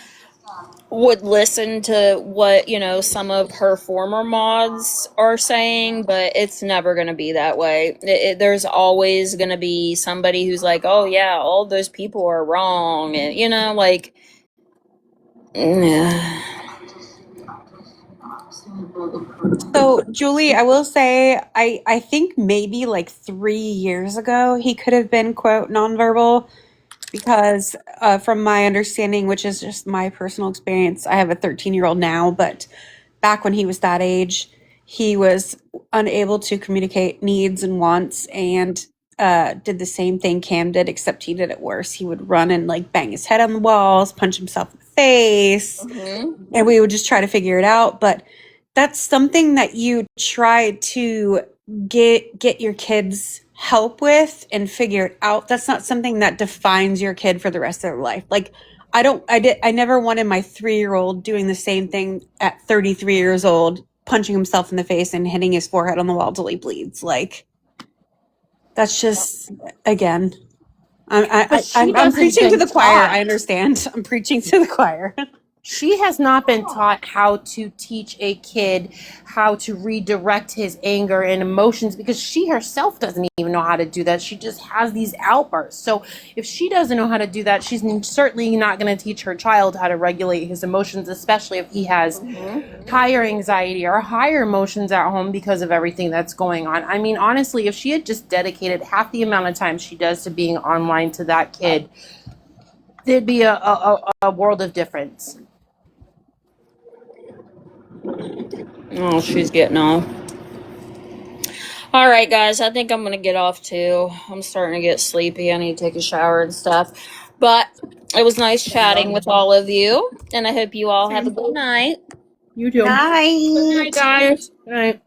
would listen to what, you know, some of her former mods are saying, but it's never going to be that way. There's always going to be somebody who's like, oh yeah, all those people are wrong. And, you know, like, yeah. So, Julie, I will say, I think maybe like 3 years ago, he could have been, quote, nonverbal because from my understanding, which is just my personal experience, I have a 13-year-old now, but back when he was that age, he was unable to communicate needs and wants and did the same thing Cam did, except he did it worse. He would run and like bang his head on the walls, punch himself in the face, and we would just try to figure it out. But that's something that you try to get your kids help with and figure it out. That's not something that defines your kid for the rest of their life. Like I never wanted my 3-year-old doing the same thing at 33 years old, punching himself in the face and hitting his forehead on the wall till he bleeds. Like that's just, again, I'm preaching to the choir. I understand. I'm preaching to the choir. She has not been taught how to teach a kid how to redirect his anger and emotions because she herself doesn't even know how to do that. She just has these outbursts. So if she doesn't know how to do that, she's certainly not going to teach her child how to regulate his emotions, especially if he has higher anxiety or higher emotions at home because of everything that's going on. I mean, honestly, if she had just dedicated half the amount of time she does to being online to that kid, there'd be a world of difference. Oh, she's getting off. All right, guys, I think I'm going to get off too. I'm starting to get sleepy. I need to take a shower and stuff. But it was nice chatting with all of you, and I hope you all have a good night. You too. Night. Good night, guys. Good night.